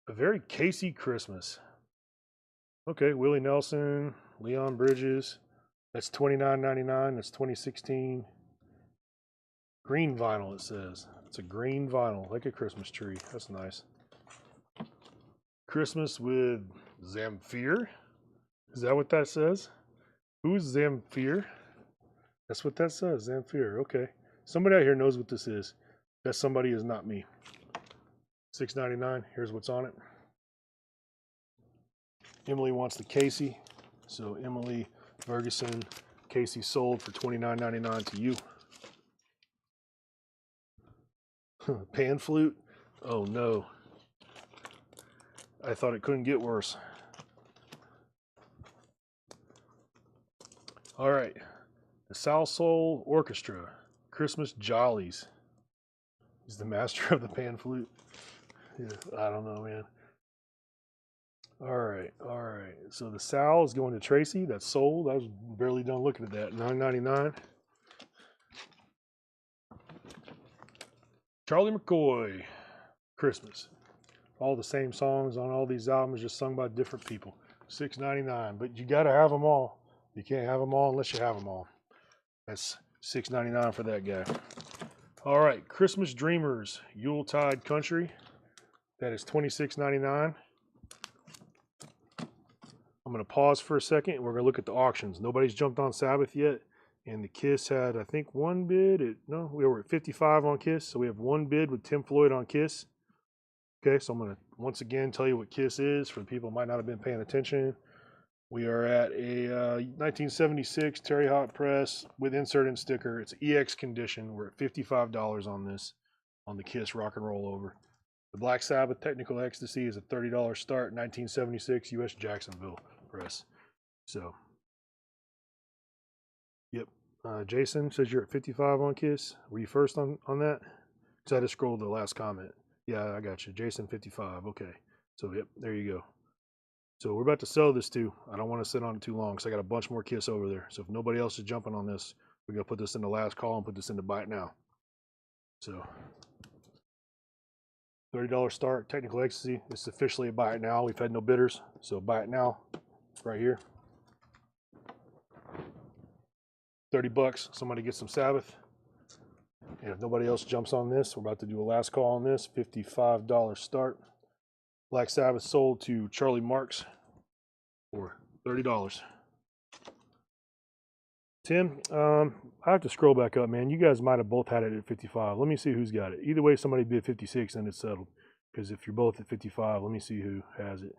A Very Casey Christmas. Okay, Willie Nelson, Leon Bridges. That's $29.99. That's 2016. Green vinyl, it says. It's a green vinyl, like a Christmas tree. That's nice. Christmas with Zamfir. Is that what that says? Who's Zamfir? That's what that says, Zamfir. Okay. Somebody out here knows what this is. That somebody is not me. $6.99. Here's what's on it. Emily wants the Casey. So Emily Ferguson, Casey sold for $29.99 to you. Pan flute? Oh no. I thought it couldn't get worse. All right. The South Soul Orchestra, Christmas Jollies. He's the master of the pan flute. Yeah, I don't know, man. All right. So the Sal is going to Tracy. That's sold. I was barely done looking at that. $9.99. Charlie McCoy, Christmas. All the same songs on all these albums, just sung by different people. $6.99. But you got to have them all. You can't have them all unless you have them all. That's $6.99 for that guy. All right, Christmas Dreamers, Yuletide Country. That is $26.99. I'm going to pause for a second and we're going to look at the auctions. Nobody's jumped on Sabbath yet. And the Kiss had, I think, one bid. We were at 55 on Kiss. So we have one bid with Tim Floyd on Kiss. Okay, so I'm going to once again tell you what Kiss is for the people who might not have been paying attention. We are at a 1976 Terry Hot Press with insert and sticker. It's EX condition. We're at $55 on this, on the Kiss Rock and Roll Over. The Black Sabbath Technical Ecstasy is a $30 start, 1976 US Jacksonville Press. So, yep. Jason says you're at 55 on Kiss. Were you first on that? Because I just scrolled the last comment. Yeah, I got you. Jason 55. Okay. So, yep, there you go. So we're about to sell this too. I don't want to sit on it too long because I got a bunch more Kiss over there. So if nobody else is jumping on this, we're going to put this in the last call and put this into buy it now. So $30 start, Technical Ecstasy. It's officially a buy it now. We've had no bidders. So buy it now right here. 30 bucks. Somebody gets some Sabbath. And if nobody else jumps on this, we're about to do a last call on this. $55 start. Black Sabbath sold to Charlie Marks for $30. Tim, I have to scroll back up, man. You guys might have both had it at 55. Let me see who's got it. Either way, somebody bid 56 and it's settled. Because if you're both at 55, let me see who has it.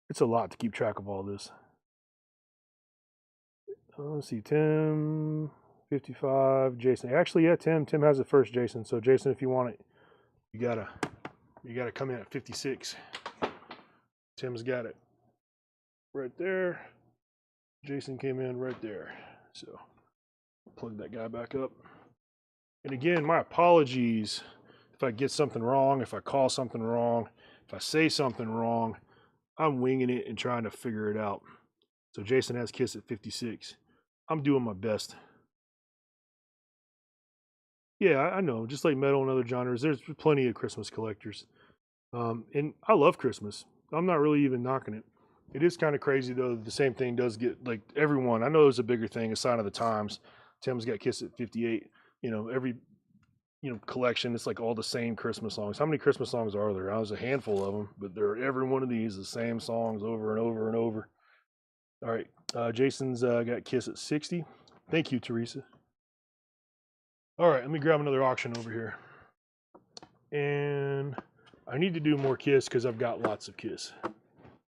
It's a lot to keep track of all this. Let's see, Tim, 55, Jason. Actually, yeah, Tim has it first, Jason. So, Jason, if you want it, you gotta come in at 56. Tim's got it right there. Jason came in right there. So, plug that guy back up. And again, my apologies if I get something wrong, if I call something wrong, if I say something wrong. I'm winging it and trying to figure it out. So Jason has Kiss at 56. I'm doing my best. Yeah, I know. Just like metal and other genres, there's plenty of Christmas collectors. And I love Christmas. I'm not really even knocking it. It is kind of crazy, though. The same thing does get, like, everyone. I know it's a bigger thing, a sign of the times. Tim's got Kiss at 58. You know, every collection, it's like all the same Christmas songs. How many Christmas songs are there? There's a handful of them, but they're every one of these the same songs over and over and over. All right, Jason's got Kiss at 60. Thank you, Teresa. All right, let me grab another auction over here. And I need to do more Kiss because I've got lots of Kiss.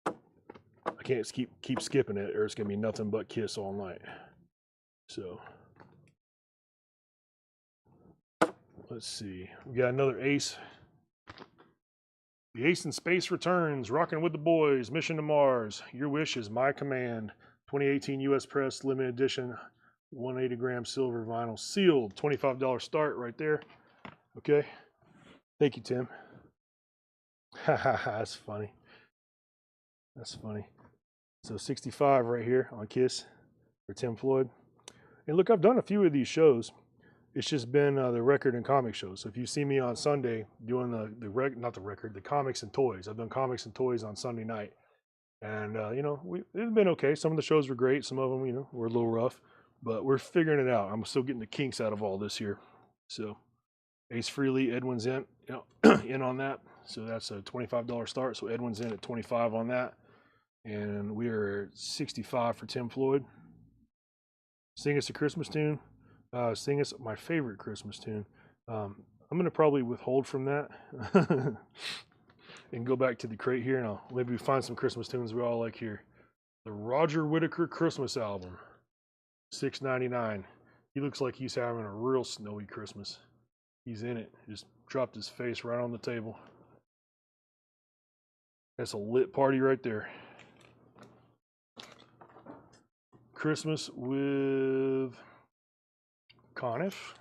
I can't keep skipping it, or it's gonna be nothing but Kiss all night. So let's see. We got another Ace. The Ace in Space returns. Rocking with the boys. Mission to Mars. Your wish is my command. 2018 U.S. Press limited edition. 180 gram silver vinyl sealed. $25 start right there. Okay. Thank you, Tim. That's funny. That's funny. So 65 right here on Kiss for Tim Floyd. And look, I've done a few of these shows. It's just been the record and comic shows. So if you see me on Sunday doing the comics and toys. I've done comics and toys on Sunday night. And, it's been okay. Some of the shows were great. Some of them, were a little rough. But we're figuring it out. I'm still getting the kinks out of all this here. So Ace Frehley, Edwin's in, in on that. So that's a $25 start. So Edwin's in at 25 on that. And we are at 65 for Tim Floyd. Sing us a Christmas tune. Sing us my favorite Christmas tune. I'm going to probably withhold from that and go back to the crate here, and I'll maybe find some Christmas tunes we all like here. The Roger Whittaker Christmas album, $6.99. He looks like he's having a real snowy Christmas. He's in it. Just dropped his face right on the table. That's a lit party right there. Christmas with Conniff.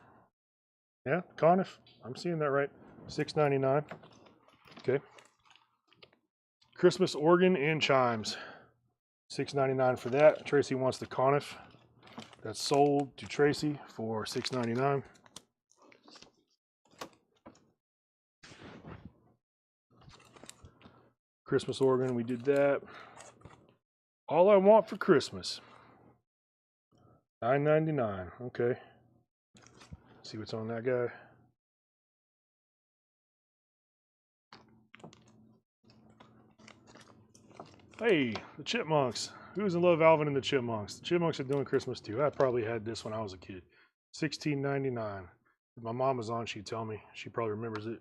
Yeah, Conniff. I'm seeing that right. $6.99. Okay. Christmas organ and chimes. $6.99 for that. Tracy wants the Conniff. That's sold to Tracy for $6.99. Christmas organ, we did that. All I Want for Christmas. $9.99. Okay. See what's on that guy. Hey, the Chipmunks. Who's in love, Alvin and the Chipmunks? The Chipmunks are doing Christmas too. I probably had this when I was a kid. $16.99. If my mom was on, she'd tell me. She probably remembers it.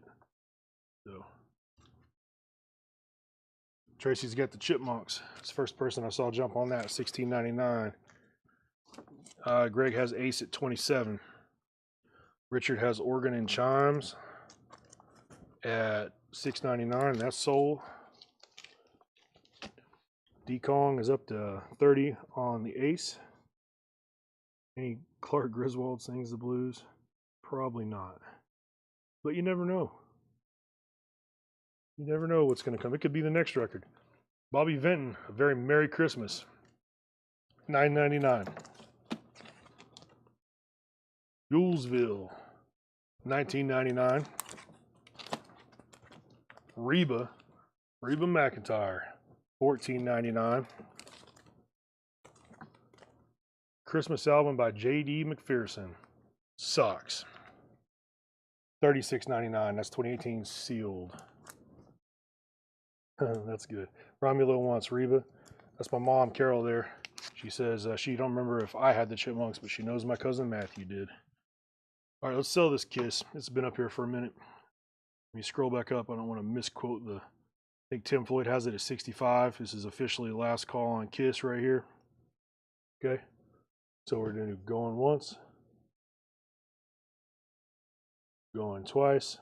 So Tracy's got the Chipmunks. It's the first person I saw jump on that. $16.99. Greg has Ace at 27. Richard has organ and chimes at $6.99. That's sold. D-Kong is up to 30 on the Ace. Any Clark Griswold sings the blues? Probably not. But you never know. You never know what's going to come. It could be the next record. Bobby Vinton, A Very Merry Christmas. $9.99. Julesville, $19.99. Reba McEntire, $14.99. Christmas album by J.D. McPherson. Sucks. $36.99. That's 2018 sealed. That's good. Romulo wants Reba. That's my mom, Carol, there. She says she don't remember if I had the chipmunks, but she knows my cousin Matthew did. All right, let's sell this Kiss. It's been up here for a minute. Let me scroll back up. I don't want to misquote the... I think Tim Floyd has it at 65. This is officially last call on Kiss right here. Okay. So we're going to going once. Going twice.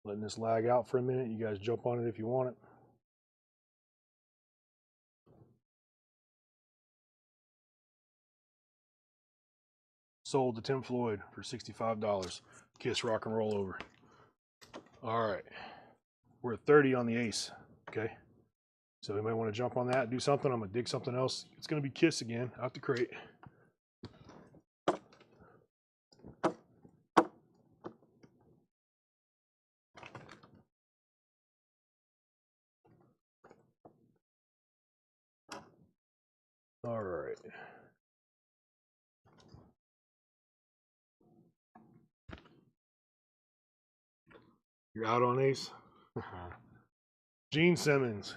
Letting this lag out for a minute. You guys jump on it if you want it. Sold to Tim Floyd for $65. Kiss rock and roll over. All right. We're at 30 on the ace. Okay. So you might want to jump on that, do something. I'm going to dig something else. It's going to be Kiss again out the crate. All right. You're out on ace? Gene Simmons,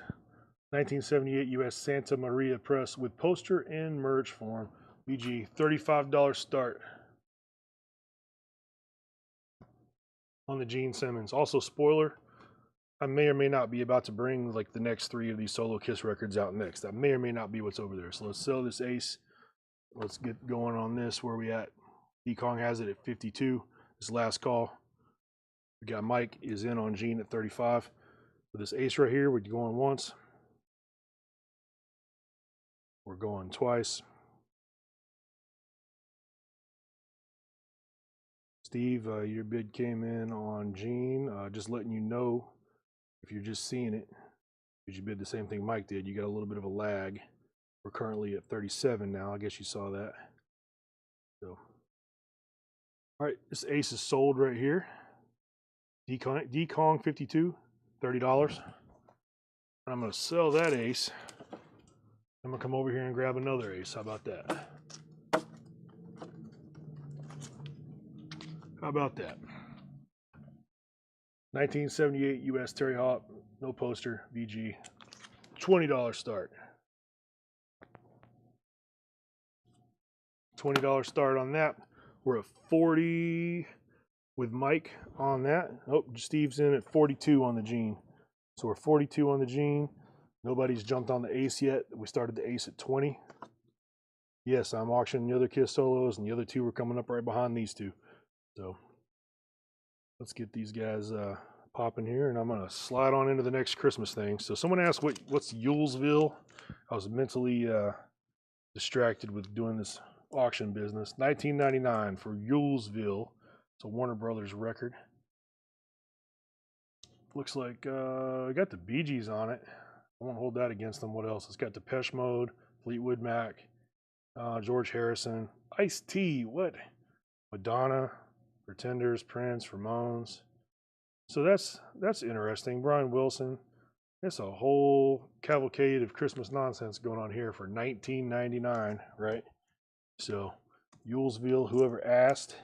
1978 U.S. Santa Maria Press with poster and merge form. BG, $35 start on the Gene Simmons. Also, spoiler, I may or may not be about to bring like the next 3 of these solo Kiss records out next. That may or may not be what's over there. So let's sell this ace. Let's get going on this. Where we at? D-Kong has it at 52. This last call. We got Mike is in on Gene at 35. With this ace right here, we're going once. We're going twice. Steve, your bid came in on Gene. Just letting you know, if you're just seeing it, because you bid the same thing Mike did, you got a little bit of a lag. We're currently at 37 now. I guess you saw that. So, all right, this ace is sold right here. D-Kong 52, $30. And I'm going to sell that ace. I'm going to come over here and grab another ace. How about that? How about that? 1978 U.S. Terry Hawk, no poster, VG, $20 start. $20 start on that. We're at 40 with Mike on that. Oh, Steve's in at 42 on the Gene. So we're 42 on the Gene. Nobody's jumped on the ace yet. We started the ace at 20. Yes, I'm auctioning the other Kiss solos, and the other 2 were coming up right behind these 2. So let's get these guys popping here, and I'm going to slide on into the next Christmas thing. So someone asked what's Yulesville. I was mentally distracted with doing this auction business. $19.99 for Yulesville. It's a Warner Brothers record. Looks like I got the Bee Gees on it. I won't hold that against them. What else? It's got Depeche Mode, Fleetwood Mac, George Harrison, Ice-T, what? Madonna, Pretenders, Prince, Ramones. So that's interesting. Brian Wilson. It's a whole cavalcade of Christmas nonsense going on here for $19.99, right? So Yulesville, whoever asked,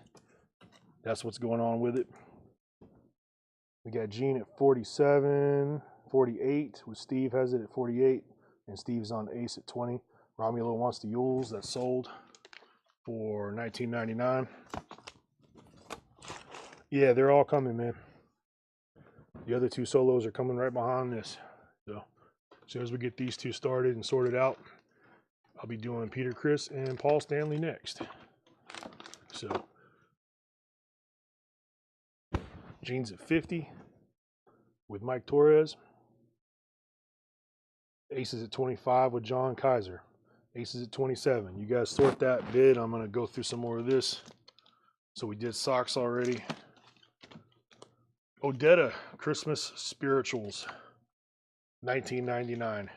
that's what's going on with it. We got Gene at 47, 48, with Steve has it at 48, and Steve's on ace at 20. Romulo wants the Yules. That's sold for $19.99. Yeah, they're all coming, man. The other 2 solos are coming right behind this. So as soon as we get these 2 started and sorted out, I'll be doing Peter Criss and Paul Stanley next. So Gene's at 50 with Mike Torres. Aces at 25 with John Kaiser. Aces at 27. You guys sort that bid. I'm going to go through some more of this. So we did socks already. Odetta Christmas Spirituals, $19.99.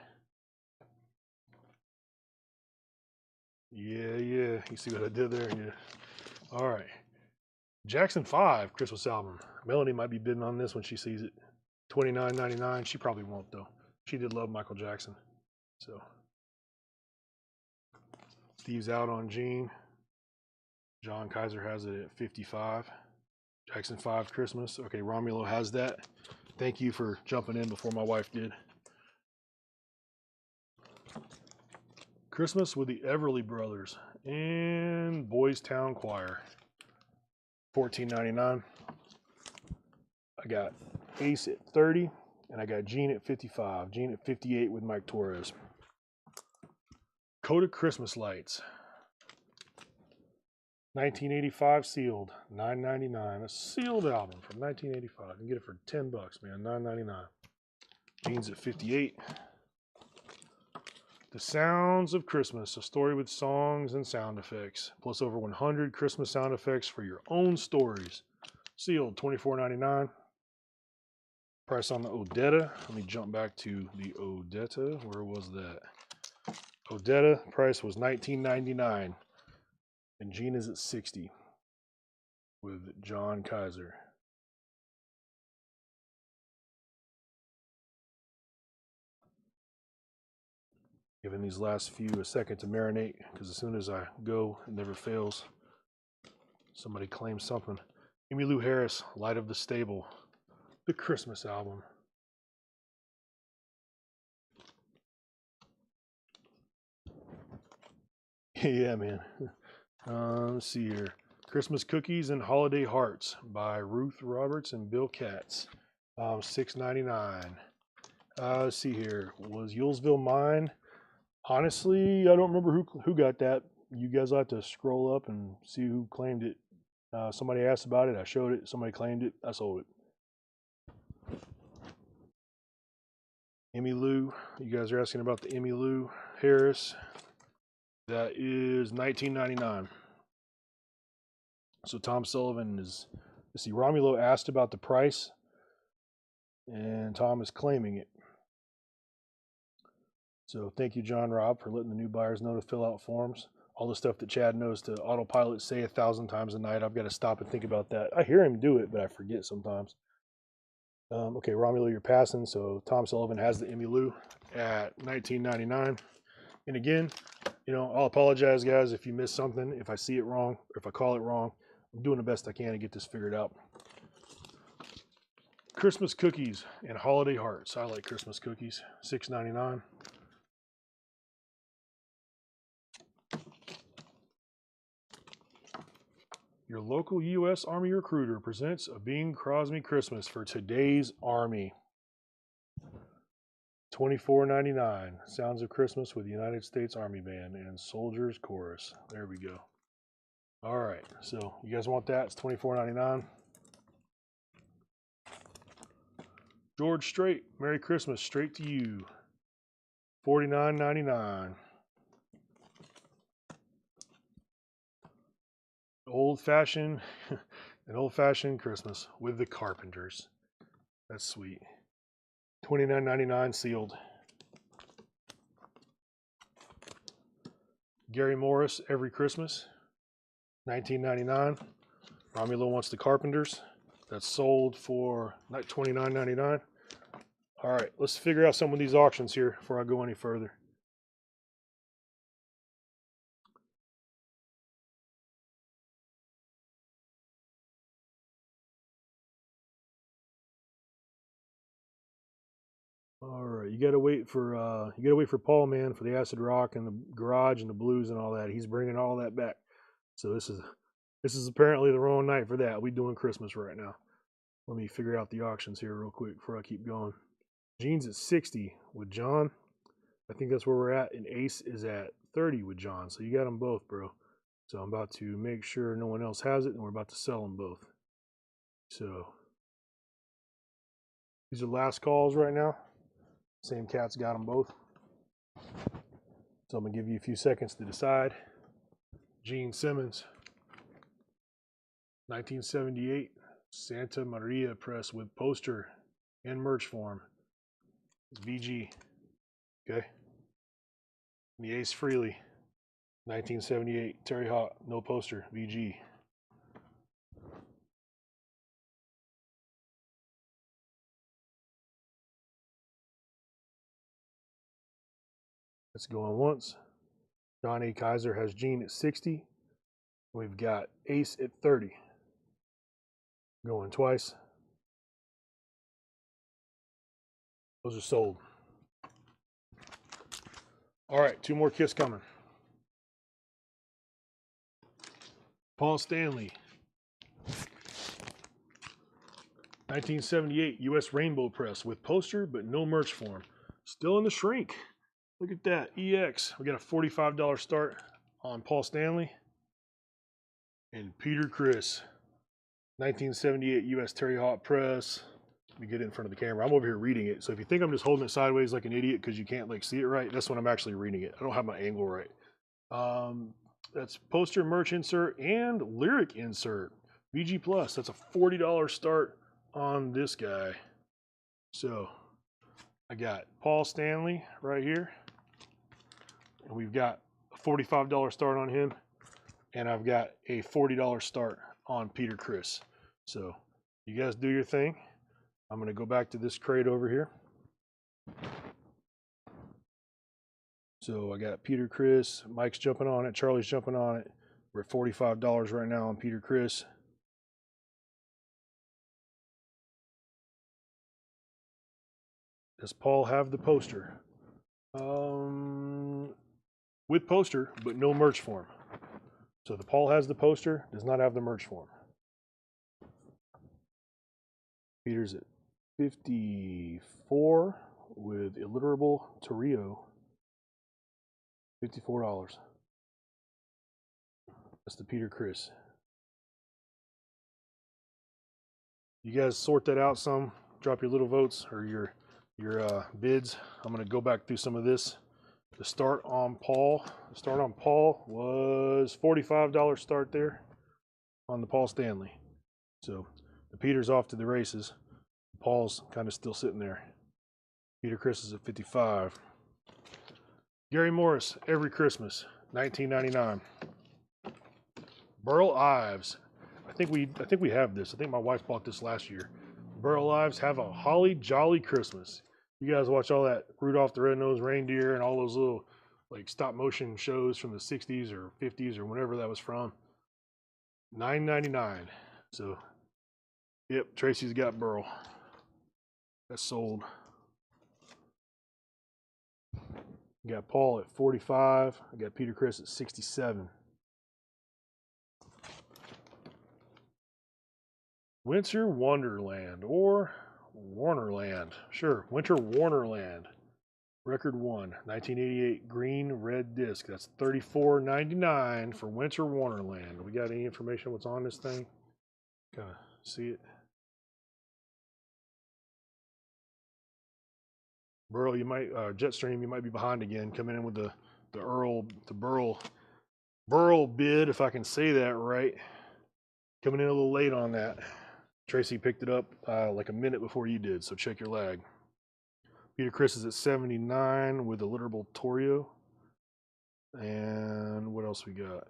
Yeah. You see what I did there? Yeah. All right. Jackson 5 Christmas album. Melanie might be bidding on this when she sees it. $29.99. She probably won't, though. She did love Michael Jackson. So Steve's out on Gene. John Kaiser has it at 55. Jackson 5 Christmas. Okay, Romulo has that. Thank you for jumping in before my wife did. Christmas with the Everly Brothers and Boys Town Choir. $14.99. I got Ace at 30, and I got Gene at 55. Gene at 58 with Mike Torres. Coda Christmas Lights. 1985 sealed, $9.99. A sealed album from 1985. You can get it for $10, man. $9.99. Gene's at 58. The Sounds of Christmas, a story with songs and sound effects, plus over 100 Christmas sound effects for your own stories. Sealed, $24.99. Price on the Odetta. Let me jump back to the Odetta. Where was that? Odetta price was $19.99. And Gene is at 60 with John Kaiser. Giving these last few a second to marinate, because as soon as I go, it never fails. Somebody claims something. Emmylou Harris, Light of the Stable, the Christmas album. Yeah, man. Let's see here. Christmas Cookies and Holiday Hearts by Ruth Roberts and Bill Katz. $6.99. Let's see here. Was Yulesville mine? Honestly, I don't remember who got that. You guys will have to scroll up and see who claimed it. Somebody asked about it. I showed it. Somebody claimed it. I sold it. Emmylou. You guys are asking about the Emmylou Harris. That is $19.99. So Tom Sullivan is, let's see, Romulo asked about the price, and Tom is claiming it. So thank you, John Robb, for letting the new buyers know to fill out forms. All the stuff that Chad knows to autopilot say 1,000 times a night. I've got to stop and think about that. I hear him do it, but I forget sometimes. Okay, Romulo, you're passing. So Tom Sullivan has the Emmylou at $19.99. And again, I'll apologize, guys, if you miss something, if I see it wrong, or if I call it wrong. I'm doing the best I can to get this figured out. Christmas Cookies and Holiday Hearts. I like Christmas cookies. $6.99. Your local U.S. Army recruiter presents a Bing Crosby Christmas for today's Army. $24.99. Sounds of Christmas with United States Army Band and Soldiers Chorus. There we go. All right, so you guys want that? It's $24.99. George Strait, Merry Christmas, straight to you. $49.99. An old-fashioned Christmas with the Carpenters. That's sweet. $29.99 sealed. Gary Morris, Every Christmas. $19.99. Romulo wants the Carpenters. That's sold for $29.99. All right, let's figure out some of these auctions here before I go any further. All right, you gotta wait for Paul, man, for the acid rock and the garage and the blues and all that. He's bringing all that back. So this is apparently the wrong night for that. We're doing Christmas right now. Let me figure out the auctions here real quick before I keep going. Gene's at 60 with John. I think that's where we're at. And Ace is at 30 with John. So you got them both, bro. So I'm about to make sure no one else has it, and we're about to sell them both. So these are last calls right now. Same cat's got them both. So I'm going to give you a few seconds to decide. Gene Simmons, 1978, Santa Maria press with poster and merch form. It's VG. Okay. And the Ace Frehley, 1978, Terry Hawk, no poster, VG. Let's go on once. John A. Kaiser has Gene at 60. We've got Ace at 30. Going twice. Those are sold. All right, 2 more kits coming. Paul Stanley. 1978 U.S. Rainbow Press with poster but no merch form. Still in the shrink. Look at that. EX. We got a $45 start on Paul Stanley. And Peter Criss. 1978 U.S. Terry Hawk Press. Let me get it in front of the camera. I'm over here reading it. So if you think I'm just holding it sideways like an idiot because you can't like see it right, that's when I'm actually reading it. I don't have my angle right. That's poster, merch insert, and lyric insert. VG Plus. That's a $40 start on this guy. So I got Paul Stanley right here. And we've got a $45 start on him. And I've got a $40 start on Peter Criss. So you guys do your thing. I'm going to go back to this crate over here. So I got Peter Criss. Mike's jumping on it. Charlie's jumping on it. We're at $45 right now on Peter Criss. Does Paul have the poster? With poster, but no merch form. So the Paul has the poster, does not have the merch form. Peter's at 54 with illiterable Torrio. $54. That's the Peter Criss. You guys sort that out some. Drop your little votes or your bids. I'm going to go back through some of this. The start on Paul. The start on Paul was $45 start there on the Paul Stanley. So the Peter's off to the races. Paul's kind of still sitting there. Peter Criss is at 55. Gary Morris, Every Christmas, 1999. Burl Ives. I think we have this. I think my wife bought this last year. Burl Ives, Have a Holly Jolly Christmas. You guys watch all that Rudolph the Red-Nosed Reindeer and all those little like stop motion shows from the 60s or 50s or whenever that was from. $9.99. So, yep, Tracy's got Burl. That's sold. I got Paul at 45. I got Peter Criss at 67. Winter Wonderland or Warnerland. Sure, Winter Warnerland. Record 1, 1988 green red disc. That's $34.99 for Winter Warnerland. We got any information what's on this thing? Kind of see it. Burl, you might Jetstream, you might be behind again. Coming in with the Burl bid, if I can say that right. Coming in a little late on that. Tracy picked it up like a minute before you did, so check your lag. Peter Criss is at 79 with a literable Torrio. And what else we got?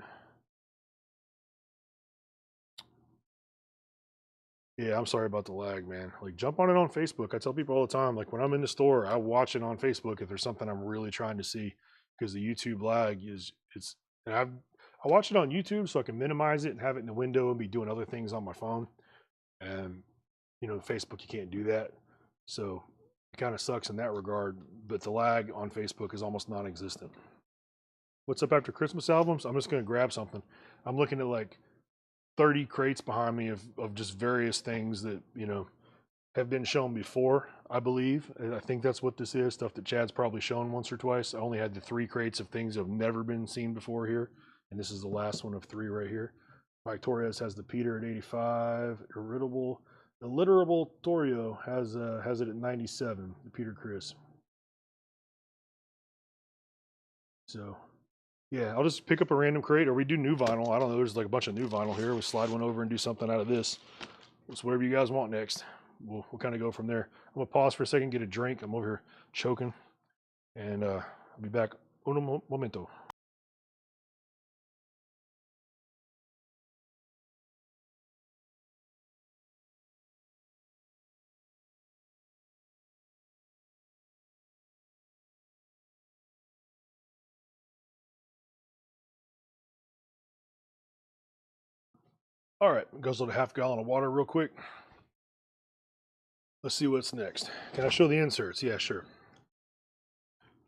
Yeah, I'm sorry about the lag, man. Like, jump on it on Facebook. I tell people all the time, like, when I'm in the store, I watch it on Facebook if there's something I'm really trying to see, because the YouTube lag and I watch it on YouTube so I can minimize it and have it in the window and be doing other things on my phone. And, you know, Facebook, you can't do that. So it kind of sucks in that regard, but the lag on Facebook is almost non-existent. What's up after Christmas albums? I'm just going to grab something. I'm looking at like 30 crates behind me of just various things that, you know, have been shown before, I believe. I think that's what this is, stuff that Chad's probably shown once or twice. I only had the 3 crates of things that have never been seen before here, and this is the last one of 3 right here. Mike Torres has the Peter at 85. Illiterable Torrio has it at 97, the Peter Criss. So, yeah, I'll just pick up a random crate, or we do new vinyl. I don't know, there's like a bunch of new vinyl here. We slide one over and do something out of this. It's whatever you guys want next. We'll kind of go from there. I'm going to pause for a second, get a drink. I'm over here choking, and I'll be back un momento. All right, guzzled a half gallon of water real quick. Let's see what's next. Can I show the inserts? Yeah, sure.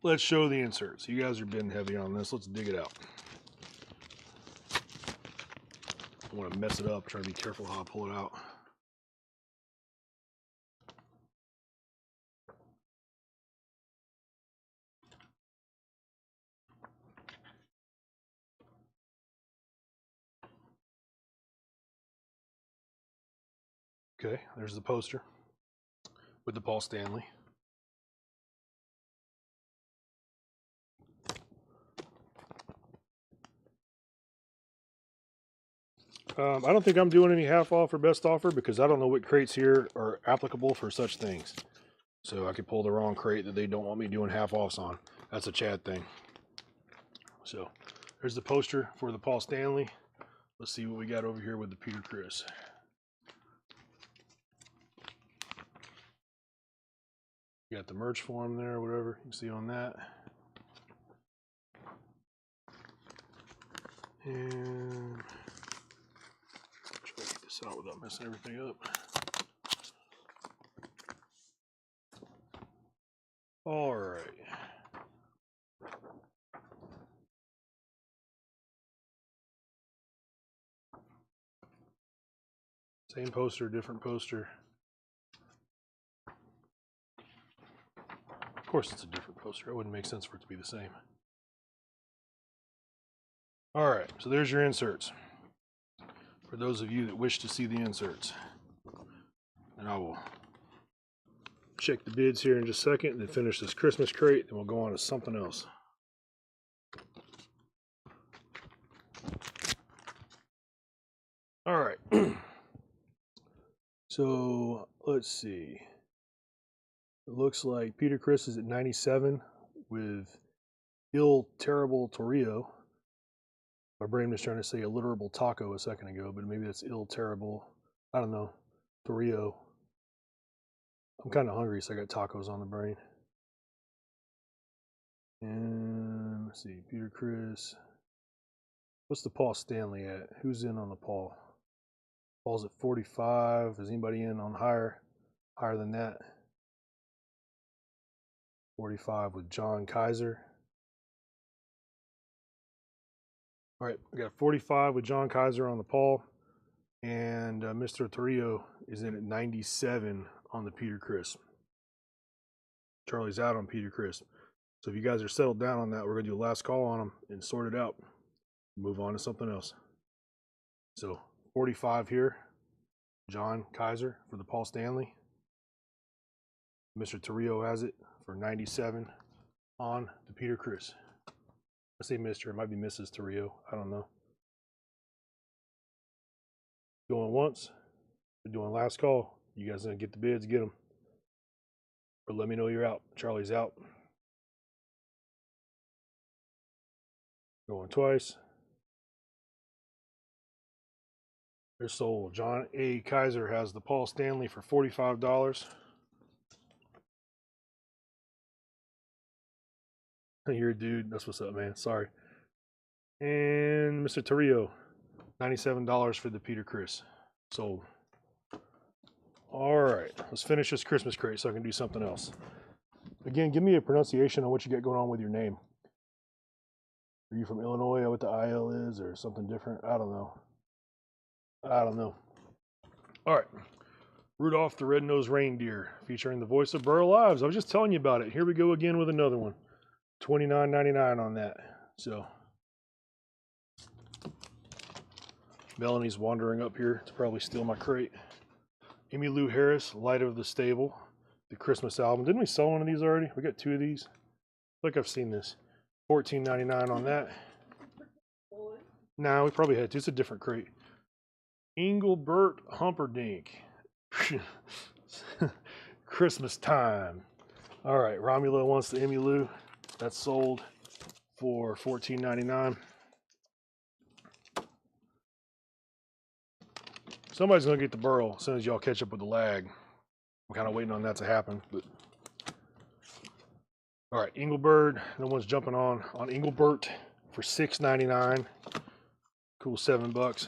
Let's show the inserts. You guys are being heavy on this. Let's dig it out. I want to mess it up. Try to be careful how I pull it out. Okay, there's the poster with the Paul Stanley. I don't think I'm doing any half off or best offer because I don't know what crates here are applicable for such things. So I could pull the wrong crate that they don't want me doing half offs on. That's a Chad thing. So there's the poster for the Paul Stanley. Let's see what we got over here with the Peter Criss. You got the merch form there, whatever you can see on that. And try to get this out without messing everything up. All right. Same poster, different poster. Of course it's a different poster. It wouldn't make sense for it to be the same. All right, so there's your inserts. For those of you that wish to see the inserts. And I will check the bids here in just a second and then finish this Christmas crate, then we'll go on to something else. All right. So let's see. It looks like Peter Criss is at 97 with Il Terrible Torrio. My brain was trying to say a literable taco a second ago, but maybe that's Il Terrible. I don't know. Torrio. I'm kind of hungry, so I got tacos on the brain. And let's see, Peter Criss. What's the Paul Stanley at? Who's in on the Paul? Paul's at 45. Is anybody in on higher than that? 45 with John Kaiser. All right, we got 45 with John Kaiser on the Paul, and Mr. Torrio is in at 97 on the Peter Criss. Charlie's out on Peter Criss. So if you guys are settled down on that, we're going to do a last call on them and sort it out. Move on to something else. So 45 here, John Kaiser for the Paul Stanley. Mr. Torrio has it for 97 on the Peter Criss. I say Mr. It might be Mrs. Torrio. I don't know. Going once. We're doing last call. You guys gonna get the bids, get them. Or let me know you're out. Charlie's out. Going twice. They're sold. John A. Kaiser has the Paul Stanley for $45. You're a dude. That's what's up, man. Sorry. And Mr. Torrio, $97 for the Peter Criss. Sold. All right. Let's finish this Christmas crate so I can do something else. Again, give me a pronunciation on what you got going on with your name. Are you from Illinois or what the IL is or something different? I don't know. All right. Rudolph the Red-Nosed Reindeer featuring the voice of Burl Ives. I was just telling you about it. Here we go again with another one. $29.99 on that. So Melanie's wandering up here to probably steal my crate. Amy Lou Harris, Light of the Stable, the Christmas album. Didn't we sell one of these already? We got two of these. I feel like I've seen this. $14.99 on that. Nah, we probably had two. It's a different crate. Engelbert Humperdinck. Christmas time. All right, Romulo wants the Amy Lou. That's sold for $14.99. Somebody's gonna get the Burl as soon as y'all catch up with the lag. I'm kind of waiting on that to happen, but all right, Engelbert. No one's jumping on Engelbert for $6.99. Cool, $7.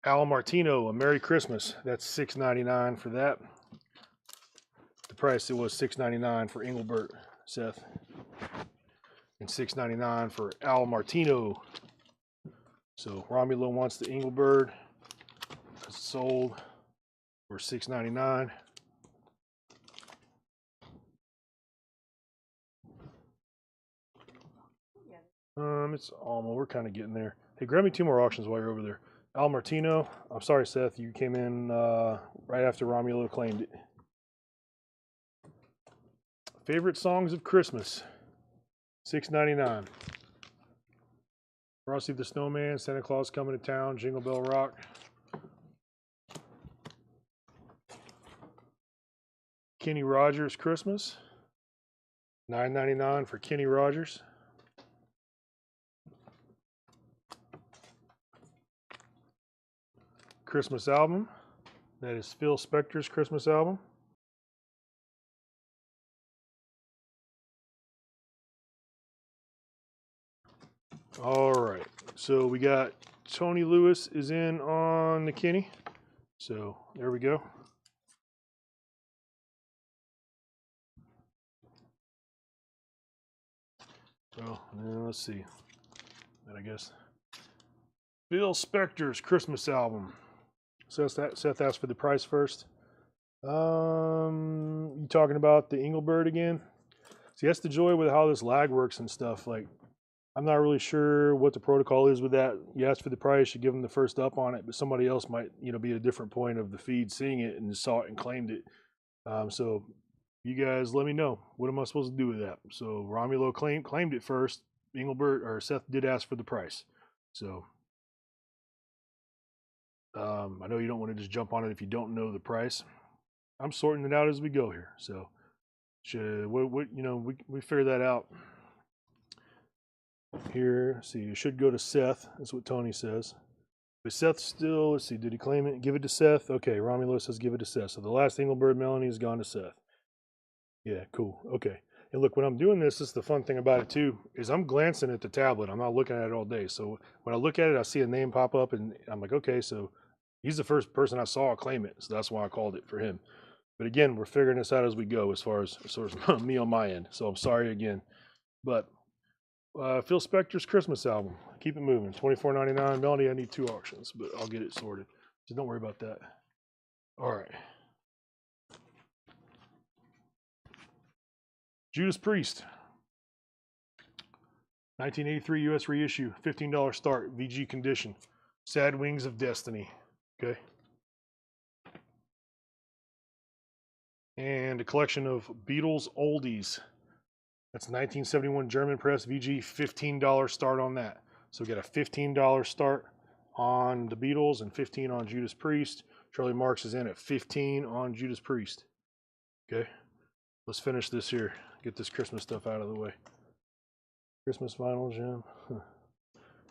Al Martino, A Merry Christmas. That's $6.99 for that. The price, it was $6.99 for Engelbert, Seth. And $6.99 for Al Martino. So Romulo wants the Engelbert. It's sold for $6.99. It's almost, we're kind of getting there. Hey, grab me 2 more auctions while you're over there. Al Martino, I'm sorry, Seth, you came in right after Romulo claimed it. Favorite songs of Christmas, $6.99. Frosty the Snowman, Santa Claus Coming to Town, Jingle Bell Rock. Kenny Rogers Christmas, $9.99 for Kenny Rogers. Christmas album, that is Phil Spector's Christmas album. All right, so we got Tony Lewis is in on the Kenny. So there we go. Well, let's see. And I guess Phil Spector's Christmas album. Seth asked for the price first. You talking about the Engelbert again? See, that's the joy with how this lag works and stuff. Like, I'm not really sure what the protocol is with that. You ask for the price, you give them the first up on it, but somebody else might, be at a different point of the feed seeing it and saw it and claimed it. So you guys let me know. What am I supposed to do with that? So Romulo claimed it first. Engelbert or Seth did ask for the price. So I know you don't want to just jump on it if you don't know the price. I'm sorting it out as we go here. So we figure that out here. Let's see, it should go to Seth. That's what Tony says. But Seth still, let's see, did he claim it? Give it to Seth? Okay, Romulo says give it to Seth. So the last Engelbert Melanie has gone to Seth. Yeah, cool. Okay. And look, when I'm doing this is the fun thing about it too, is I'm glancing at the tablet. I'm not looking at it all day. So when I look at it, I see a name pop up and I'm like, okay, so he's the first person I saw claim it. So that's why I called it for him. But again, we're figuring this out as we go as far as me on my end. So I'm sorry again. But Phil Spector's Christmas album. Keep it moving. $24.99. Melody, I need 2 auctions, but I'll get it sorted. So don't worry about that. All right. Judas Priest. 1983 US reissue. $15 start. VG condition. Sad Wings of Destiny. Okay. And a collection of Beatles oldies. That's 1971 German press VG, $15 start on that. So we got a $15 start on the Beatles and 15 on Judas Priest. Charlie Marks is in at 15 on Judas Priest. Okay, let's finish this here. Get this Christmas stuff out of the way. Christmas vinyl gem.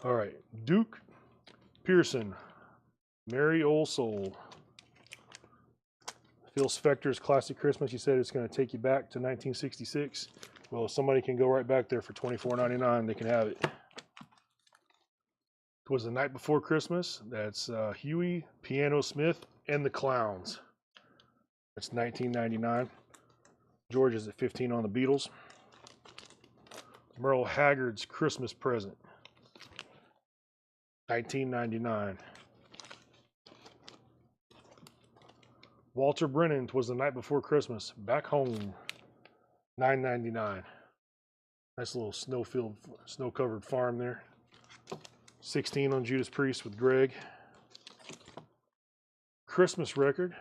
All right, Duke Pearson, Merry Old Soul. Phil Spector's Classic Christmas. You said it's going to take you back to 1966. Well, if somebody can go right back there for $24.99, they can have it. It was the night before Christmas. That's Huey, Piano Smith, and the Clowns. That's $19.99. George is at 15 on the Beatles. Merle Haggard's Christmas Present. $19.99. Walter Brennan, 'Twas the Night Before Christmas. Back Home. $9.99. Nice little snow-covered farm there. 16 on Judas Priest with Greg. Christmas record.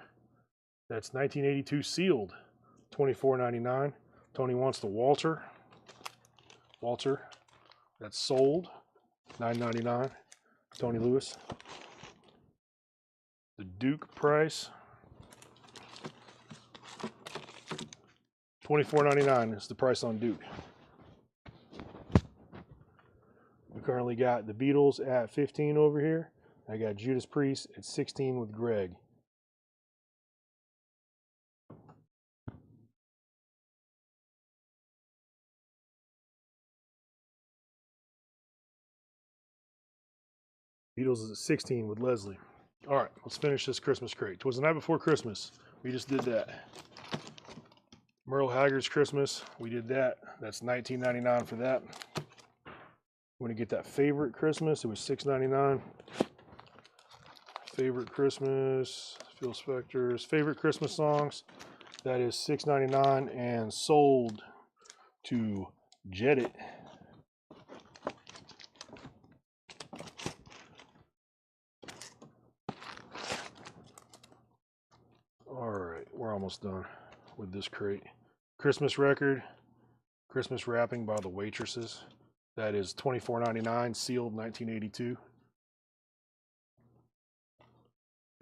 That's 1982 sealed. $24.99. Tony wants the Walter. Walter. That's sold. $9.99. Tony Lewis. The Duke price. $24.99 is the price on Duke. We currently got the Beatles at 15 over here. I got Judas Priest at 16 with Greg. Beatles is at 16 with Leslie. All right, let's finish this Christmas crate. 'Twas the night before Christmas. We just did that. Merle Haggard's Christmas. We did that. That's $19.99 for that. Want to get that favorite Christmas? It was $6.99. Favorite Christmas. Phil Spector's favorite Christmas songs. That is $6.99 and sold to Jet It. All right, we're almost done with this crate. Christmas record, Christmas wrapping by the Waitresses. That is $24.99, sealed 1982.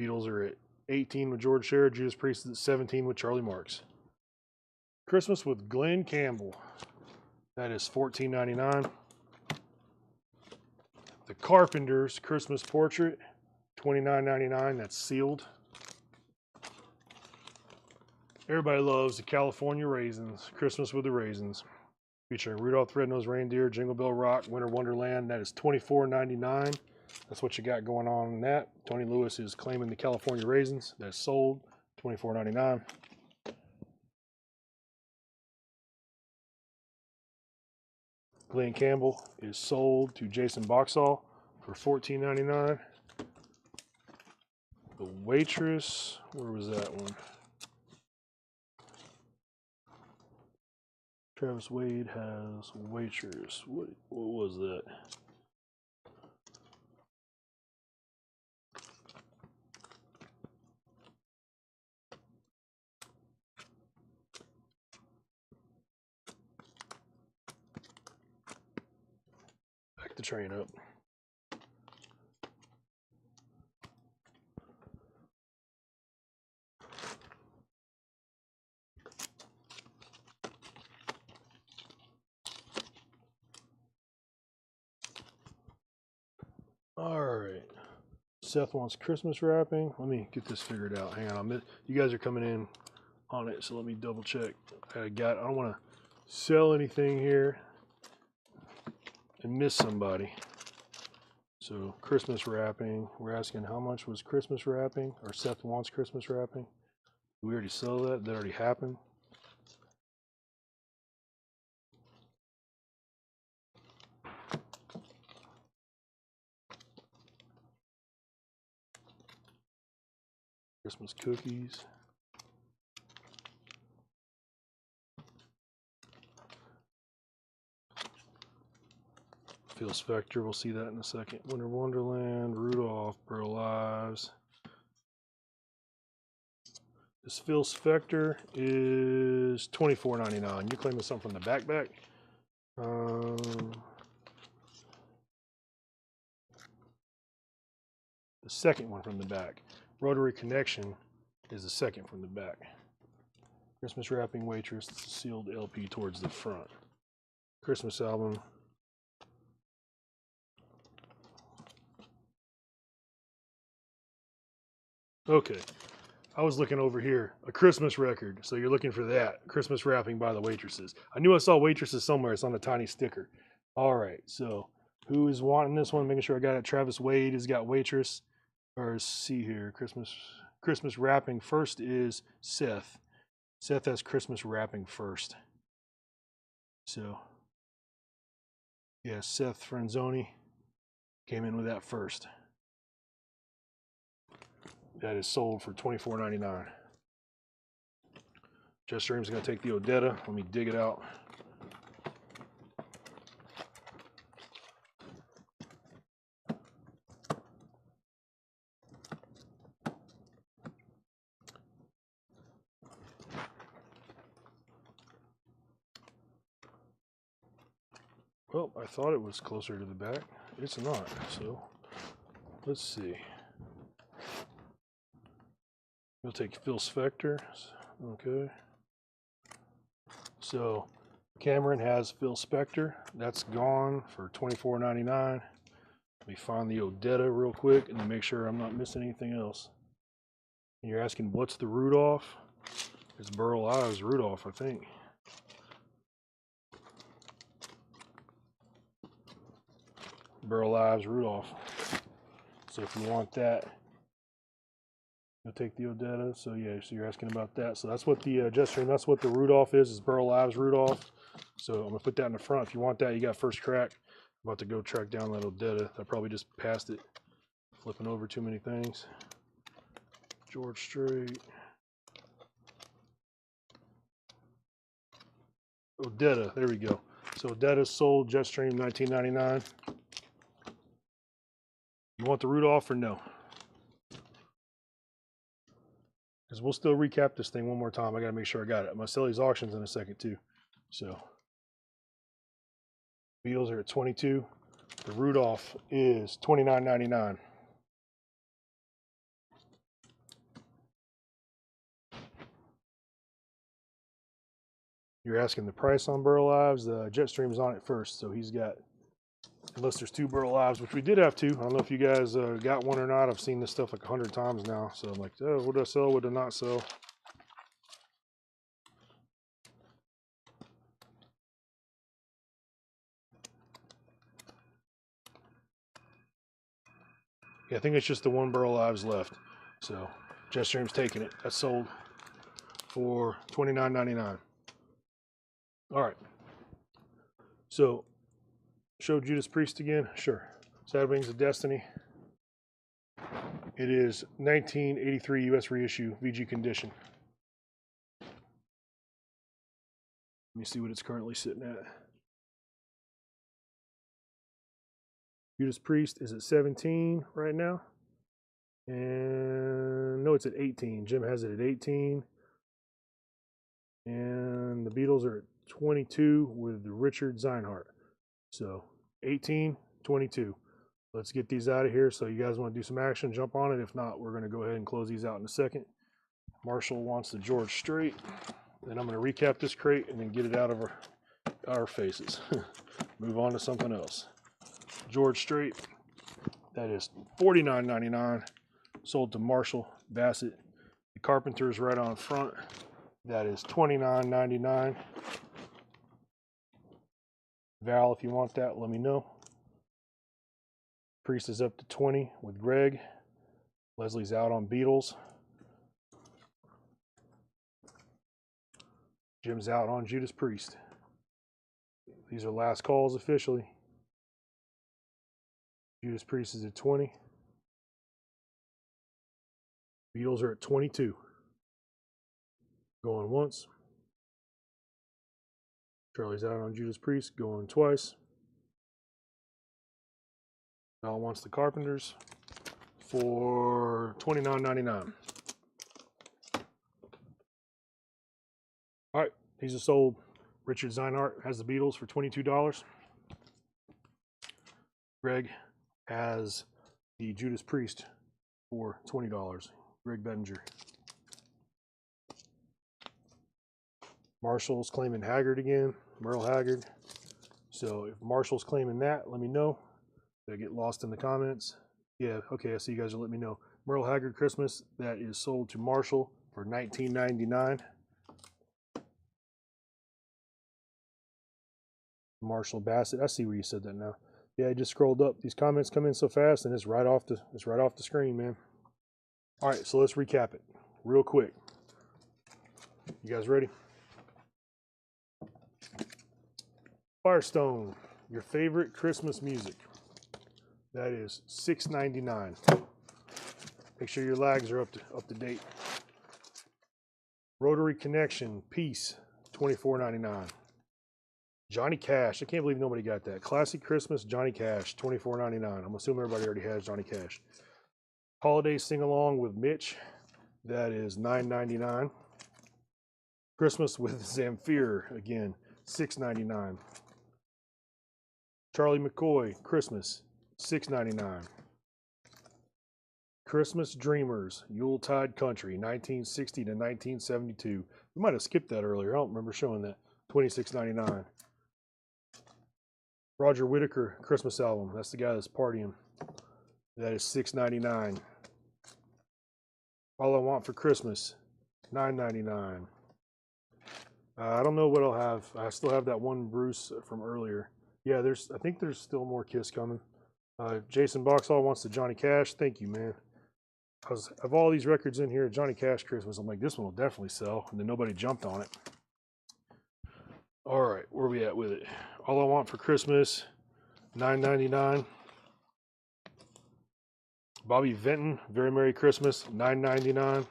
Beatles are at 18 with George Sherritt. Judas Priest is at 17 with Charlie Marks. Christmas with Glenn Campbell. That is $14.99. The Carpenters Christmas Portrait, $29.99. That's sealed. Everybody loves the California Raisins, Christmas with the Raisins, featuring Rudolph the Red-Nosed Reindeer, Jingle Bell Rock, Winter Wonderland. That is $24.99. That's what you got going on in that. Tony Lewis is claiming the California Raisins. That's sold, $24.99. Glenn Campbell is sold to Jason Boxall for $14.99. The Waitress, where was that one? Travis Wade has Waitress. What was that? Back the train up. All right. Seth wants Christmas wrapping. Let me get this figured out. Hang on. You guys are coming in on it, so let me double check. I don't want to sell anything here and miss somebody. So Christmas wrapping. We're asking how much was Christmas wrapping, or Seth wants Christmas wrapping. Did we already sell that? That already happened. Christmas cookies. Phil Spector, we'll see that in a second. Winter Wonderland, Rudolph, Burl Ives. This Phil Spector is $24.99. You're claiming something from the backpack. The second one from the back. Rotary Connection is the second from the back. Christmas Wrapping Waitress, sealed LP towards the front. Christmas album. Okay, I was looking over here, a Christmas record. So you're looking for that, Christmas Wrapping by the Waitresses. I knew I saw Waitresses somewhere. It's on a tiny sticker. All right, so who is wanting this one? Making sure I got it. Travis Wade has got Waitress. Or see here, Christmas Wrapping. First is Seth. Seth has Christmas Wrapping first. So, yeah, Seth Franzoni came in with that first. That is sold for $24.99. Just Stream's going to take the Odetta. Let me dig it out. Well, I thought it was closer to the back. It's not, so let's see. We'll take Phil Spector. Okay. So Cameron has Phil Spector. That's gone for $24.99. Let me find the Odetta real quick and make sure I'm not missing anything else. And you're asking what's the Rudolph? It's Burl Ives Rudolph, I think. Burl Ives Rudolph. So if you want that, You'll take the Odetta. So yeah, so you're asking about that. So that's what the jet stream. That's what the Rudolph is Burl Ives Rudolph. So I'm gonna put that in the front. If you want that, you got first crack. I'm about to go track down that Odetta. I probably just passed it, flipping over too many things. George Strait. Odetta. There we go. So Odetta sold Jetstream 1999. You want the Rudolph or no? Because we'll still recap this thing one more time. I got to make sure I got it. I'm going to sell these auctions in a second too. So Beatles are at 22. The Rudolph is $29.99. You're asking the price on Burl Ives. The Jetstream's on it first, so he's got, unless there's two Burl Ives, which we did have two. I don't know if you guys got one or not. I've seen this stuff like 100 times now. So I'm like, oh, what did I sell? What did I not sell? Yeah, I think it's just the one Burl Ives left. So Jetstream's taking it. That's sold for $29.99. All right. So show Judas Priest again. Sure. Sad Wings of Destiny. It is 1983 U.S. reissue, VG condition. Let me see what it's currently sitting at. Judas Priest is at 17 right now. And no, it's at 18. Jim has it at 18. And the Beatles are at 22 with Richard Zeinhardt. So 18, 22. Let's get these out of here. So you guys want to do some action, jump on it. If not, we're going to go ahead and close these out in a second. Marshall wants the George Strait. Then I'm going to recap this crate and then get it out of our faces. Move on to something else. George Strait, that is $49.99. Sold to Marshall Bassett. The Carpenter is right on front. That is $29.99. Val, if you want that, let me know. Priest is up to 20 with Greg. Leslie's out on Beatles. Jim's out on Judas Priest. These are last calls officially. Judas Priest is at 20. Beatles are at 22. Going once. Charlie's out on Judas Priest, going twice. Val wants the Carpenters for $29.99. All right, these are sold. Richard Zeinhardt has the Beatles for $22. Greg has the Judas Priest for $20. Greg Bettinger. Marshall's claiming Haggard again, Merle Haggard. So if Marshall's claiming that, let me know. Did I get lost in the comments? Yeah, okay, I see you guys are letting me know. Merle Haggard Christmas, that is sold to Marshall for $19.99. Marshall Bassett, I see where you said that now. Yeah, I just scrolled up. These comments come in so fast and it's right off the screen, man. All right, so let's recap it real quick. You guys ready? Firestone, your favorite Christmas music. That is $6.99. Make sure your lags are up to date. Rotary Connection, Peace, $24.99. Johnny Cash, I can't believe nobody got that. Classic Christmas, Johnny Cash, $24.99. I'm assuming everybody already has Johnny Cash. Holiday Sing Along with Mitch, that is $9.99. Christmas with Zamfir, again, $6.99. Charlie McCoy, Christmas, $6.99. Christmas Dreamers, Yuletide Country, 1960 to 1972. We might have skipped that earlier. I don't remember showing that. $26.99. Roger Whittaker, Christmas album. That's the guy that's partying. That is $6.99. All I Want for Christmas, $9.99. I don't know what I'll have. I still have that one Bruce from earlier. Yeah, I think there's still more Kiss coming. Jason Boxall wants the Johnny Cash. Thank you, man. of all these records in here, Johnny Cash Christmas, I'm like, this one will definitely sell, and then nobody jumped on it. All right, where are we at with it? All I Want for Christmas, $9.99. Bobby Vinton, Very Merry Christmas, $9.99.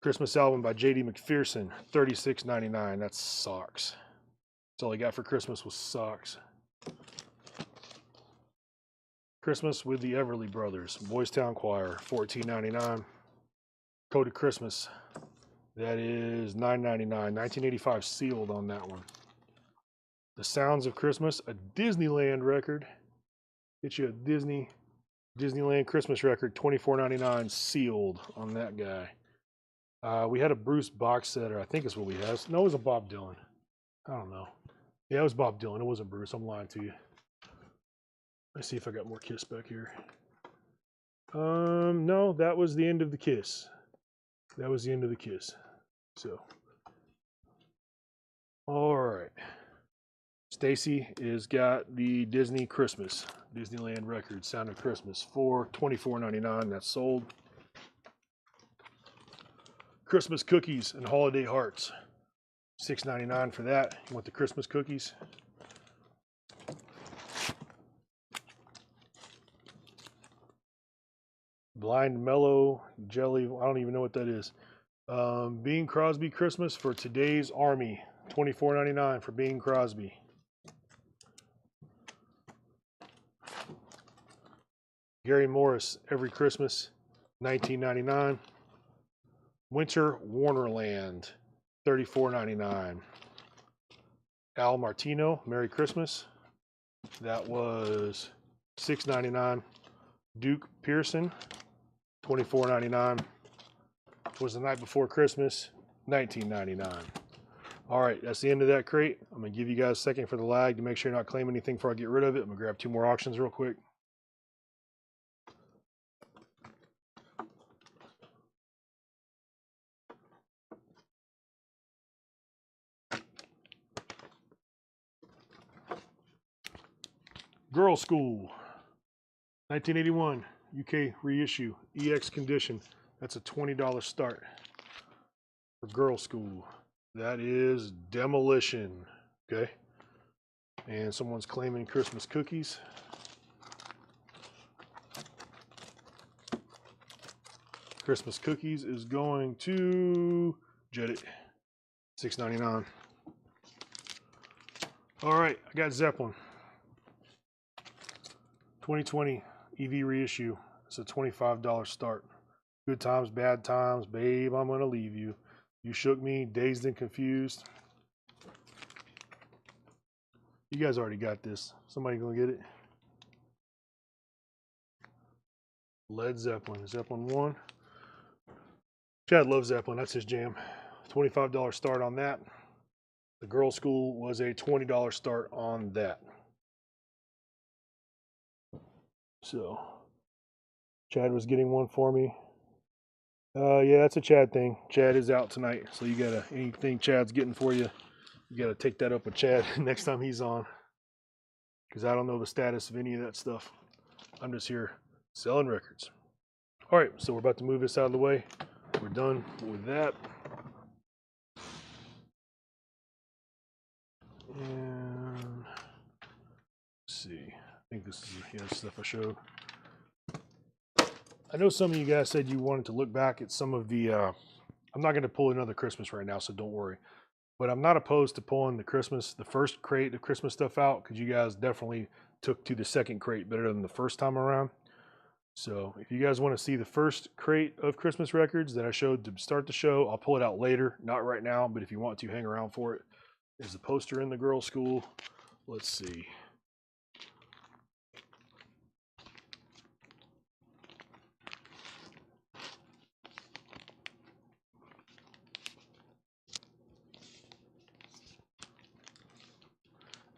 Christmas album by J.D. McPherson, $36.99. That sucks. That's all I got for Christmas was socks. Christmas with the Everly Brothers, Boys Town Choir, $14.99. Code of Christmas, that is $9.99. 1985 sealed on that one. The Sounds of Christmas, a Disneyland record. Get you a Disneyland Christmas record, $24.99 sealed on that guy. We had a Bruce box set, or I think it's what we have. No, it was a Bob Dylan. I don't know. Yeah, it was Bob Dylan. It wasn't Bruce. I'm lying to you. Let's see if I got more Kiss back here. No, that was the end of the Kiss. That was the end of the Kiss. So, all right. Stacy has got the Disney Christmas, Disneyland record, Sound of Christmas, for $24.99. That's sold. Christmas cookies and holiday hearts, $6.99 for that. You want the Christmas cookies? Blind Mellow Jelly, I don't even know what that is. Bing Crosby Christmas for Today's Army, $24.99 for Bing Crosby. Gary Morris, Every Christmas, $19.99. Winter Warnerland, $34.99. Al Martino, Merry Christmas, that was $6.99. Duke Pearson, $24.99. Was the Night Before Christmas, $19.99. All right, that's the end of that crate. I'm gonna give you guys a second for the lag to make sure you're not claiming anything before I get rid of it. I'm gonna grab 2 more auctions real quick. Girl School, 1981, UK reissue, EX condition. That's a $20 start for Girl School. That is demolition, okay? And someone's claiming Christmas cookies. Christmas cookies is going to Jet It, $6.99. All right, I got Zeppelin. 2020 EV reissue. It's a $25 start. Good times, bad times, babe, I'm gonna leave you. You shook me, dazed and confused. You guys already got this. Somebody gonna get it? Led Zeppelin, Zeppelin 1. Chad loves Zeppelin, that's his jam. $25 start on that. The Girl School was a $20 start on that. So, Chad was getting one for me. Yeah, that's a Chad thing. Chad is out tonight, so you gotta, anything Chad's getting for you, you gotta take that up with Chad next time he's on. Because I don't know the status of any of that stuff. I'm just here selling records. All right, so we're about to move this out of the way. We're done with that. And let's see. I think this is the stuff I showed. I know some of you guys said you wanted to look back at some of the. I'm not going to pull another Christmas right now, so don't worry. But I'm not opposed to pulling the first crate of Christmas stuff out, because you guys definitely took to the second crate better than the first time around. So if you guys want to see the first crate of Christmas records that I showed to start the show, I'll pull it out later, not right now, but if you want to, hang around for it. There's the poster in the Girl School. Let's see.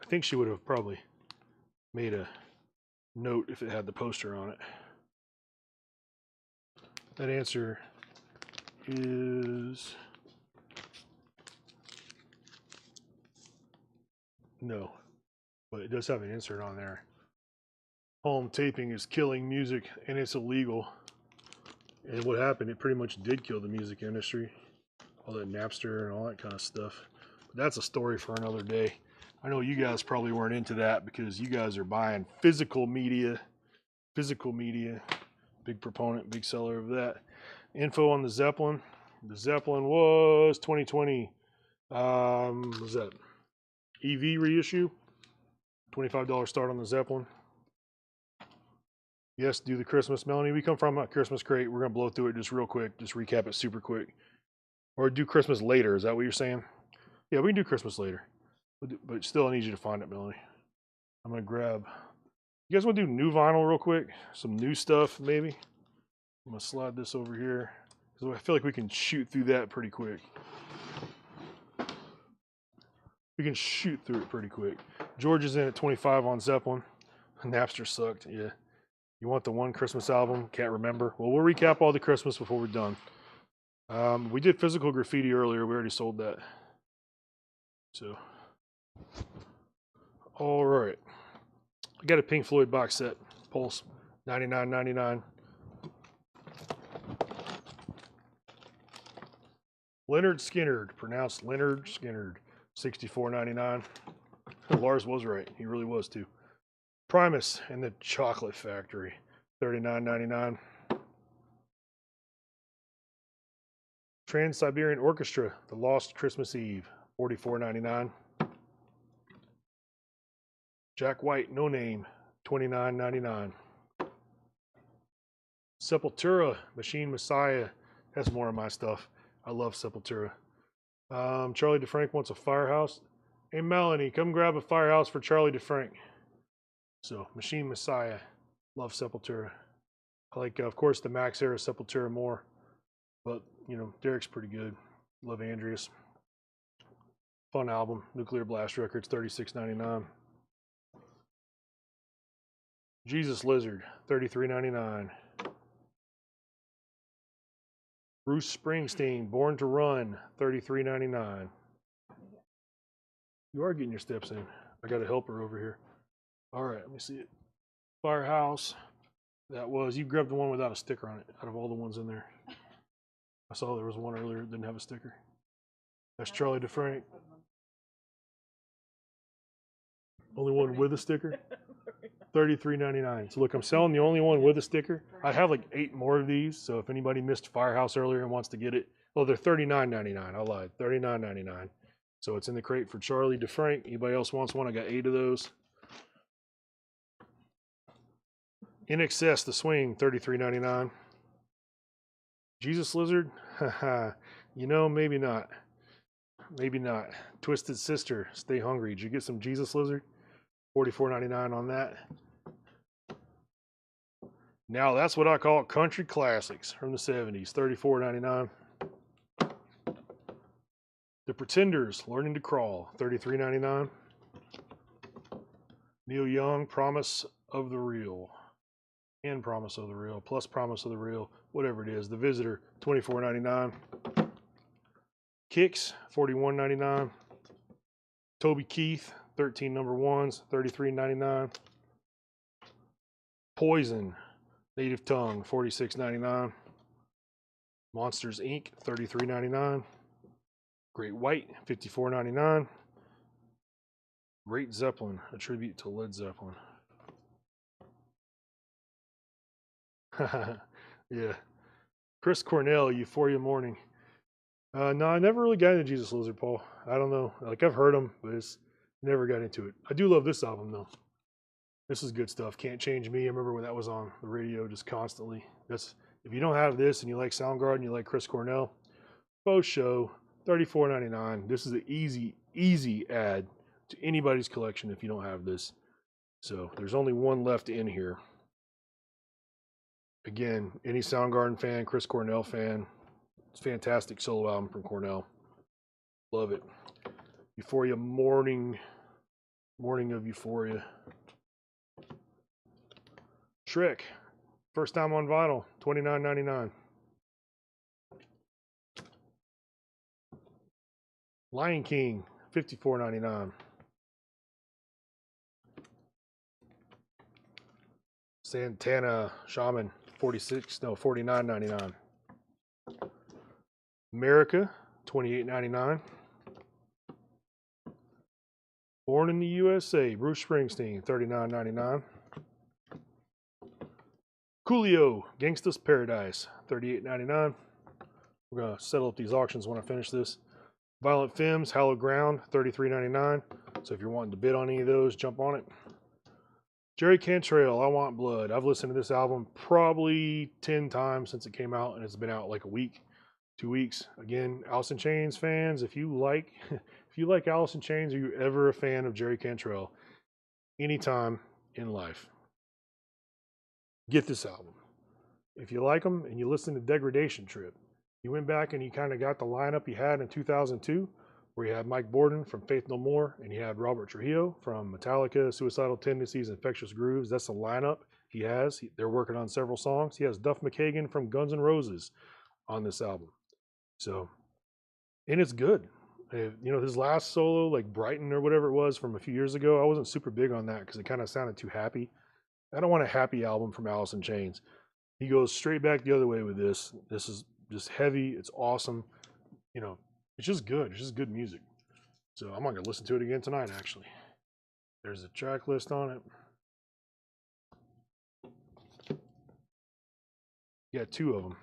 I think she would have probably made a note if it had the poster on it. That answer is no, but it does have an insert on there. Home taping is killing music and it's illegal. And what happened, it pretty much did kill the music industry. All that Napster and all that kind of stuff. But that's a story for another day. I know you guys probably weren't into that because you guys are buying physical media. Physical media. Big proponent, big seller of that. Info on the Zeppelin. The Zeppelin was 2020. Was that EV reissue? $25 start on the Zeppelin. Yes, do the Christmas melody. We come from a Christmas crate. We're going to blow through it just real quick. Just recap it super quick. Or do Christmas later. Is that what you're saying? Yeah, we can do Christmas later. But still, I need you to find it, Melanie. I'm going to grab. You guys want to do new vinyl real quick? Some new stuff, maybe? I'm going to slide this over here. Because I feel like we can shoot through that pretty quick. We can shoot through it pretty quick. George is in at 25 on Zeppelin. Napster sucked, yeah. You want the one Christmas album? Can't remember. Well, we'll recap all the Christmas before we're done. We did Physical Graffiti earlier. We already sold that. So, all right. I got a Pink Floyd box set. Pulse, $99.99. Leonard Skinnerd, pronounced Leonard Skinnerd, $64.99. Lars was right. He really was too. Primus and the Chocolate Factory, $39.99. Trans-Siberian Orchestra, The Lost Christmas Eve, $44.99. Jack White, No Name, $29.99. Sepultura, Machine Messiah, has more of my stuff. I love Sepultura. Charlie DeFrank wants a Firehouse. Hey Melanie, come grab a Firehouse for Charlie DeFrank. So, Machine Messiah, love Sepultura. I like, of course, the Max era Sepultura more. But, you know, Derek's pretty good. Love Andreas. Fun album. Nuclear Blast Records, $36.99. Jesus Lizard, $33.99. Bruce Springsteen, Born to Run, $33.99. You are getting your steps in. I got a helper over here. All right, let me see it. Firehouse. That was, you grabbed the one without a sticker on it out of all the ones in there. I saw there was one earlier that didn't have a sticker. That's Charlie DeFrank. Only one with a sticker? $33.99. So look, I'm selling the only one with a sticker. I have like 8 more of these, so if anybody missed Firehouse earlier and wants to get it, well, they're $39.99. I lied, $39.99. So it's in the crate for Charlie DeFrank. Anybody else wants one? I got 8 of those. In Excess, The Swing, $33.99. Jesus Lizard? Haha. You know, maybe not. Maybe not. Twisted Sister, Stay Hungry. Did you get some Jesus Lizard? $44.99 on that. Now that's what I call country classics from the 70s. $34.99. The Pretenders, Learning to Crawl, $33.99. Neil Young, Promise of the Real. And Promise of the Real, plus Promise of the Real, whatever it is. The Visitor, $24.99. Kicks, $41.99. Toby Keith, 13 number ones, $33.99. Poison, Native Tongue, $46.99. Monsters Inc., $33.99. Great White, $54.99. Great Zeppelin, a tribute to Led Zeppelin. Yeah. Chris Cornell, Euphoria Morning. No, I never really got into Jesus Lizard, Paul. I don't know. Like, I've heard him, but it's never got into it. I do love this album, though. This is good stuff. Can't Change Me. I remember when that was on the radio just constantly. That's, if you don't have this and you like Soundgarden and you like Chris Cornell, Faux Show, $34.99. This is an easy add to anybody's collection if you don't have this. So there's only one left in here. Again, any Soundgarden fan, Chris Cornell fan, it's a fantastic solo album from Cornell. Love it. Euphoria Morning of Euphoria. Shrek, first time on vinyl, $29.99. Lion King, $54.99. Santana Shaman, $49.99. America, $28.99. Born in the USA, Bruce Springsteen, $39.99. Coolio, Gangsta's Paradise, $38.99. We're gonna settle up these auctions when I finish this. Violent Femmes, Hallowed Ground, $33.99. So if you're wanting to bid on any of those, jump on it. Jerry Cantrell, I Want Blood. I've listened to this album probably 10 times since it came out, and it's been out like a week, 2 weeks. Again, Alice in Chains fans, if you like Alice in Chains, are you ever a fan of Jerry Cantrell? Anytime in life, get this album. If you like them and you listen to Degradation Trip, you went back and you kind of got the lineup you had in 2002, where you had Mike Borden from Faith No More, and you had Robert Trujillo from Metallica, Suicidal Tendencies, Infectious Grooves. That's the lineup he has. They're working on several songs. He has Duff McKagan from Guns N' Roses on this album. So, and it's good. You know, his last solo, like Brighton or whatever it was from a few years ago, I wasn't super big on that because it kind of sounded too happy. I don't want a happy album from Alice in Chains. He goes straight back the other way with this. This is just heavy. It's awesome. You know, it's just good. It's just good music. So I'm not going to listen to it again tonight, actually. There's a track list on it. You got 2 of them.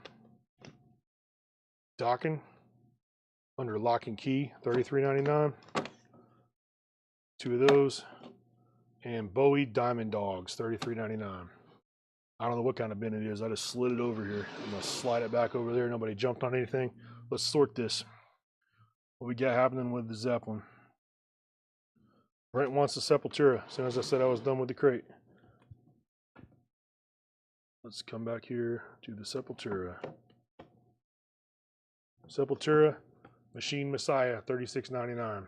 Docking, Under Lock and Key, $33.99. 2 of those. And Bowie Diamond Dogs, $33.99. I don't know what kind of bin it is. I just slid it over here. I'm going to slide it back over there. Nobody jumped on anything. Let's sort this. What we got happening with the Zeppelin? Brent wants the Sepultura. As soon as I said I was done with the crate. Let's come back here to the Sepultura. Sepultura Machine Messiah, $36.99.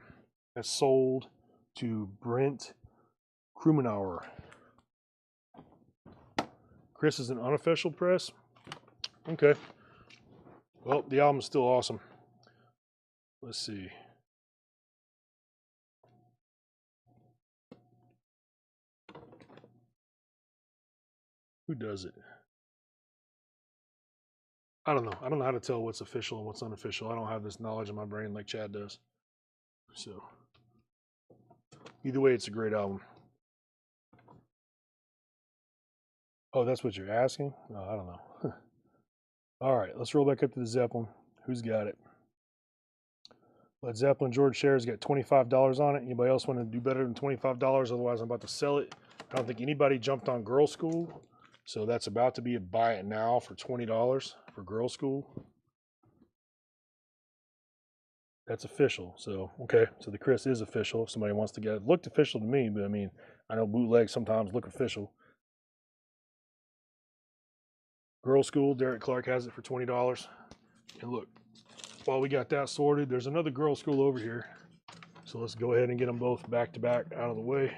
That's sold to Brent Krumenauer. Chris is an unofficial press. Okay. Well, the album's still awesome. Let's see. Who does it? I don't know. I don't know how to tell what's official and what's unofficial. I don't have this knowledge in my brain like Chad does. So, either way, it's a great album. Oh, that's what you're asking? No, I don't know. All right, let's roll back up to the Zeppelin. Who's got it? Led Zeppelin, George Scher's got $25 on it. Anybody else want to do better than $25? Otherwise, I'm about to sell it. I don't think anybody jumped on Girl School. So that's about to be a buy it now for $20 for Girl School. That's official. So, okay. So the Chris is official if somebody wants to get it. It looked official to me, but I mean, I know bootlegs sometimes look official. Girl School, Derek Clark has it for $20. And look, while we got that sorted, there's another Girl School over here. So let's go ahead and get them both back to back out of the way.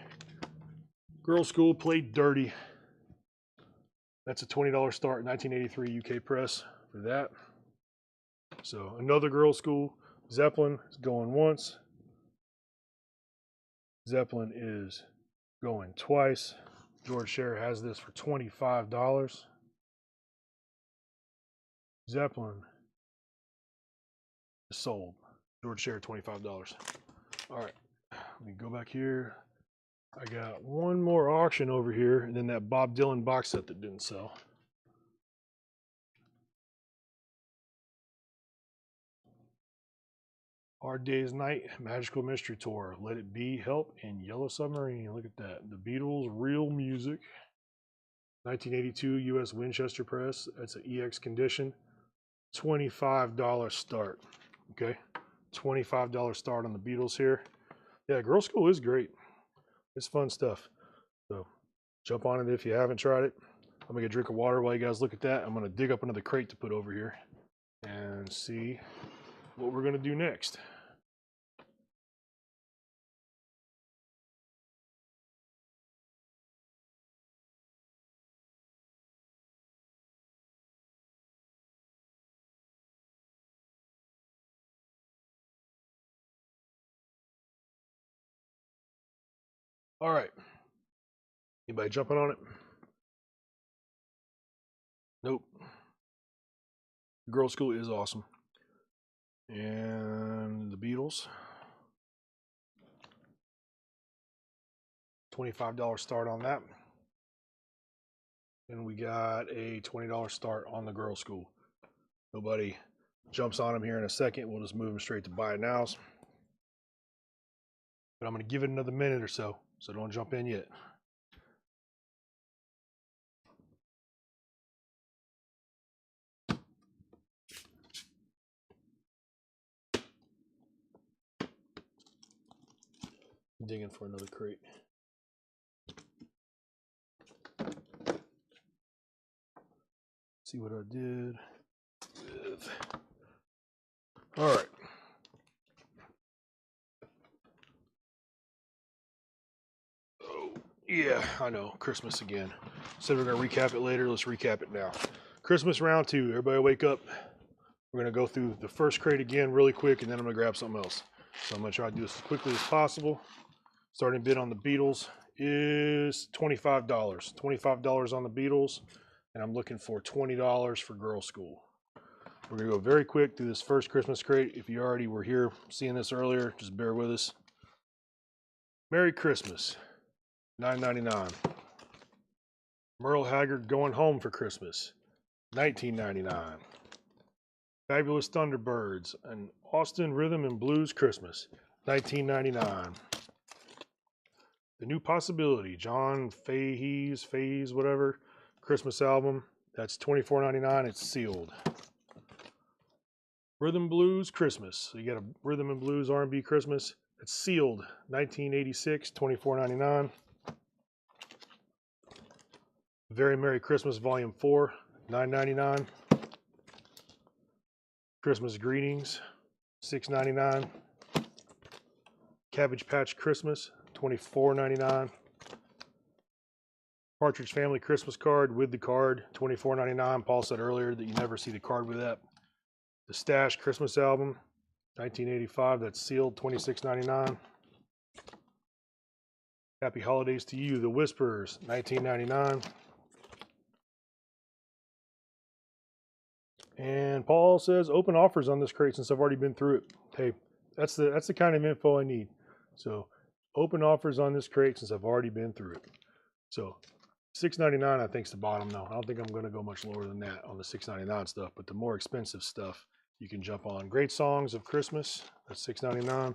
Girl School Played Dirty. That's a $20 start, 1983 UK press for that. So another Girl School. Zeppelin is going once. Zeppelin is going twice. George Scher has this for $25. Zeppelin is sold. George Scher, $25. All right, let me go back here. I got one more auction over here, and then that Bob Dylan box set that didn't sell. Hard Day's Night, Magical Mystery Tour, Let It Be, Help, and Yellow Submarine. Look at that. The Beatles, Real Music. 1982 U.S. Winchester Press. That's an EX condition. $25 start. Okay, $25 start on the Beatles here. Yeah, Girl School is great. It's fun stuff. So jump on it if you haven't tried it. I'm gonna get a drink of water while you guys look at that. I'm gonna dig up another crate to put over here and see what we're gonna do next. All right. Anybody jumping on it? Nope. Girls' School is awesome. And the Beatles. $25 start on that. And we got a $20 start on the Girls' School. Nobody jumps on them here in a second. We'll just move them straight to buy it nows. But I'm going to give it another minute or so don't jump in yet. Digging for another crate. See what I did with. All right. Oh, yeah, I know. Christmas again. Said we're going to recap it later. Let's recap it now. Christmas round 2. Everybody wake up. We're going to go through the first crate again really quick, and then I'm going to grab something else. So I'm going to try to do this as quickly as possible. Starting bid on the Beatles is $25. $25 on the Beatles, and I'm looking for $20 for Girls' School. We're going to go very quick through this first Christmas crate. If you already were here seeing this earlier, just bear with us. Merry Christmas, $9.99. Merle Haggard Going Home for Christmas, $19.99. Fabulous Thunderbirds, an Austin Rhythm and Blues Christmas, $19.99. The New Possibility, John Fahey's, whatever, Christmas album. That's $24.99. It's sealed. Rhythm Blues Christmas. So you got a Rhythm and Blues R&B Christmas. It's sealed. 1986, $24.99. Very Merry Christmas Volume 4, $9.99. Christmas Greetings, $6.99. Cabbage Patch Christmas, $24.99. Partridge Family Christmas card with the card, $24.99. Paul said earlier that you never see the card with that. The Stash Christmas album, 1985. That's sealed, $26.99. Happy Holidays to You, The Whisperers, $19.99. And Paul says open offers on this crate since I've already been through it. Hey, that's the kind of info I need. So open offers on this crate since I've already been through it. So $6.99 I think is the bottom though. I don't think I'm going to go much lower than that on the $6.99 stuff, but the more expensive stuff you can jump on. Great Songs of Christmas, that's $6.99.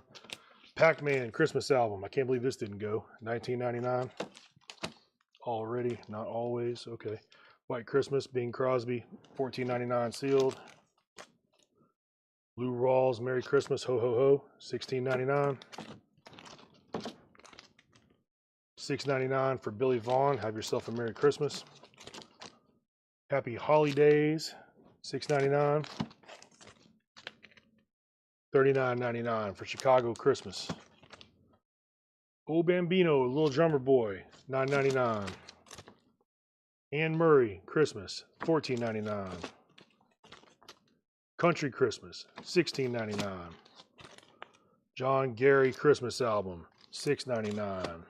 Pac-Man Christmas album, I can't believe this didn't go, $19.99. Already, not always, okay. White Christmas, Bing Crosby, $14.99 sealed. Lou Rawls, Merry Christmas, Ho Ho Ho, $16.99. $6.99 for Billy Vaughn, Have Yourself a Merry Christmas. Happy Holidays, $6.99. $39.99 for Chicago Christmas. Old Bambino, Little Drummer Boy, $9.99. Anne Murray, Christmas, $14.99. Country Christmas, $16.99. John Gary Christmas album, $6.99.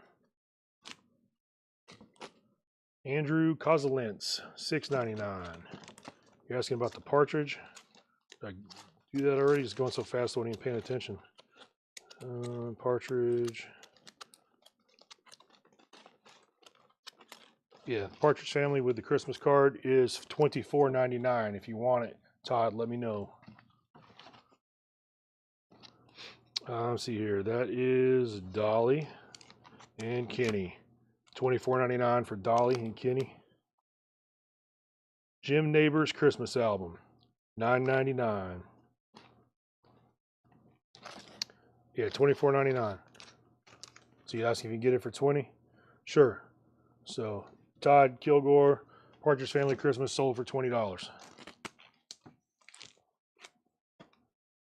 Andrew Kozolintz, $6.99. You're asking about the Partridge? Did I do that already? It's going so fast I wasn't even paying attention. Partridge. Yeah, Partridge Family with the Christmas card is $24.99. If you want it, Todd, let me know. Let's see here. That is Dolly and Kenny. $24.99 for Dolly and Kenny. Jim Neighbors Christmas album, $9.99. Yeah, $24.99. So you asking if you can get it for $20? Sure. So Todd Kilgore, Partridge Family Christmas sold for $20.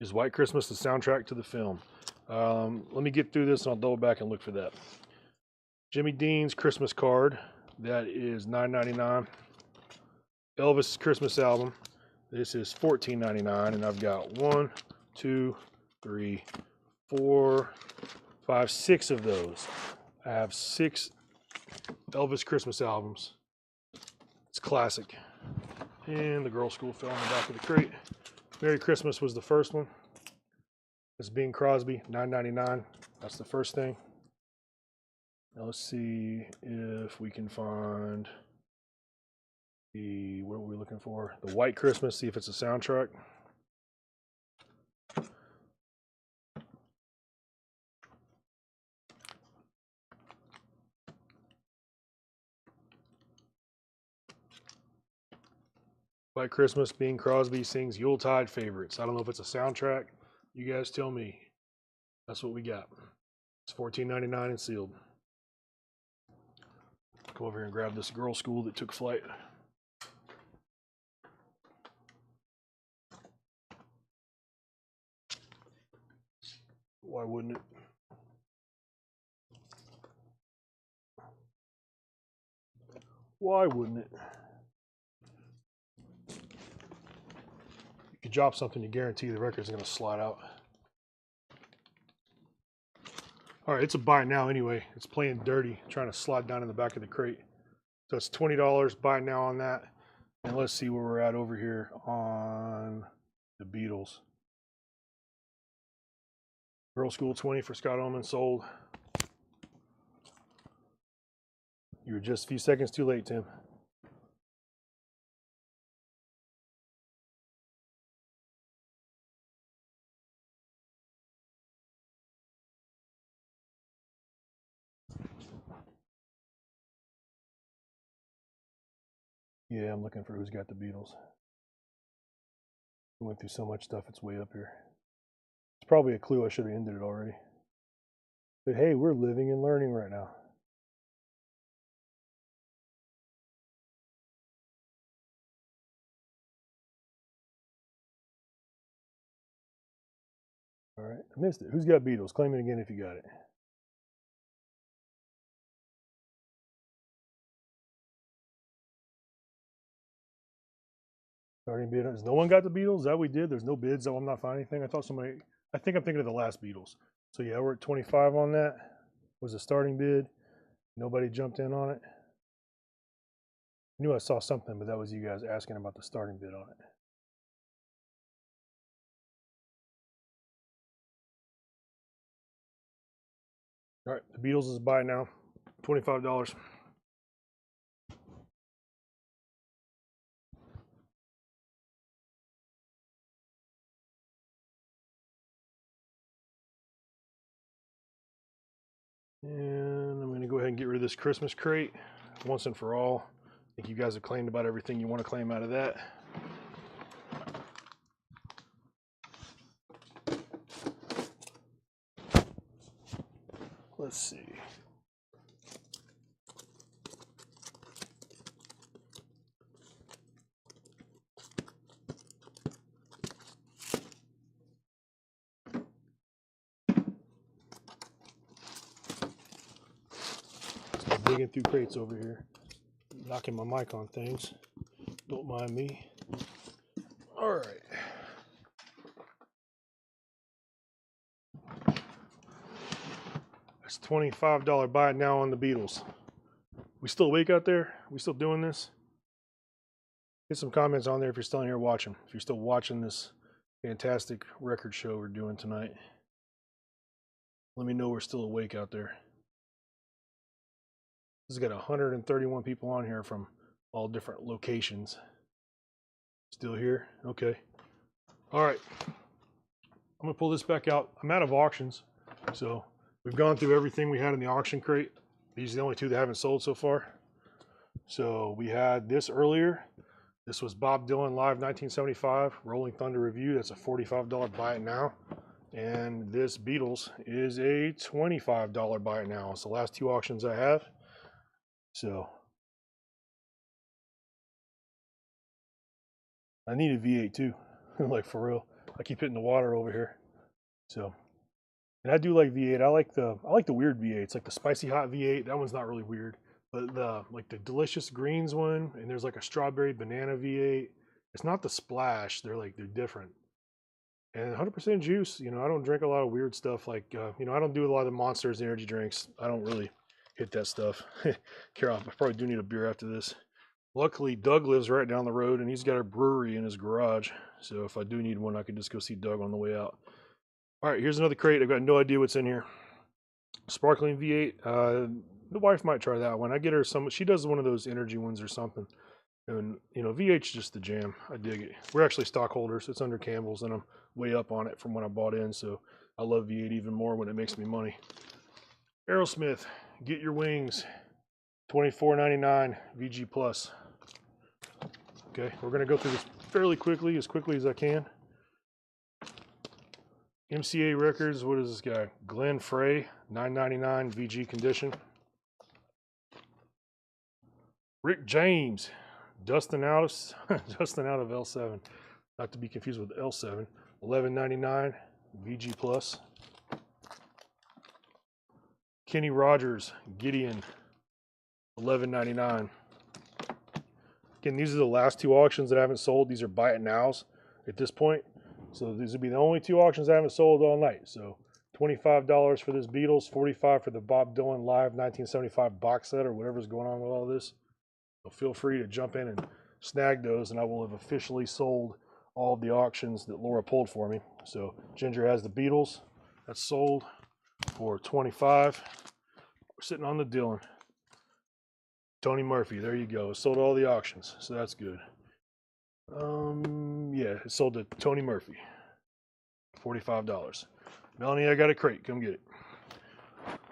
Is White Christmas the soundtrack to the film? Let me get through this and I'll double back and look for that. Jimmy Dean's Christmas card, that is $9.99. Elvis Christmas album, this is $14.99, and I've got 1, 2, 3, 4, 5, 6 of those. I have 6 Elvis Christmas albums. It's classic. And the girl school fell in the back of the crate. Merry Christmas was the first one. It's Bing Crosby, $9.99. That's the first thing. Now let's see if we can find the, what were we looking for? The White Christmas, see if it's a soundtrack. White Christmas, Bing Crosby sings Yuletide favorites. I don't know if it's a soundtrack. You guys tell me. That's what we got. It's $14.99 and sealed. Go over here and grab this girl school that took flight. Why wouldn't it? Why wouldn't it? If you drop something, you guarantee the record's going to slide out. All right, it's a buy now anyway. It's playing dirty, trying to slide down in the back of the crate. So it's $20, buy now on that. And let's see where we're at over here on the Beatles. Girl School 20 for Scott Ullman sold. You were just a few seconds too late, Tim. Yeah, I'm looking for who's got the Beatles. We went through so much stuff, it's way up here. It's probably a clue I should have ended it already. But hey, we're living and learning right now. All right, I missed it. Who's got Beatles? Claim it again if you got it. Starting bid. Has no one got the Beatles? Is that what we did? There's no bids, so I'm not finding anything. I thought somebody, I think I'm thinking of the last Beatles. So yeah, we're at 25 on that. Was a starting bid. Nobody jumped in on it. I knew I saw something, but that was you guys asking about the starting bid on it. All right, the Beatles is buy now, $25. And I'm going to go ahead and get rid of this Christmas crate once and for all. I think you guys have claimed about everything you want to claim out of that. Let's see. Start digging through crates over here. Knocking my mic on things. Don't mind me. All right. It's $25 buy now on the Beatles. We still awake out there? We still doing this? Get some comments on there if you're still in here watching. If you're still watching this fantastic record show we're doing tonight. Let me know we're still awake out there. This has got 131 people on here from all different locations. Still here? Okay. All right. I'm going to pull this back out. I'm out of auctions. So we've gone through everything we had in the auction crate. These are the only two that haven't sold so far. So we had this earlier. This was Bob Dylan Live 1975 Rolling Thunder Review. That's a $45 buy it now. And this Beatles is a $25 buy it now. It's the last two auctions I have. So I need a V8 too. Like for real. I keep hitting the water over here. So, and I do like V8. I like the weird V8s, like the spicy hot V8. That one's not really weird. But the delicious greens one, and there's like a strawberry banana V8. It's not the splash. They're different. And 100% juice. You know, I don't drink a lot of weird stuff. Like you know, I don't do a lot of the Monsters energy drinks. I don't really hit that stuff. Carol, I probably do need a beer after this. Luckily, Doug lives right down the road, and he's got a brewery in his garage. So if I do need one, I can just go see Doug on the way out. All right, here's another crate. I've got no idea what's in here. Sparkling V8. The wife might try that one. I get her some. She does one of those energy ones or something. And you know, V8's just the jam. I dig it. We're actually stockholders. It's under Campbell's, and I'm way up on it from when I bought in. So I love V8 even more when it makes me money. Aerosmith, Get Your Wings, $24.99 VG Plus. Okay, we're gonna go through this fairly quickly as I can. MCA Records, what is this guy? Glenn Frey, $9.99 VG Condition. Rick James, Dustin out of L7, not to be confused with L7. $11.99 VG Plus. Kenny Rogers, Gideon, $11.99. Again, these are the last two auctions that I haven't sold. These are buy it nows at this point. So these will be the only two auctions I haven't sold all night. So $25 for this Beatles, $45 for the Bob Dylan Live 1975 box set or whatever's going on with all this. So feel free to jump in and snag those, and I will have officially sold all of the auctions that Laura pulled for me. So Ginger has the Beatles. That's sold for $25. We're sitting on the Dylan. Tony Murphy, there you go. Sold all the auctions, so that's good. Yeah, it sold to Tony Murphy. $45. Melanie, I got a crate. Come get it.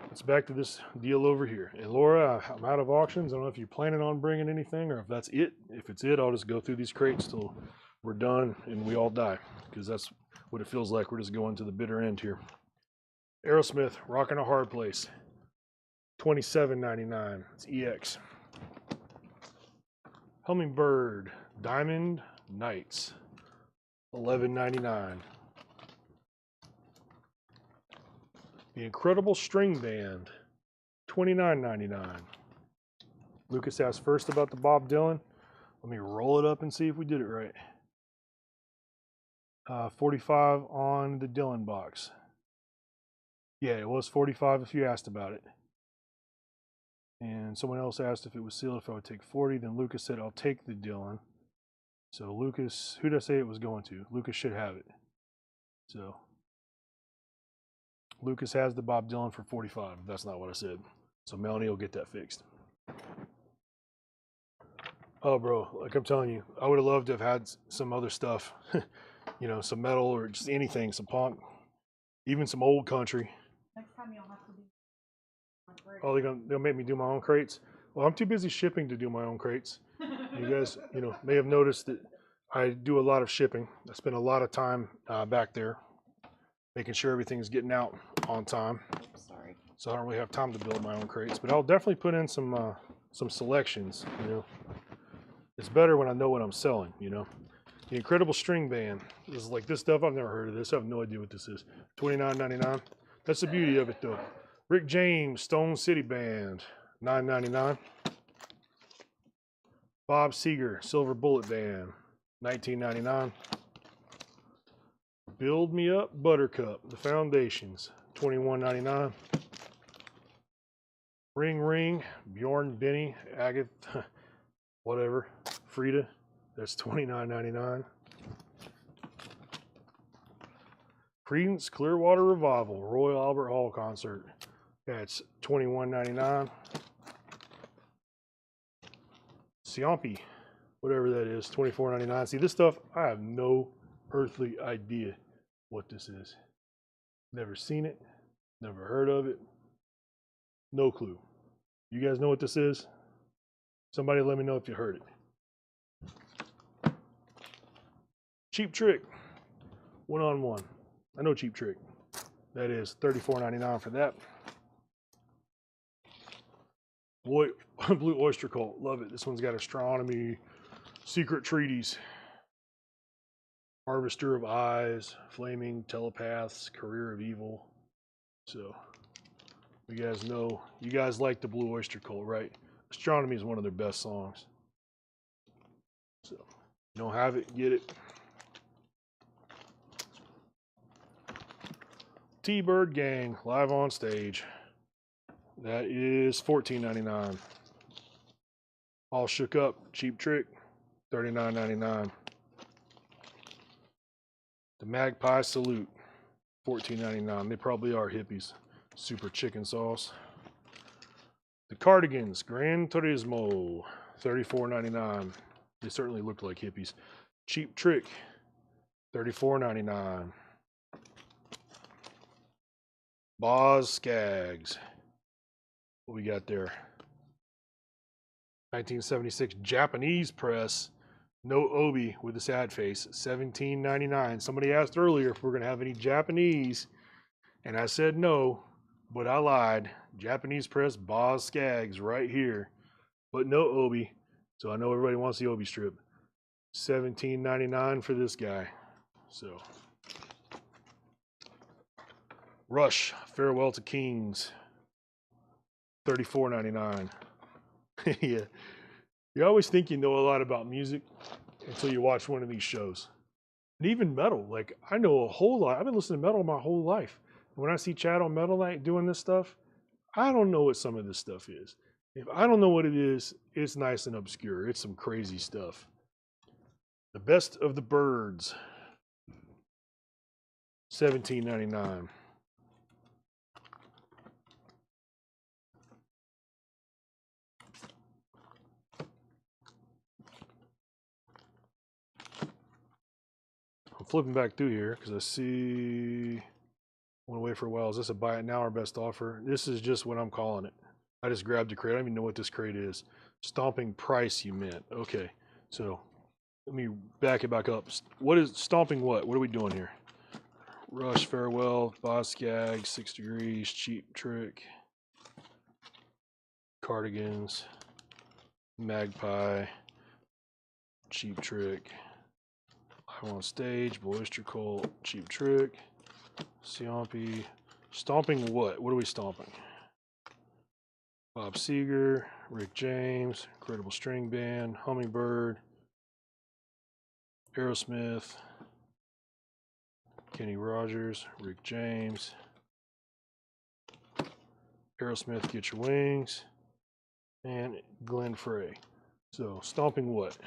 Let's back to this deal over here. And Laura, I'm out of auctions. I don't know if you're planning on bringing anything or if that's it. If it's it, I'll just go through these crates till we're done and we all die, because that's what it feels like. We're just going to the bitter end here. Aerosmith, Rockin' a Hard Place. $27.99. It's EX. Hummingbird, Diamond Nights. $11.99. The Incredible String Band, $29.99. Lucas asked first about the Bob Dylan. Let me roll it up and see if we did it right. 45 on the Dylan box. Yeah, it was 45 if you asked about it. And someone else asked if it was sealed, if I would take 40. Then Lucas said, I'll take the Dylan. So Lucas, who did I say it was going to? Lucas should have it. So Lucas has the Bob Dylan for 45. That's not what I said. So Melanie will get that fixed. Oh, bro, like I'm telling you, I would have loved to have had some other stuff. You know, some metal or just anything, some punk, even some old country. Next time you'll have to do. Oh, they'll make me do my own crates? Well, I'm too busy shipping to do my own crates. You guys, you know, may have noticed that I do a lot of shipping. I spend a lot of time back there making sure everything's getting out on time. Oops, sorry. So I don't really have time to build my own crates, but I'll definitely put in some selections. You know, it's better when I know what I'm selling. You know, the Incredible String Band. This is like this stuff. I've never heard of this. I have no idea what this is. $29.99. That's the beauty of it, though. Rick James, Stone City Band, $9.99. Bob Seger, Silver Bullet Band, $19.99. Build Me Up Buttercup, The Foundations, $21.99. Ring Ring, Bjorn, Benny, Agatha, whatever, Frida, that's $29.99. Creedence Clearwater Revival, Royal Albert Hall concert, that's $21.99. Siampi, whatever that is, $24.99. See, this stuff, I have no earthly idea what this is. Never seen it, never heard of it, no clue. You guys know what this is? Somebody let me know if you heard it. Cheap Trick, one-on-one. I know Cheap Trick. That is $34.99 for that. Boy, Blue Oyster Cult, love it. This one's got astronomy, secret treaties, Harvester of Eyes, Flaming Telepaths, Career of Evil. So, you guys know, you guys like the Blue Oyster Cult, right? Astronomy is one of their best songs. So, you don't have it, get it. T-Bird Gang, live on stage. That is $14.99. All Shook Up, Cheap Trick, $39.99. The Magpie Salute, $14.99. They probably are hippies. Super chicken sauce. The Cardigans, Gran Turismo, $34.99. They certainly look like hippies. Cheap Trick, $34.99. Boz Skaggs. What we got there? 1976 Japanese press. No Obi with a sad face. $17.99. Somebody asked earlier if we're going to have any Japanese, and I said no, but I lied. Japanese press Boz Skaggs right here, but no Obi. So I know everybody wants the Obi strip. $17.99 for this guy. So Rush, Farewell to Kings, $34.99. Yeah. You always think you know a lot about music until you watch one of these shows. And even metal, like I know a whole lot. I've been listening to metal my whole life. When I see Chad on Metal Night doing this stuff, I don't know what some of this stuff is. If I don't know what it is, it's nice and obscure. It's some crazy stuff. The Best of the Birds, $17.99. I'm flipping back through here because I see. I want to wait for a while. Is this a buy it now or best offer? This is just what I'm calling it. I just grabbed the crate. I don't even know what this crate is. Stomping price, you meant. Okay, so let me back it back up. What is stomping what? What are we doing here? Rush, Farewell, Boz Skaggs, 6 Degrees, Cheap Trick, Cardigans, Magpie, Cheap Trick, Live on Stage, Boister Colt, Cheap Trick, Siampi. Stomping what? What are we stomping? Bob Seger, Rick James, Incredible String Band, Hummingbird, Aerosmith, Kenny Rogers, Rick James, Aerosmith, Get Your Wings, and Glenn Frey. So, stomping what?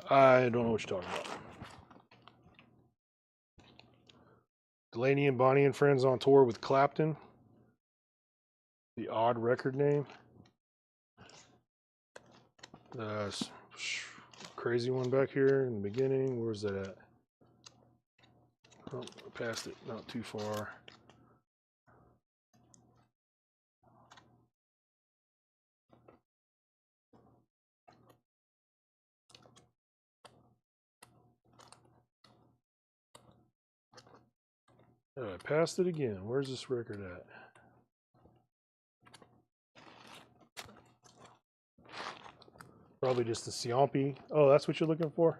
I don't know what you're talking about. Delaney and Bonnie and Friends on tour with Clapton. The odd record name. Crazy one back here in the beginning. Where's that at? Oh, I passed it, not too far. Oh, I passed it again. Where's this record at? Probably just the Siampi. Oh, that's what you're looking for?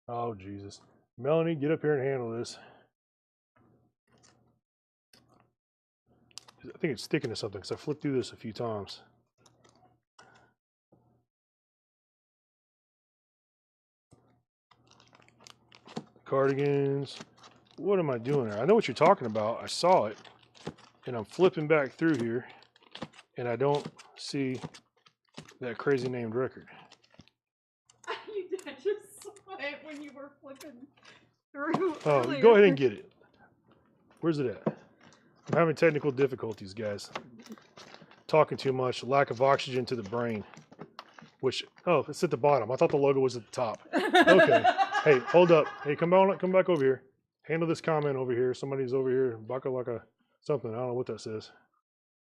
Oh, Jesus. Melanie, get up here and handle this. I think it's sticking to something because I flipped through this a few times. Cardigans. What am I doing there? I know what you're talking about. I saw it. And I'm flipping back through here. And I don't see that crazy named record. I just saw it when you were flipping through. Oh, earlier. go ahead and get it. Where's it at? I'm having technical difficulties, guys. Talking too much. Lack of oxygen to the brain. Which, oh, it's at the bottom. I thought the logo was at the top. Okay. Hey, hold up. Hey, come back over here. Handle this comment over here. Somebody's over here. Bakalaka something. I don't know what that says.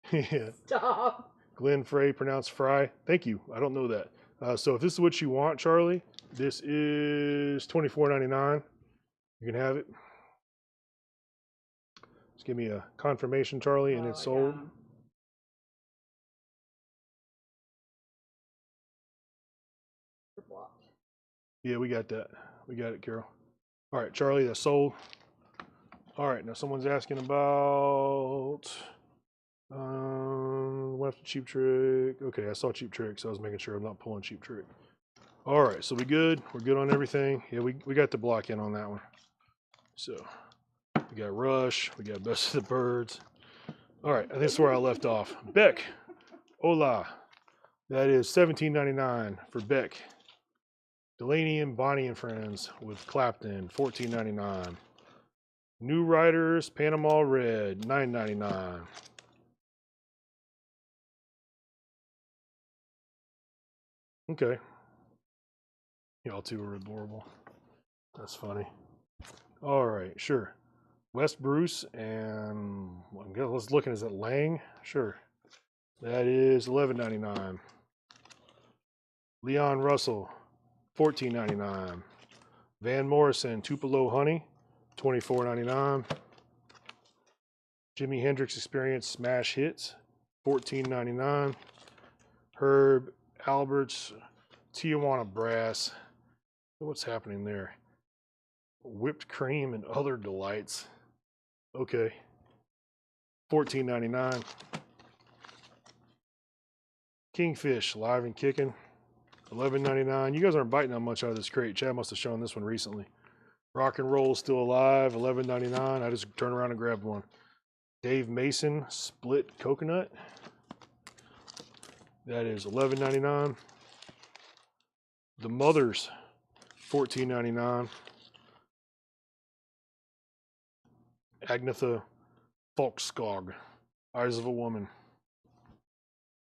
Yeah. Stop. Glenn Frey, pronounced Fry. Thank you. I don't know that. So if this is what you want, Charlie, this is $24.99. You can have it. Just give me a confirmation, Charlie, and it's sold. Yeah, we got that. We got it, Carol. All right, Charlie, that's sold. All right, now someone's asking about went after Cheap Trick. Okay, I saw Cheap Trick, so I was making sure I'm not pulling Cheap Trick. All right, so we good. We're good on everything. Yeah, we got the block in on that one. So we got Rush. We got Best of the Birds. All right, I think that's where I left off. Beck, Hola. That is $17.99 for Beck. Delaney and Bonnie and Friends with Clapton, $14.99. New Riders, Panama Red, $9.99. Okay. Y'all two are adorable. That's funny. All right, sure. West Bruce and let's look at, is it Lang? Sure. That is $11.99. Leon Russell, $14.99. Van Morrison, Tupelo Honey, $24.99. Jimi Hendrix Experience Smash Hits, $14.99. Herb Alberts, Tijuana Brass. What's happening there? Whipped cream and other delights. Okay. $14.99. Kingfish, live and kicking. $11.99. You guys aren't biting on much out of this crate. Chad must have shown this one recently. Rock and Roll Still Alive, $11.99. I just turned around and grabbed one. Dave Mason Split Coconut. That is $11.99. The Mothers, $14.99. Agnetha Folkskog, Eyes of a Woman,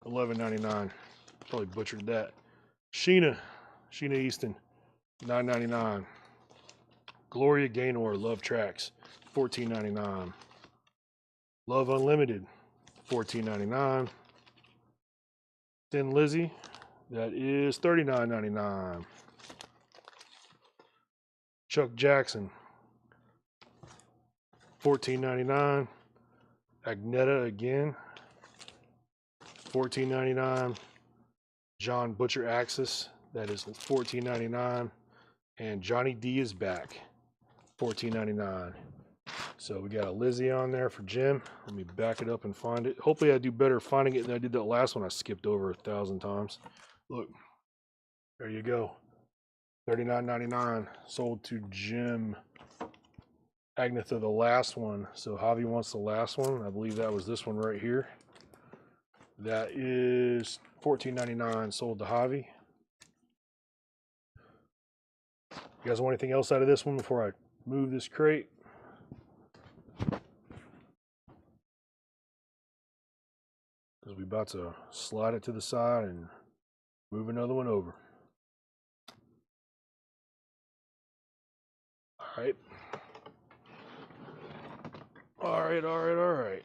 $11.99. Probably butchered that. Sheena Easton, $9.99. Gloria Gaynor, Love Tracks, $14.99. Love Unlimited, $14.99. Thin Lizzy, that is $39.99. Chuck Jackson, $14.99. Agneta again, $14.99. John Butcher Axis, that is $14.99. And Johnny D is back, $14.99. So we got a Lizzie on there for Jim. Let me back it up and find it. Hopefully I do better finding it than I did that last one I skipped over 1,000 times. Look, there you go. $39.99 sold to Jim. Agnetha, the last one. So Javi wants the last one. I believe that was this one right here. That is $14.99 sold to Javi. You guys want anything else out of this one before I move this crate? Because we're about to slide it to the side and move another one over. All right. All right.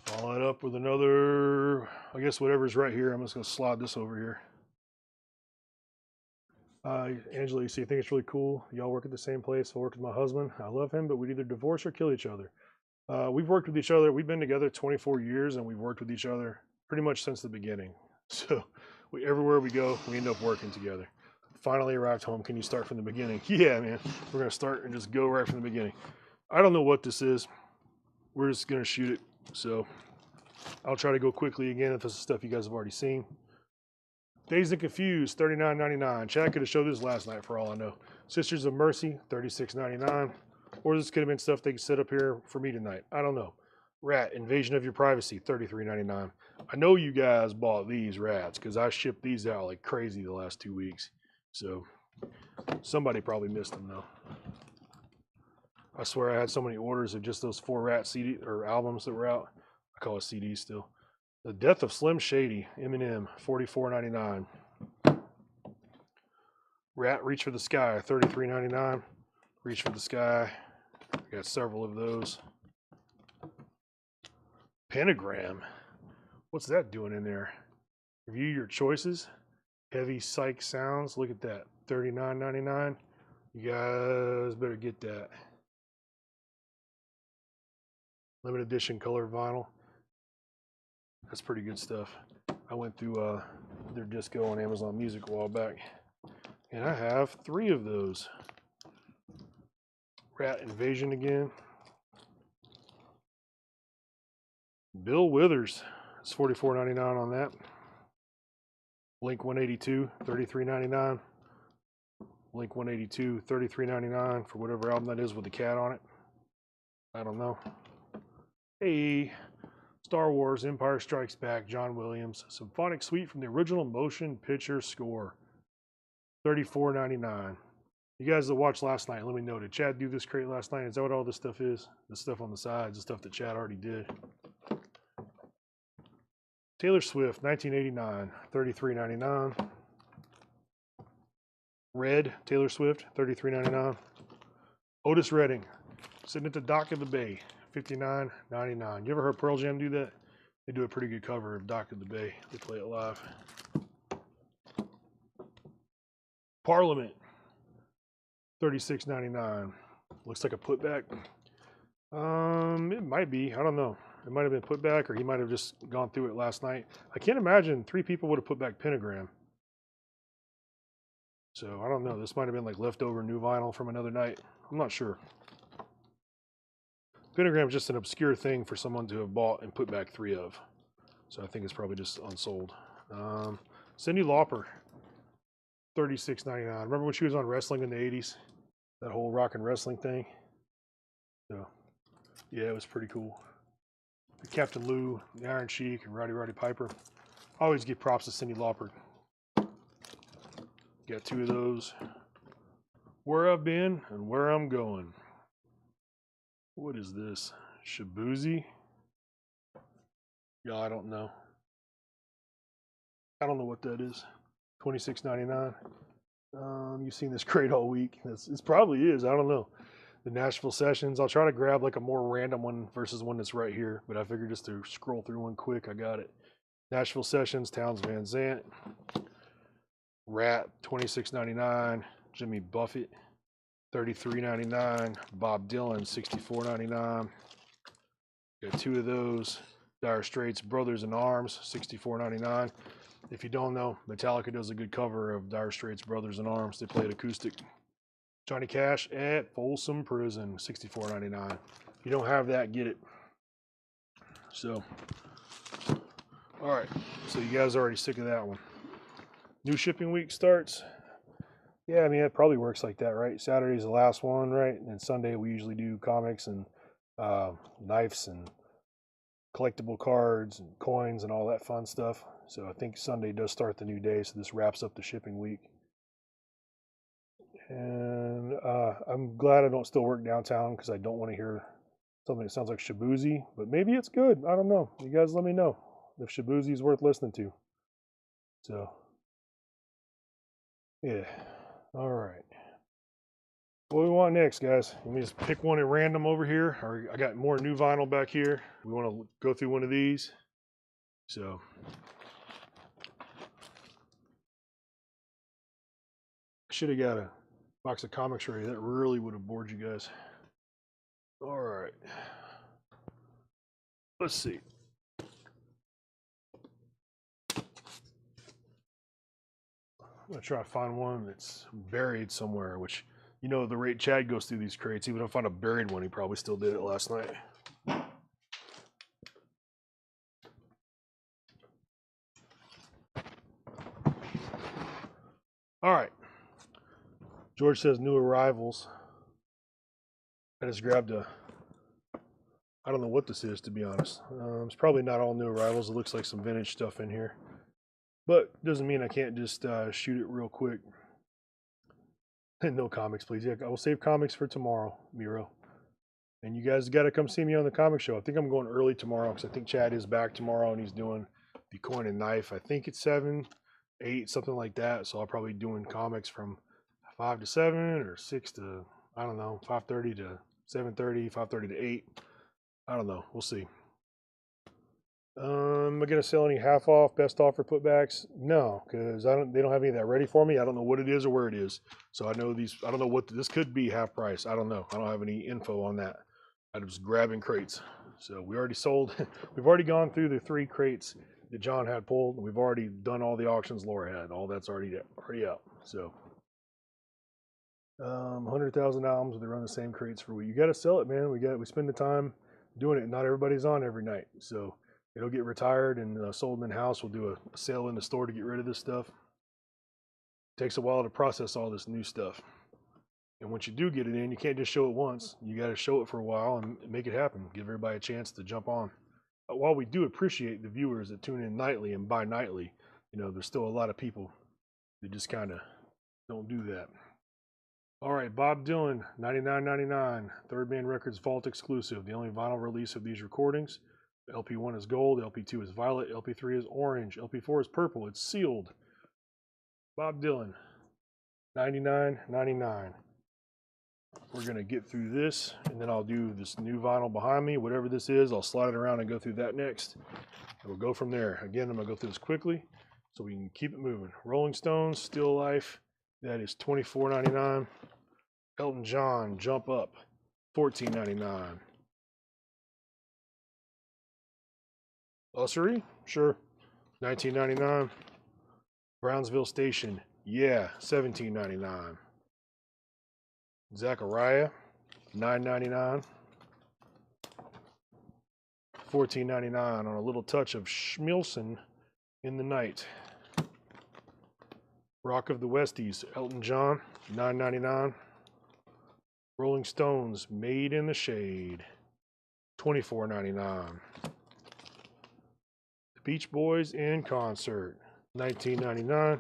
Follow it up with another, I guess whatever's right here. I'm just going to slide this over here. Angela, you see, I think it's really cool. Y'all work at the same place. I work with my husband. I love him, but we'd either divorce or kill each other. We've worked with each other. We've been together 24 years, and we've worked with each other pretty much since the beginning. So everywhere we go, we end up working together. Finally arrived home. Can you start from the beginning? Yeah, man. We're going to start and just go right from the beginning. I don't know what this is. We're just going to shoot it. So I'll try to go quickly again if this is stuff you guys have already seen. Dazed and Confused, $39.99. Chad could have showed this last night for all I know. Sisters of Mercy, $36.99. Or this could have been stuff they could set up here for me tonight. I don't know. Rat, Invasion of Your Privacy, $33.99. I know you guys bought these rats because I shipped these out like crazy the last 2 weeks. So somebody probably missed them though. I swear I had so many orders of just those 4 rat CD or albums that were out. I call it CDs still. The Death of Slim Shady, Eminem, $44.99. Rat, Reach for the Sky, $33.99. Reach for the Sky. I got several of those. Pentagram. What's that doing in there? Review your choices. Heavy Psych Sounds. Look at that. $39.99. You guys better get that. Limited edition color vinyl. That's pretty good stuff. I went through their disco on Amazon Music a while back. And I have 3 of those. Rat Invasion again. Bill Withers. It's $44.99 on that. Blink 182, $33.99. Blink 182, $33.99 for whatever album that is with the cat on it. I don't know. Hey, Star Wars Empire Strikes Back, John Williams, symphonic suite from the original motion picture score. $34.99. You guys that watched last night, let me know. Did Chad do this crate last night? Is that what all this stuff is? The stuff on the sides, the stuff that Chad already did. Taylor Swift, 1989, $33.99. Red, Taylor Swift, $33.99. Otis Redding, sitting at the dock of the bay, $59.99. You ever heard Pearl Jam do that? They do a pretty good cover of Dock of the Bay. They play it live. Parliament, $36.99. Looks like a putback. It might be. I don't know. It might have been put back, or he might have just gone through it last night. I can't imagine 3 people would have put back Pentagram. So I don't know. This might have been like leftover new vinyl from another night. I'm not sure. Pentagram is just an obscure thing for someone to have bought and put back 3 of. So I think it's probably just unsold. Cyndi Lauper, $36.99. Remember when she was on wrestling in the 80s? That whole rock and wrestling thing? So, yeah, it was pretty cool. Captain Lou, the Iron Sheik, and Roddy Piper. I always give props to Cyndi Lauper. Got 2 of those. Where I've been and where I'm going. What is this? Shabuzi? Yeah, I don't know. I don't know what that is. $26.99. You've seen this crate all week. It probably is. I don't know. The Nashville Sessions. I'll try to grab like a more random one versus one that's right here, but I figured just to scroll through one quick, I got it. Nashville Sessions, Towns Van Zandt. Rat, $26.99. Jimmy Buffett, $33.99. Bob Dylan, $64.99. Got 2 of those. Dire Straits, Brothers in Arms, $64.99. If you don't know, Metallica does a good cover of Dire Straits' Brothers in Arms. They play it acoustic. Johnny Cash at Folsom Prison, $64.99. If you don't have that, get it. So, all right. So you guys are already sick of that one. New shipping week starts. Yeah, I mean, it probably works like that, right? Saturday's the last one, right? And then Sunday we usually do comics and knives and collectible cards and coins and all that fun stuff. So I think Sunday does start the new day, so this wraps up the shipping week. And I'm glad I don't still work downtown because I don't want to hear something that sounds like Shabuzi, but maybe it's good. I don't know. You guys let me know if Shabuzi is worth listening to. So, yeah. All right. What do we want next, guys? Let me just pick one at random over here. Or I got more new vinyl back here. We want to go through one of these. So, I should have got a box of comics ready. That really would have bored you guys. All right. Let's see. I'm going to try to find one that's buried somewhere, which, you know, the rate Chad goes through these crates, even if I find a buried one, he probably still did it last night. All right. George says new arrivals. I just grabbed a, I don't know what this is, to be honest. It's probably not all new arrivals. It looks like some vintage stuff in here. But doesn't mean I can't just shoot it real quick. No comics, please. Yeah, I will save comics for tomorrow, Miro. And you guys got to come see me on the comic show. I think I'm going early tomorrow because I think Chad is back tomorrow and he's doing the coin and knife. I think it's 7, 8, something like that. So I'll probably be doing comics from 5 to 7 or 6 to, I don't know, 5:30 to 7:30, 5:30 to 8. I don't know. We'll see. Am I gonna sell any half off, best offer putbacks? No, because they don't have any of that ready for me. I don't know what it is or where it is. So I know these. I don't know what this could be half price. I don't know. I don't have any info on that. I was grabbing crates. So we already sold. We've already gone through the 3 crates that John had pulled. We've already done all the auctions Laura had. All that's already out. So 100,000 albums. They run the same crates for a week. You got to sell it, man. We spend the time doing it. Not everybody's on every night. So it'll get retired and sold in house. We'll do a sale in the store to get rid of this stuff. It takes a while to process all this new stuff. And once you do get it in, you can't just show it once. You got to show it for a while and make it happen. Give everybody a chance to jump on. While we do appreciate the viewers that tune in nightly and bi-nightly, you know, there's still a lot of people that just kind of don't do that. All right, Bob Dylan, $99.99, Third Man Records Vault exclusive, the only vinyl release of these recordings. LP1 is gold, LP2 is violet, LP3 is orange, LP4 is purple. It's sealed. Bob Dylan, $99.99. We're going to get through this, and then I'll do this new vinyl behind me. Whatever this is, I'll slide it around and go through that next. And we'll go from there. Again, I'm going to go through this quickly so we can keep it moving. Rolling Stones, Still Life, that is $24.99. Elton John, Jump Up, $14.99. Ussery, sure, $19.99. Brownsville Station, yeah, $17.99. Zachariah, $9.99. $14.99 on a little touch of Schmilson in the Night. Rock of the Westies, Elton John, $9.99. Rolling Stones, Made in the Shade, $24.99. The Beach Boys in Concert, $19.99.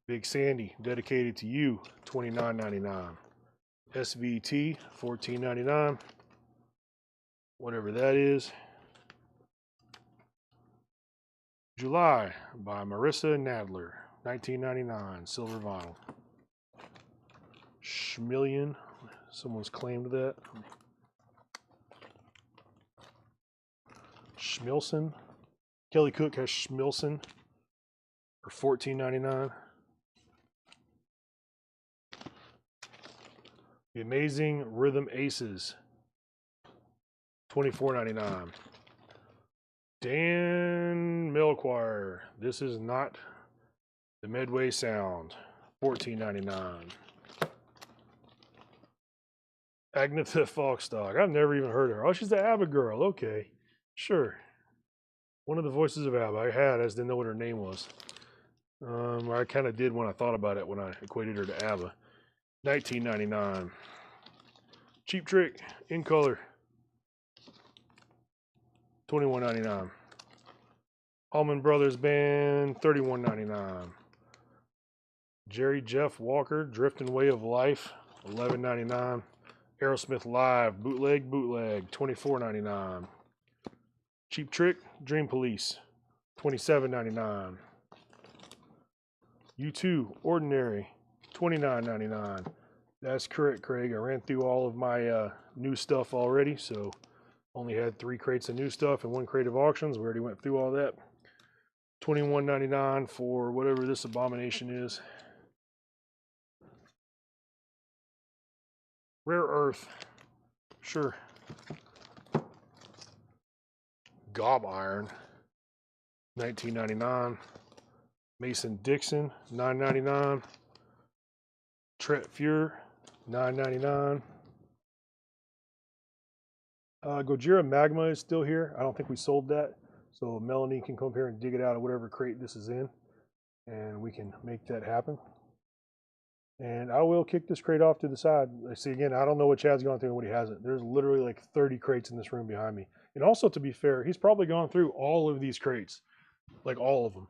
Big Sandy, Dedicated to You, $29.99. SVT, $14.99. Whatever that is. July by Marissa Nadler, $19.99, silver vinyl. Schmillion, someone's claimed that. Schmilson, Kelly Cook has Schmilson for $14.99. The Amazing Rhythm Aces, $24.99. Dan Melchoir, This Is Not the Medway Sound, $14.99. Agnetha Falkstock, I've never even heard of her. Oh, she's the ABBA girl. Okay, sure. One of the voices of ABBA I had, I just didn't know what her name was. I kind of did when I thought about it when I equated her to ABBA. $19.99. Cheap Trick, in color, $21.99. Allman Brothers Band, $31.99. Jerry Jeff Walker, Drifting Way of Life, $11.99. Aerosmith Live, bootleg, $24.99. Cheap Trick, Dream Police, $27.99. U2, Ordinary, $29.99. That's correct, Craig. I ran through all of my new stuff already, so only had 3 crates of new stuff and 1 crate of auctions. We already went through all that. $21.99 for whatever this abomination is. Rare Earth, sure. Gob Iron, $19.99. Mason Dixon, $9.99. Tret Fuhr, $9.99. Gojira Magma is still here. I don't think we sold that. So Melanie can come here and dig it out of whatever crate this is in. And we can make that happen. And I will kick this crate off to the side. I see again, I don't know what Chad's gone through and what he hasn't. There's literally like 30 crates in this room behind me. And also, to be fair, he's probably gone through all of these crates. Like all of them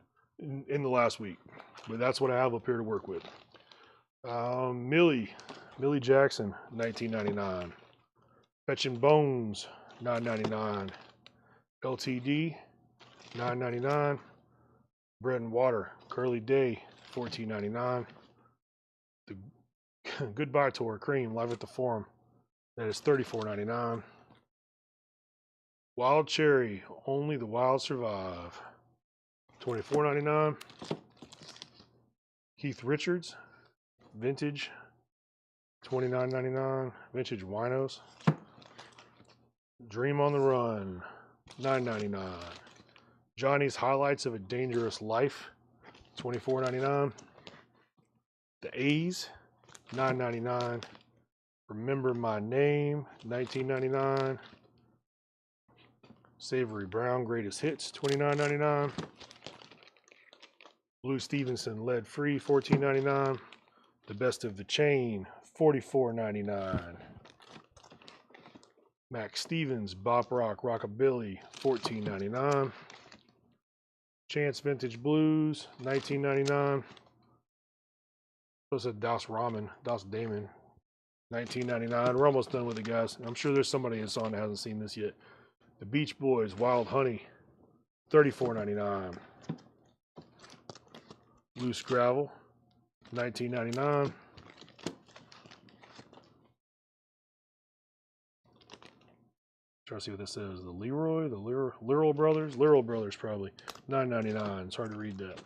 in the last week. But that's what I have up here to work with. Millie Jackson, $19.99. Fetching Bones, $9.99. LTD, $9.99. Bread and Water, Curly Day, $14.99. The Goodbye Tour Cream, live at the Forum, that is $34.99. Wild Cherry, Only the Wild Survive, $24.99. Keith Richards, Vintage, $29.99. Vintage Winos. Dream on the Run, $9.99. Johnny's Highlights of a Dangerous Life, $24.99. The A's, $9.99. Remember My Name, $19.99. Savory Brown Greatest Hits, $29.99. Blue Stevenson Lead Free, $14.99. The Best of the Chain, $44.99. Max Stevens, Bop Rock, Rockabilly, $14.99. Chance Vintage Blues, $19.99. Supposed to Das Ramen, Das Damon, $19.99. We're almost done with it, guys. I'm sure there's somebody that's on that hasn't seen this yet. The Beach Boys, Wild Honey, $34.99. Loose Gravel, $19.99. Try to see what this says. The Leroy, the Lyril Brothers? Lyril Brothers, probably. $9.99. It's hard to read that.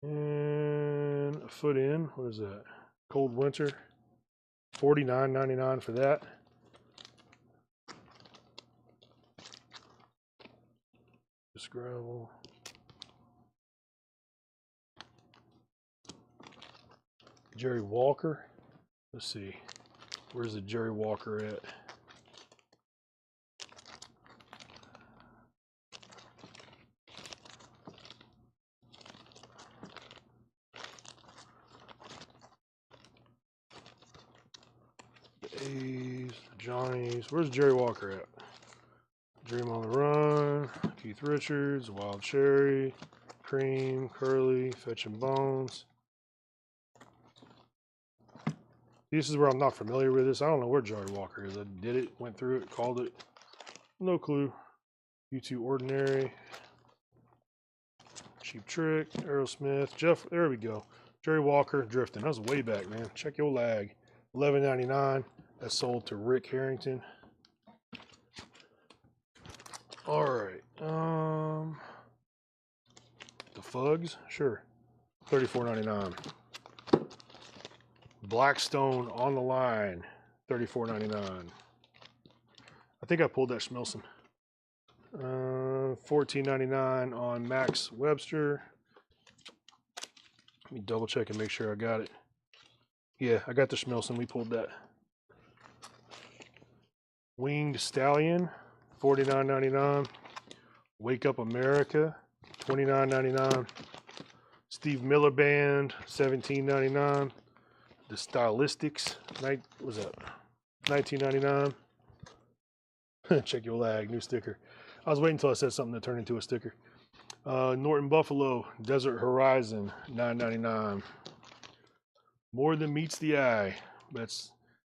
And a foot in. What is that? Cold Winter. $49.99 for that. This gravel. Jerry Walker. Let's see. Where's the Jerry Walker at? The A's, the Johnnies. Where's Jerry Walker at? Dream on the Run, Keith Richards, Wild Cherry, Cream, Curly, Fetching Bones. This is where I'm not familiar with this. I don't know where Jerry Walker is. I did it, went through it, called it. No clue. U2 Ordinary. Cheap Trick, Aerosmith, Jeff, there we go. Jerry Walker, Drifting. That was way back, man. Check your lag. $11.99. That's sold to Rick Harrington. All right. The Fugs, sure. $34.99. Blackstone on the Line, $34.99. I think I pulled that Schmilson. $14.99 on Max Webster. Let me double check and make sure I got it. Yeah, I got the Schmilson. We pulled that. Winged Stallion, $49.99. Wake Up America, $29.99. Steve Miller Band, $17.99. The Stylistics, what was that? $19.99. Check your lag, new sticker. I was waiting until I said something to turn into a sticker. Norton Buffalo, Desert Horizon, $9.99. More Than Meets the Eye. That's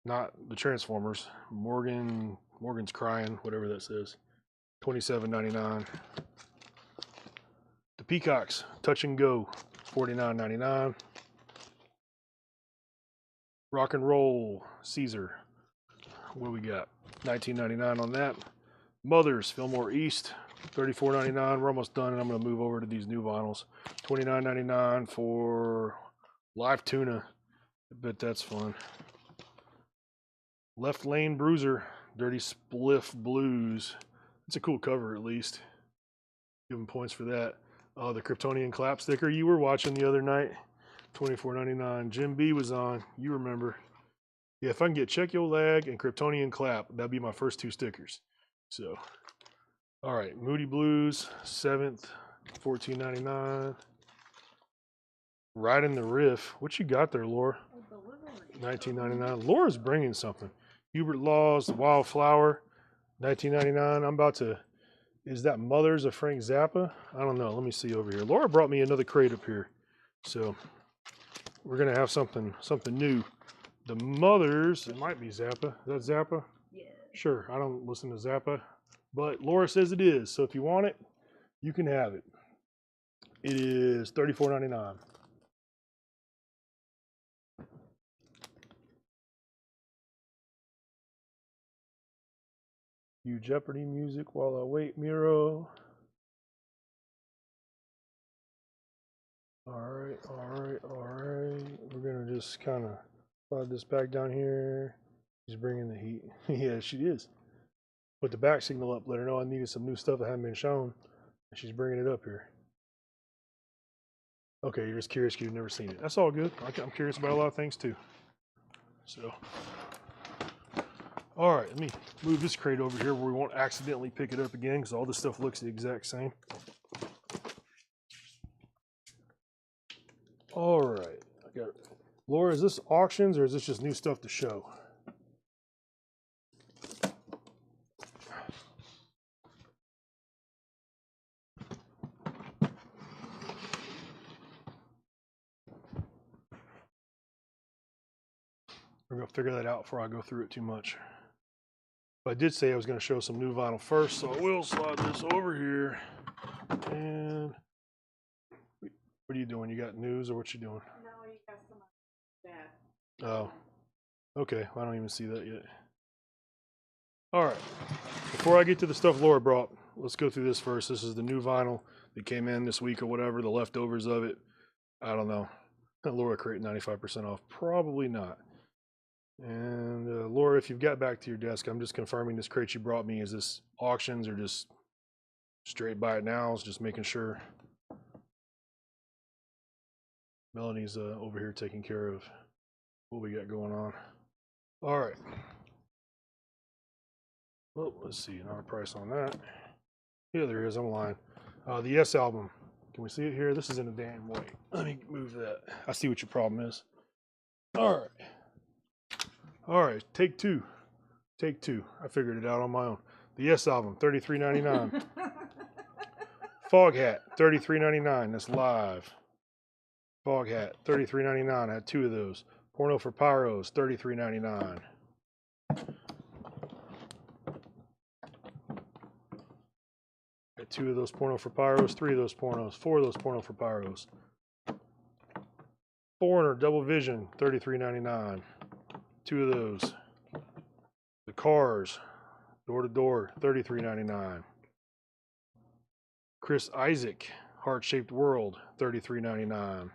not the Transformers. Morgan's Crying, whatever that says. $27.99. The Peacocks, Touch and Go, $49.99. Rock and Roll, Caesar. What do we got? $19.99 on that. Mothers, Fillmore East, $34.99. We're almost done, and I'm going to move over to these new vinyls. $29.99 for Live Tuna. I bet that's fun. Left Lane Bruiser, Dirty Spliff Blues. It's a cool cover, at least. Give them points for that. The Kryptonian Clap sticker you were watching the other night. $24.99. Jim B was on. You remember. Yeah, if I can get Check Your Lag and Kryptonian Clap, that'd be my first two stickers. So, all right. Moody Blues, 7th, $14.99. Riding the Riff. What you got there, Laura? $19.99. Laura's bringing something. Hubert Laws, The Wildflower, $19.99. I'm about to. Is that Mothers of Frank Zappa? I don't know. Let me see over here. Laura brought me another crate up here. So we're gonna have something new. The Mothers, it might be Zappa. Is that Zappa? Yeah. Sure. I don't listen to Zappa, but Laura says it is. So if you want it, you can have it. It is $34.99. You Jeopardy music while I wait, Miro. Alright. We're gonna just kind of slide this back down here. She's bringing the heat. Yeah, she is. Put the back signal up, let her know I needed some new stuff that hadn't been shown. And she's bringing it up here. Okay, you're just curious because you've never seen it. That's all good. I'm curious about a lot of things too. So, all right, let me move this crate over here where we won't accidentally pick it up again because all this stuff looks the exact same. All right. I got Laura, is this auctions or is this just new stuff to show? We're going to figure that out before I go through it too much. But I did say I was going to show some new vinyl first, so I will slide this over here. And what are you doing? You got news or what you doing? No, you got some of that. Oh, okay. I don't even see that yet. All right. Before I get to the stuff Laura brought, let's go through this first. This is the new vinyl that came in this week or whatever, the leftovers of it. I don't know. Laura crate 95% off. Probably not. And Laura, if you've got back to your desk, I'm just confirming this crate you brought me. Is this auctions or just straight buy it nows? Just making sure. Melanie's over here taking care of what we got going on. All right. Well, let's see. Not a price on that. Yeah, there is. I'm lying. The Yes album. Can we see it here? This is in a damn way. Let me move that. I see what your problem is. All right. All right. Take two. Take two. I figured it out on my own. The Yes album, $33.99. Fog Hat, $33.99. That's live. Fog Hat, $33.99. I had two of those. Porno for Pyros, $33.99. Got two of those Porno for Pyros, three of those pornos, four of those Porno for Pyros. Foreigner Double Vision, $33.99. Two of those. The Cars, Door to Door, $33.99. Chris Isaac, Heart Shaped World, $33.99.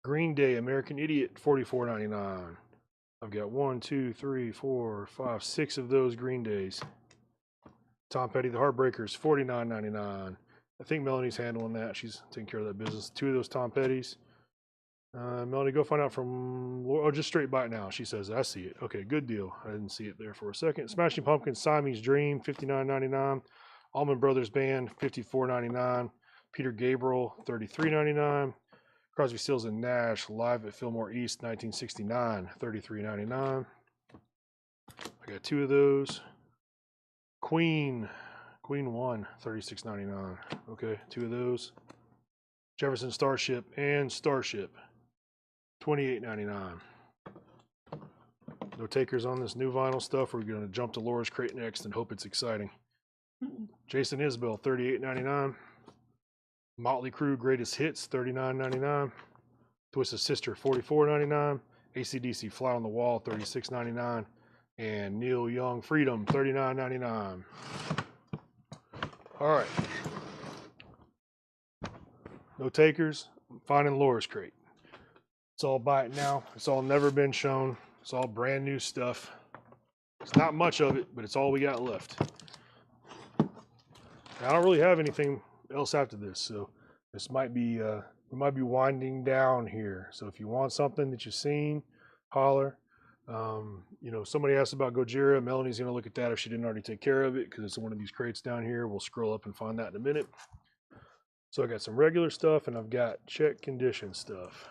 Green Day, American Idiot, $44.99. I've got 1, 2, 3, 4, 5, 6 of those Green Days. Tom Petty, The Heartbreakers, $49.99. I think Melanie's handling that. She's taking care of that business. Two of those Tom Petty's. Melanie, go find out from, oh, just straight buy it now. She says, I see it. Okay, good deal. I didn't see it there for a second. Smashing Pumpkins, Siamese Dream, $59.99. Allman Brothers Band, $54.99. Peter Gabriel, $33.99. Crosby, Stills and Nash, live at Fillmore East, 1969, $33.99. I got two of those. Queen 1, $36.99. Okay, two of those. Jefferson Starship and Starship, $28.99. No takers on this new vinyl stuff. We're going to jump to Laura's crate next and hope it's exciting. Jason Isbell, $38.99. Motley Crue Greatest Hits, $39.99. Twisted Sister, $44.99. AC/DC Fly on the Wall, $36.99. And Neil Young Freedom, $39.99. All right. No takers. I'm finding Laura's crate. It's all buy it now. It's all never been shown. It's all brand new stuff. It's not much of it, but it's all we got left. I don't really have anything else after this, so this might be we might be winding down here. So if you want something that you've seen, holler. You know, somebody asked about Gojira. Melanie's gonna look at that if she didn't already take care of it, because it's in one of these crates down here. We'll scroll up and find that in a minute. So I got some regular stuff and I've got check condition stuff.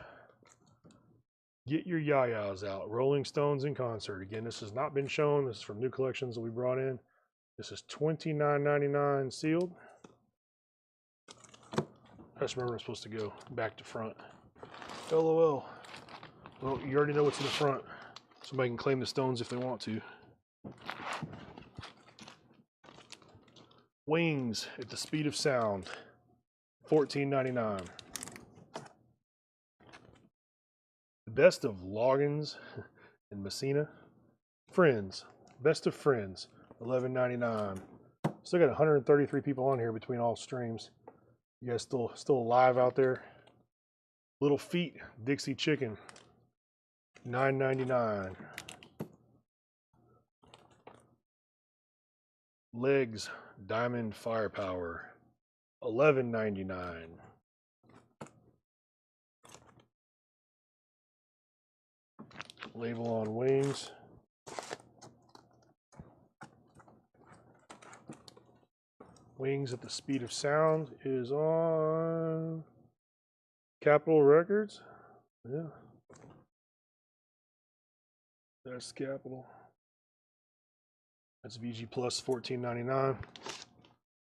Get your yayas out. Rolling Stones in concert. Again, this has not been shown. This is from new collections that we brought in. This is $29.99 sealed. I just remember I'm supposed to go back to front. LOL. Well, you already know what's in the front. Somebody can claim the stones if they want to. Wings at the Speed of Sound. $14.99. The Best of Loggins and Messina. Friends. Best of Friends. $11.99. Still got 133 people on here between all streams. You guys still alive out there? Little Feet, Dixie Chicken, $9.99. Legs, Diamond Firepower, $11.99. Label on wings. Wings at the Speed of Sound is on Capitol Records. Yeah. That's Capitol. That's VG Plus $14.99.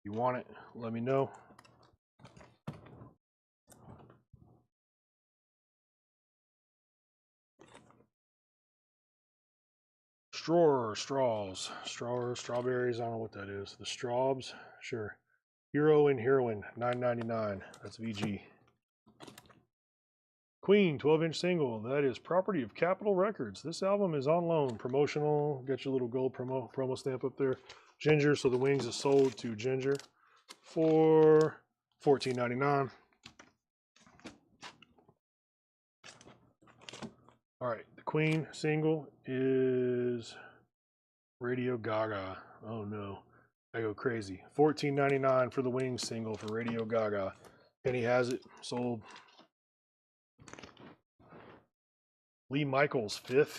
You want it, let me know. Strawberries, I don't know what that is. The Straubs, sure. Hero and Heroine, $9.99. That's VG. Queen, 12-inch single. That is property of Capitol Records. This album is on loan, promotional. Get your little gold promo stamp up there. Ginger, so the wings is sold to Ginger for $14.99. All right, the Queen single is Radio Gaga. Oh no, I go crazy. $14.99 for the Wings single for Radio Gaga. Penny has it, sold. Lee Michaels, 5th,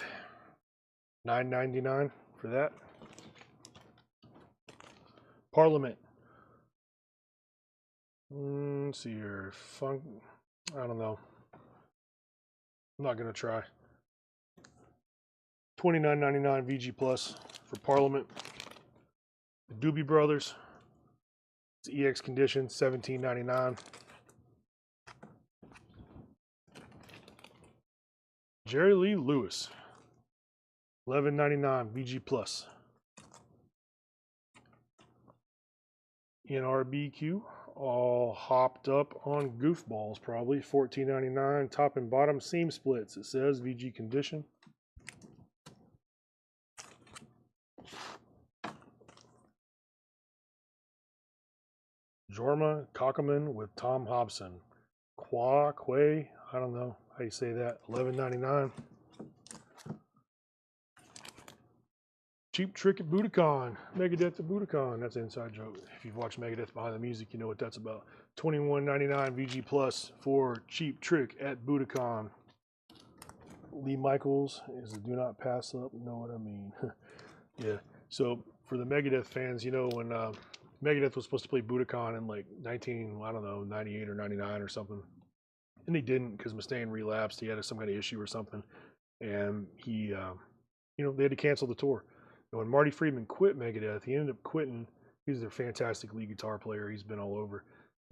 $9.99 for that. Parliament. Let's see here. Funk. I don't know. I'm not gonna try. $29.99 VG Plus for Parliament. The Doobie Brothers. It's EX condition, $17.99. Jerry Lee Lewis, $11.99 VG Plus. NRBQ, all hopped up on goofballs, probably $14.99. Top and bottom seam splits. It says VG condition. Jorma Cockerman with Tom Hobson. Quay, I don't know how you say that. $11.99. Cheap Trick at Budokan. Megadeth at Budokan. That's an inside joke. If you've watched Megadeth Behind the Music, you know what that's about. $21.99 VG Plus for Cheap Trick at Budokan. Lee Michaels is a do not pass up. You know what I mean? Yeah. So for the Megadeth fans, you know when Megadeth was supposed to play Budokan in like 98 or 99 or something, and they didn't because Mustaine relapsed. He had some kind of issue or something, and he, they had to cancel the tour. And when Marty Friedman quit Megadeth, he ended up quitting. He's a fantastic lead guitar player. He's been all over.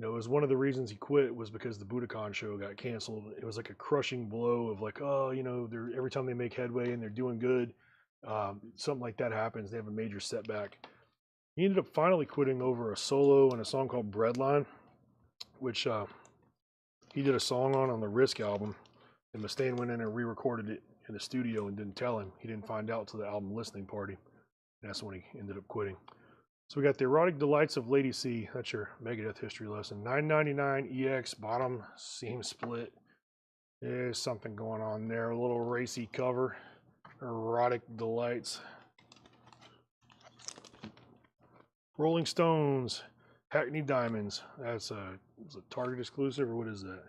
It was one of the reasons he quit was because the Budokan show got canceled. It was like a crushing blow of like, they're every time they make headway and they're doing good, something like that happens. They have a major setback. He ended up finally quitting over a solo and a song called Breadline, which he did a song on the Risk album, and Mustaine went in and re-recorded it in the studio and didn't tell him. He didn't find out till the album listening party. And that's when he ended up quitting. So we got the Erotic Delights of Lady C. That's your Megadeth history lesson. $9.99 EX bottom seam split. There's something going on there. A little racy cover. Erotic Delights. Rolling Stones. Hackney Diamonds. That's a Target exclusive, or what is that?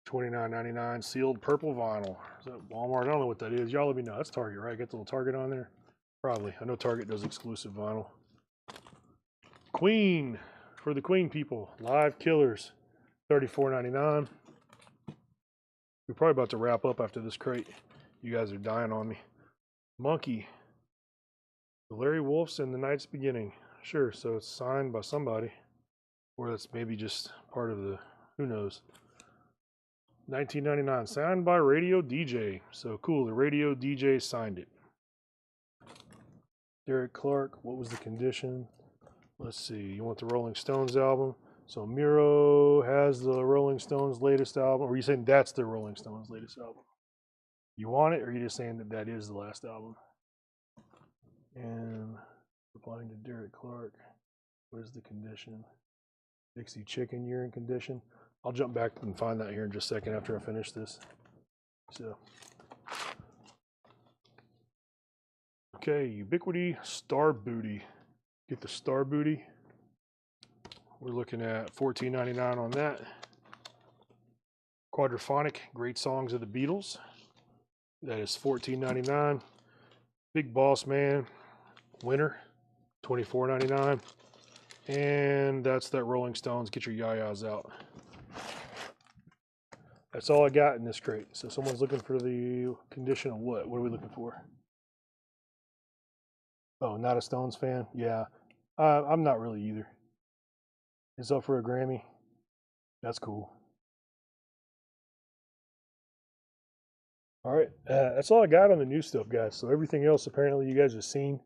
$29.99 sealed purple vinyl. Is that Walmart? I don't know what that is. Y'all let me know. That's Target, right? Get the little Target on there? Probably. I know Target does exclusive vinyl. Queen, for the Queen people. Live Killers. $34.99. We're probably about to wrap up after this crate. You guys are dying on me. Monkey. Larry Wolf's and The Night's Beginning. Sure, so it's signed by somebody. Or that's maybe just part of the, who knows. $19.99, signed by Radio DJ. So cool, the Radio DJ signed it. Derek Clark, what was the condition? Let's see, you want the Rolling Stones album? So Miro has the Rolling Stones latest album, or are you saying that's the Rolling Stones latest album? You want it, or are you just saying that that is the last album? And replying to Derek Clark, what is the condition? Dixie Chicken, you're in condition. I'll jump back and find that here in just a second after I finish this. So, okay, Ubiquity Star Booty. Get the Star Booty. We're looking at $14.99 on that. Quadraphonic, Great Songs of the Beatles. That is $14.99. Big Boss Man, Winter, $24.99. And that's that Rolling Stones, Get Your Yayas Out. that's all I got in this crate. So someone's looking for the condition of what? What are we looking for? Oh, not a Stones fan? Yeah. I'm not really either. It's up for a Grammy. That's cool. All right. That's all I got on the new stuff, guys. So everything else apparently you guys have seen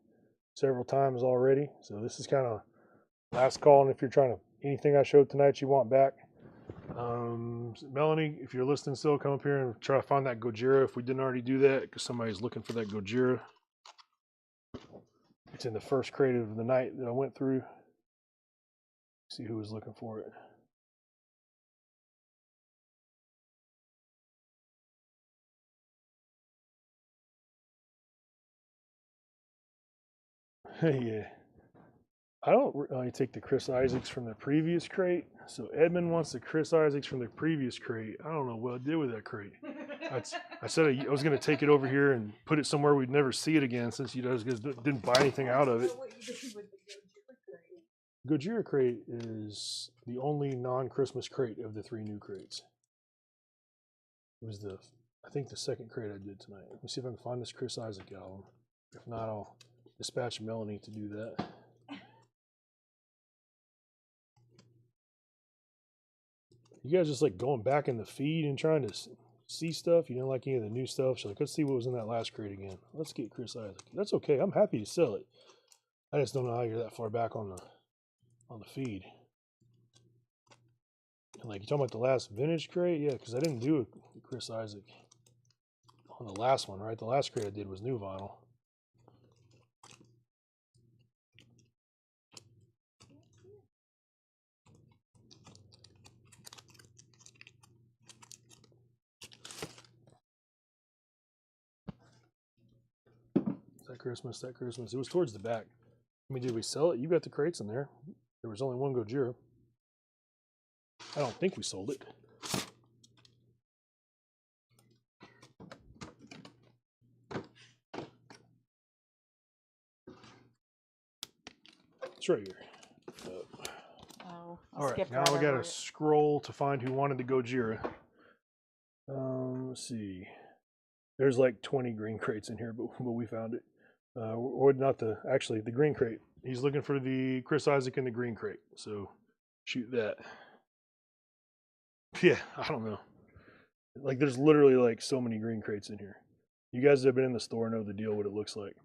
several times already. So this is kind of last call. And if you're trying to, anything I showed tonight you want back, Melanie, if you're listening still, come up here and try to find that Gojira if we didn't already do that, because somebody's looking for that Gojira. It's in the first crate of the night that I went through. See who was looking for it. Yeah. I don't really take the Chris Isaacs from the previous crate. So Edmund wants the Chris Isaacs from the previous crate. I don't know what I did with that crate. I said I was going to take it over here and put it somewhere we'd never see it again, since you guys didn't buy anything out of it. Gojira crate is the only non-Christmas crate of the 3 new crates. It was I think the second crate I did tonight. Let me see if I can find this Chris Isaac album. If not, I'll dispatch Melanie to do that. You guys just like going back in the feed and trying to see stuff. You didn't like any of the new stuff. She's like, let's see what was in that last crate again. Let's get Chris Isaac. That's okay. I'm happy to sell it. I just don't know how you're that far back on the feed. And like, you talking about the last vintage crate? Yeah, because I didn't do a Chris Isaac on the last one, right? The last crate I did was new vinyl. That Christmas. It was towards the back. I mean, did we sell it? You got the crates in there. There was only one Gojira. I don't think we sold it. It's right here. Oh, All right, now we got to scroll to find who wanted the Gojira. Let's see. There's like 20 green crates in here, but we found it. Or not actually the green crate. He's looking for the Chris Isaac in the green crate. So shoot that. Yeah, I don't know. Like, there's literally like so many green crates in here. You guys that have been in the store know the deal, what it looks like.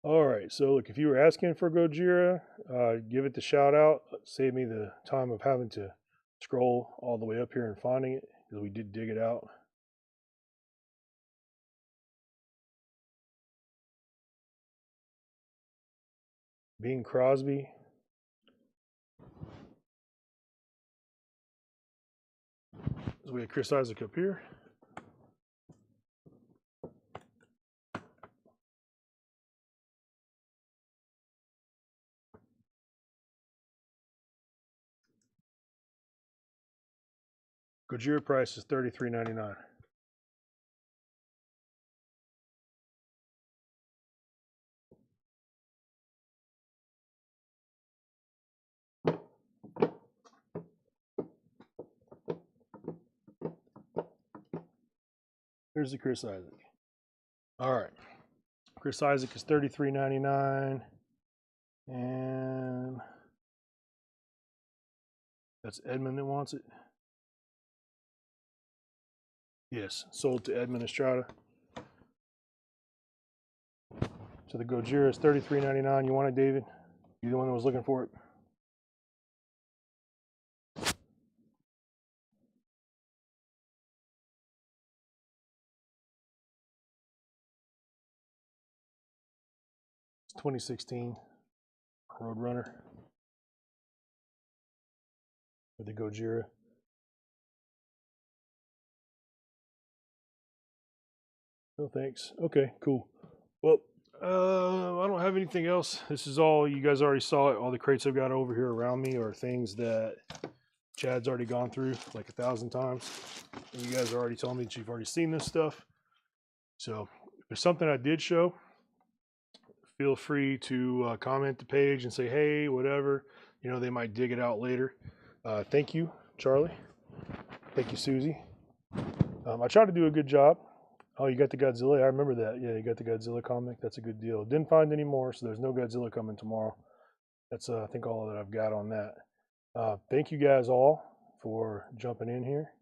All right, so look, if you were asking for Gojira, give it the shout out. Save me the time of having to scroll all the way up here and finding it, because we did dig it out. Bing Crosby. So we have Chris Isaac up here. Gojira price is $33.99. Here's the Chris Isaac. All right. Chris Isaac is $33.99. And that's Edmund that wants it. Yes, sold to Edmund Estrada. So the Gojira is $33.99. You want it, David? You the one that was looking for it? It's 2016 Roadrunner with the Gojira. No thanks. Okay, cool. Well, I don't have anything else. This is all, you guys already saw it. All the crates I've got over here around me are things that Chad's already gone through like 1,000 times. And you guys already told me that you've already seen this stuff. So if there's something I did show, feel free to comment the page and say, hey, whatever. You know, they might dig it out later. Thank you, Charlie. Thank you, Susie. I tried to do a good job. Oh, you got the Godzilla? I remember that. Yeah, you got the Godzilla comic. That's a good deal. Didn't find any more, so there's no Godzilla coming tomorrow. That's, I think, all that I've got on that. Thank you guys all for jumping in here.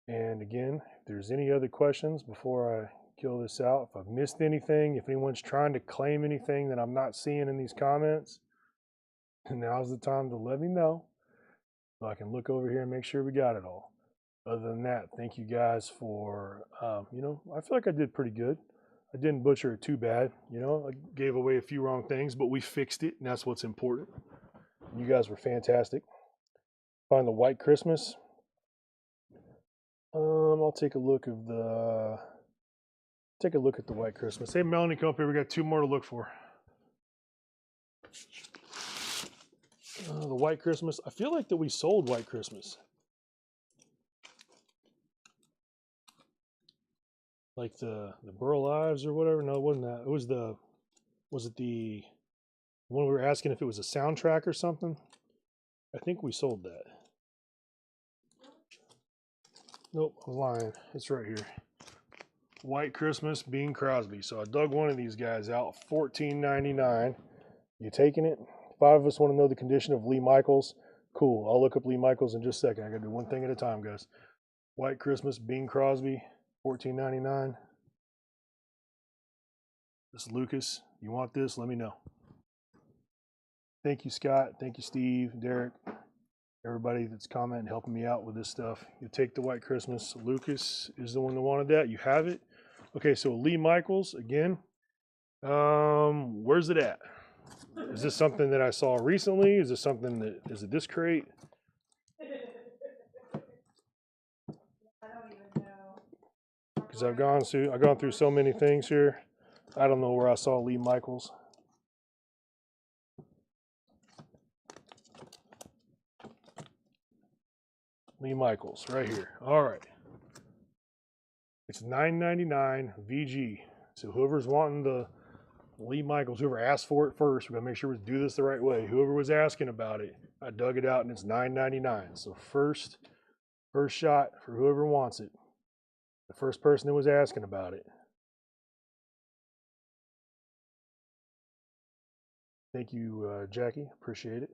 And again, if there's any other questions before I kill this out, if I've missed anything, if anyone's trying to claim anything that I'm not seeing in these comments, now's the time to let me know so I can look over here and make sure we got it all. Other than that, thank you guys for, you know, I feel like I did pretty good. I didn't butcher it too bad. You know, I gave away a few wrong things, but we fixed it, and that's what's important. You guys were fantastic. Find the White Christmas. I'll take a look at the White Christmas. Hey, Melanie, come up here. We got 2 more to look for. The White Christmas. I feel like that we sold White Christmas. Like the Burl Ives or whatever. No, it wasn't that. It was it the one we were asking if it was a soundtrack or something? I think we sold that. Nope, I'm lying. It's right here. White Christmas, Bing Crosby. So I dug one of these guys out, $14.99. You taking it? 5 of us want to know the condition of Lee Michaels. Cool. I'll look up Lee Michaels in just a second. I gotta do one thing at a time, guys. White Christmas, Bing Crosby, $14.99. This is Lucas. You want this? Let me know. Thank you, Scott. Thank you, Steve, Derek, everybody that's commenting, helping me out with this stuff. You take the White Christmas. Lucas is the one that wanted that. You have it. Okay, so Lee Michaels again. Where's it at? Is this something that I saw recently? Is this something that is it this crate? I don't even know. Because I've gone through so many things here. I don't know where I saw Lee Michaels. Lee Michaels, right here. All right. It's $9.99 VG. So whoever's wanting the Lee Michaels, whoever asked for it first, we gotta make sure we do this the right way. Whoever was asking about it, I dug it out and it's $9.99. So first shot for whoever wants it. The first person that was asking about it. Thank you, Jackie. Appreciate it.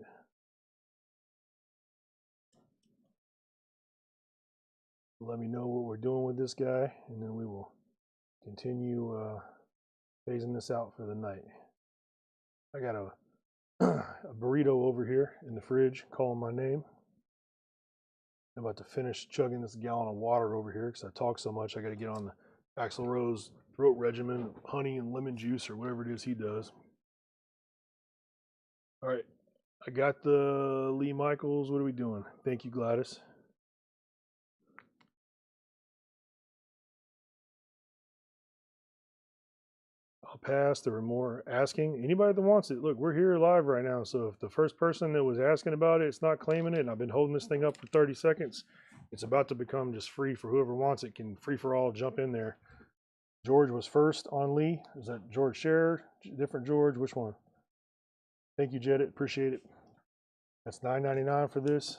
Let me know what we're doing with this guy, and then we will continue phasing this out for the night. I got a burrito over here in the fridge calling my name. I'm about to finish chugging this gallon of water over here because I talk so much. I got to get on the Axl Rose throat regimen, honey and lemon juice or whatever it is he does. All right, I got the Lee Michaels. What are we doing? Thank you, Gladys. I'll pass. There were more asking. Anybody that wants it, look, we're here live right now. So if the first person that was asking about it, it's not claiming it, and I've been holding this thing up for 30 seconds, it's about to become just free for whoever wants it. Can free for all jump in there. George was first on Lee. Is that George Scherer? Different George? Which one? Thank you, Jedit. Appreciate it. That's $9.99 for this.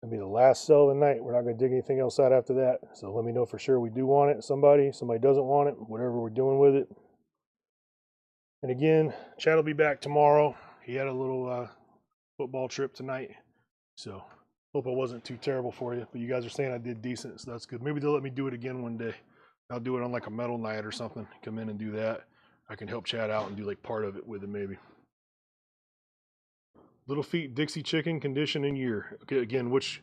It'll be the last sell of the night. We're not going to dig anything else out after that. So let me know for sure we do want it. Somebody doesn't want it, whatever we're doing with it. And again, Chad will be back tomorrow. He had a little football trip tonight. So hope I wasn't too terrible for you. But you guys are saying I did decent, so that's good. Maybe they'll let me do it again one day. I'll do it on like a metal night or something. Come in and do that. I can help Chad out and do like part of it with him maybe. Little Feet Dixie Chicken, condition and year. Okay, again, which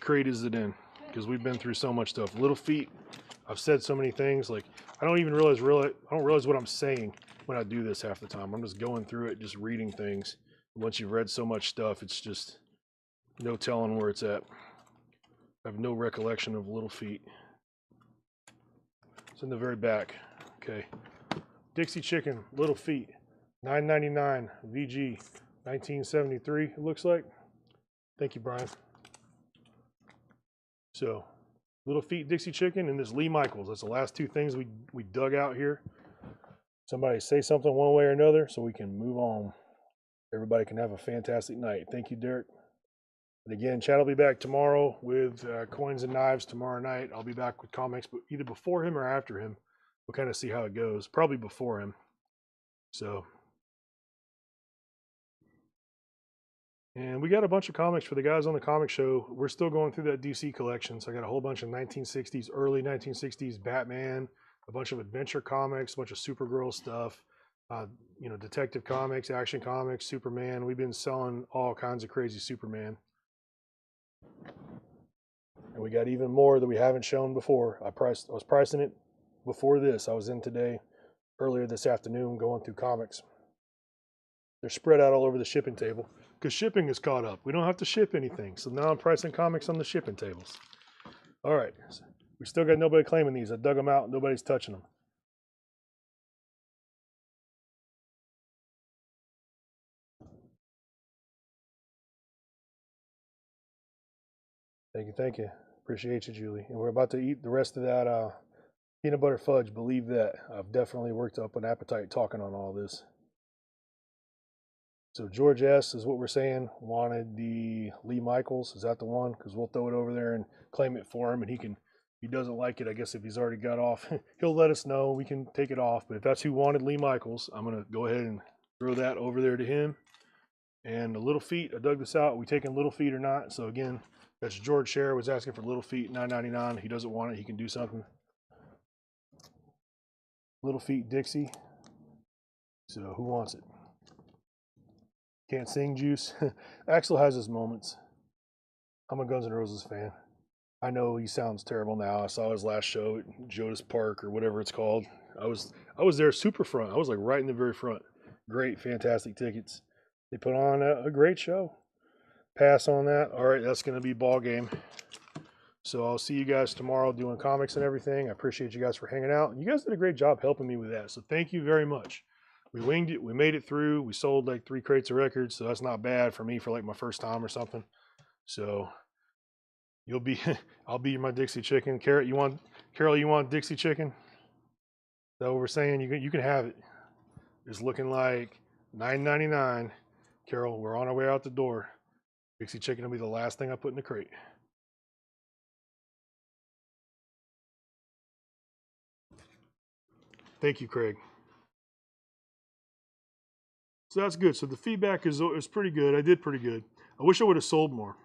crate is it in? Because we've been through so much stuff. Little Feet, I've said so many things. Like I don't realize what I'm saying when I do this half the time. I'm just going through it, just reading things. Once you've read so much stuff, it's just no telling where it's at. I have no recollection of Little Feet. It's in the very back. Okay. Dixie Chicken, Little Feet, $9.99 VG. 1973, it looks like. Thank you, Brian. So, Little Feet Dixie Chicken and this Lee Michaels. That's the last 2 things we dug out here. Somebody say something one way or another so we can move on. everybody can have a fantastic night. Thank you, Derek. And again, Chad will be back tomorrow with Coins and Knives tomorrow night. I'll be back with comics, but either before him or after him. We'll kind of see how it goes. Probably before him. So, and we got a bunch of comics for the guys on the comic show. We're still going through that DC collection. So I got a whole bunch of 1960s, early 1960s Batman, a bunch of adventure comics, a bunch of Supergirl stuff, Detective Comics, Action Comics, Superman. We've been selling all kinds of crazy Superman. And we got even more that we haven't shown before. I was pricing it before this. I was in today, earlier this afternoon, going through comics. They're spread out all over the shipping table because shipping is caught up. We don't have to ship anything. So now I'm pricing comics on the shipping tables. All right. We still got nobody claiming these. I dug them out. Nobody's touching them. Thank you. Thank you. Appreciate you, Julie. And we're about to eat the rest of that peanut butter fudge. Believe that. I've definitely worked up an appetite talking on all this. So George S. is what we're saying. Wanted the Lee Michaels. Is that the one? Because we'll throw it over there and claim it for him. And he doesn't like it, I guess if he's already got off, he'll let us know. We can take it off. But if that's who wanted Lee Michaels, I'm going to go ahead and throw that over there to him. And the Little Feet, I dug this out. Are we taking Little Feet or not? So again, that's George Share was asking for Little Feet, $9.99. He doesn't want it. He can do something. Little Feet Dixie. So who wants it? Can't sing Juice. Axel has his moments. I'm a Guns N' Roses fan. I know he sounds terrible now. I saw his last show at Jodas Park or whatever it's called. I was there super front. I was like right in the very front. Great, fantastic tickets. They put on a great show. Pass on that. All right, that's going to be ball game. So I'll see you guys tomorrow doing comics and everything. I appreciate you guys for hanging out. You guys did a great job helping me with that. So thank you very much. We winged it. We made it through. We sold like 3 crates of records. So that's not bad for me for like my first time or something. So I'll be my Dixie chicken. Carol, you want Dixie chicken? Is that what we're saying? You can have it. It's looking like $9.99. Carol, we're on our way out the door. Dixie chicken will be the last thing I put in the crate. Thank you, Craig. So that's good. So the feedback is pretty good. I did pretty good. I wish I would have sold more.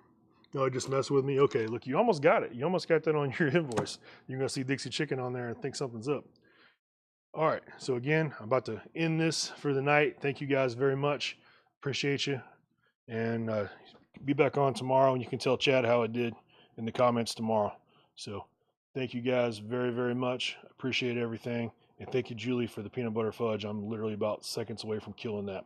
No, just mess with me. Okay, look, you almost got it. You almost got that on your invoice. You're going to see Dixie Chicken on there and think something's up. All right, so again, I'm about to end this for the night. Thank you guys very much. Appreciate you. And be back on tomorrow, and you can tell Chad how it did in the comments tomorrow. So thank you guys very, very much. Appreciate everything. And thank you, Julie, for the peanut butter fudge. I'm literally about seconds away from killing that.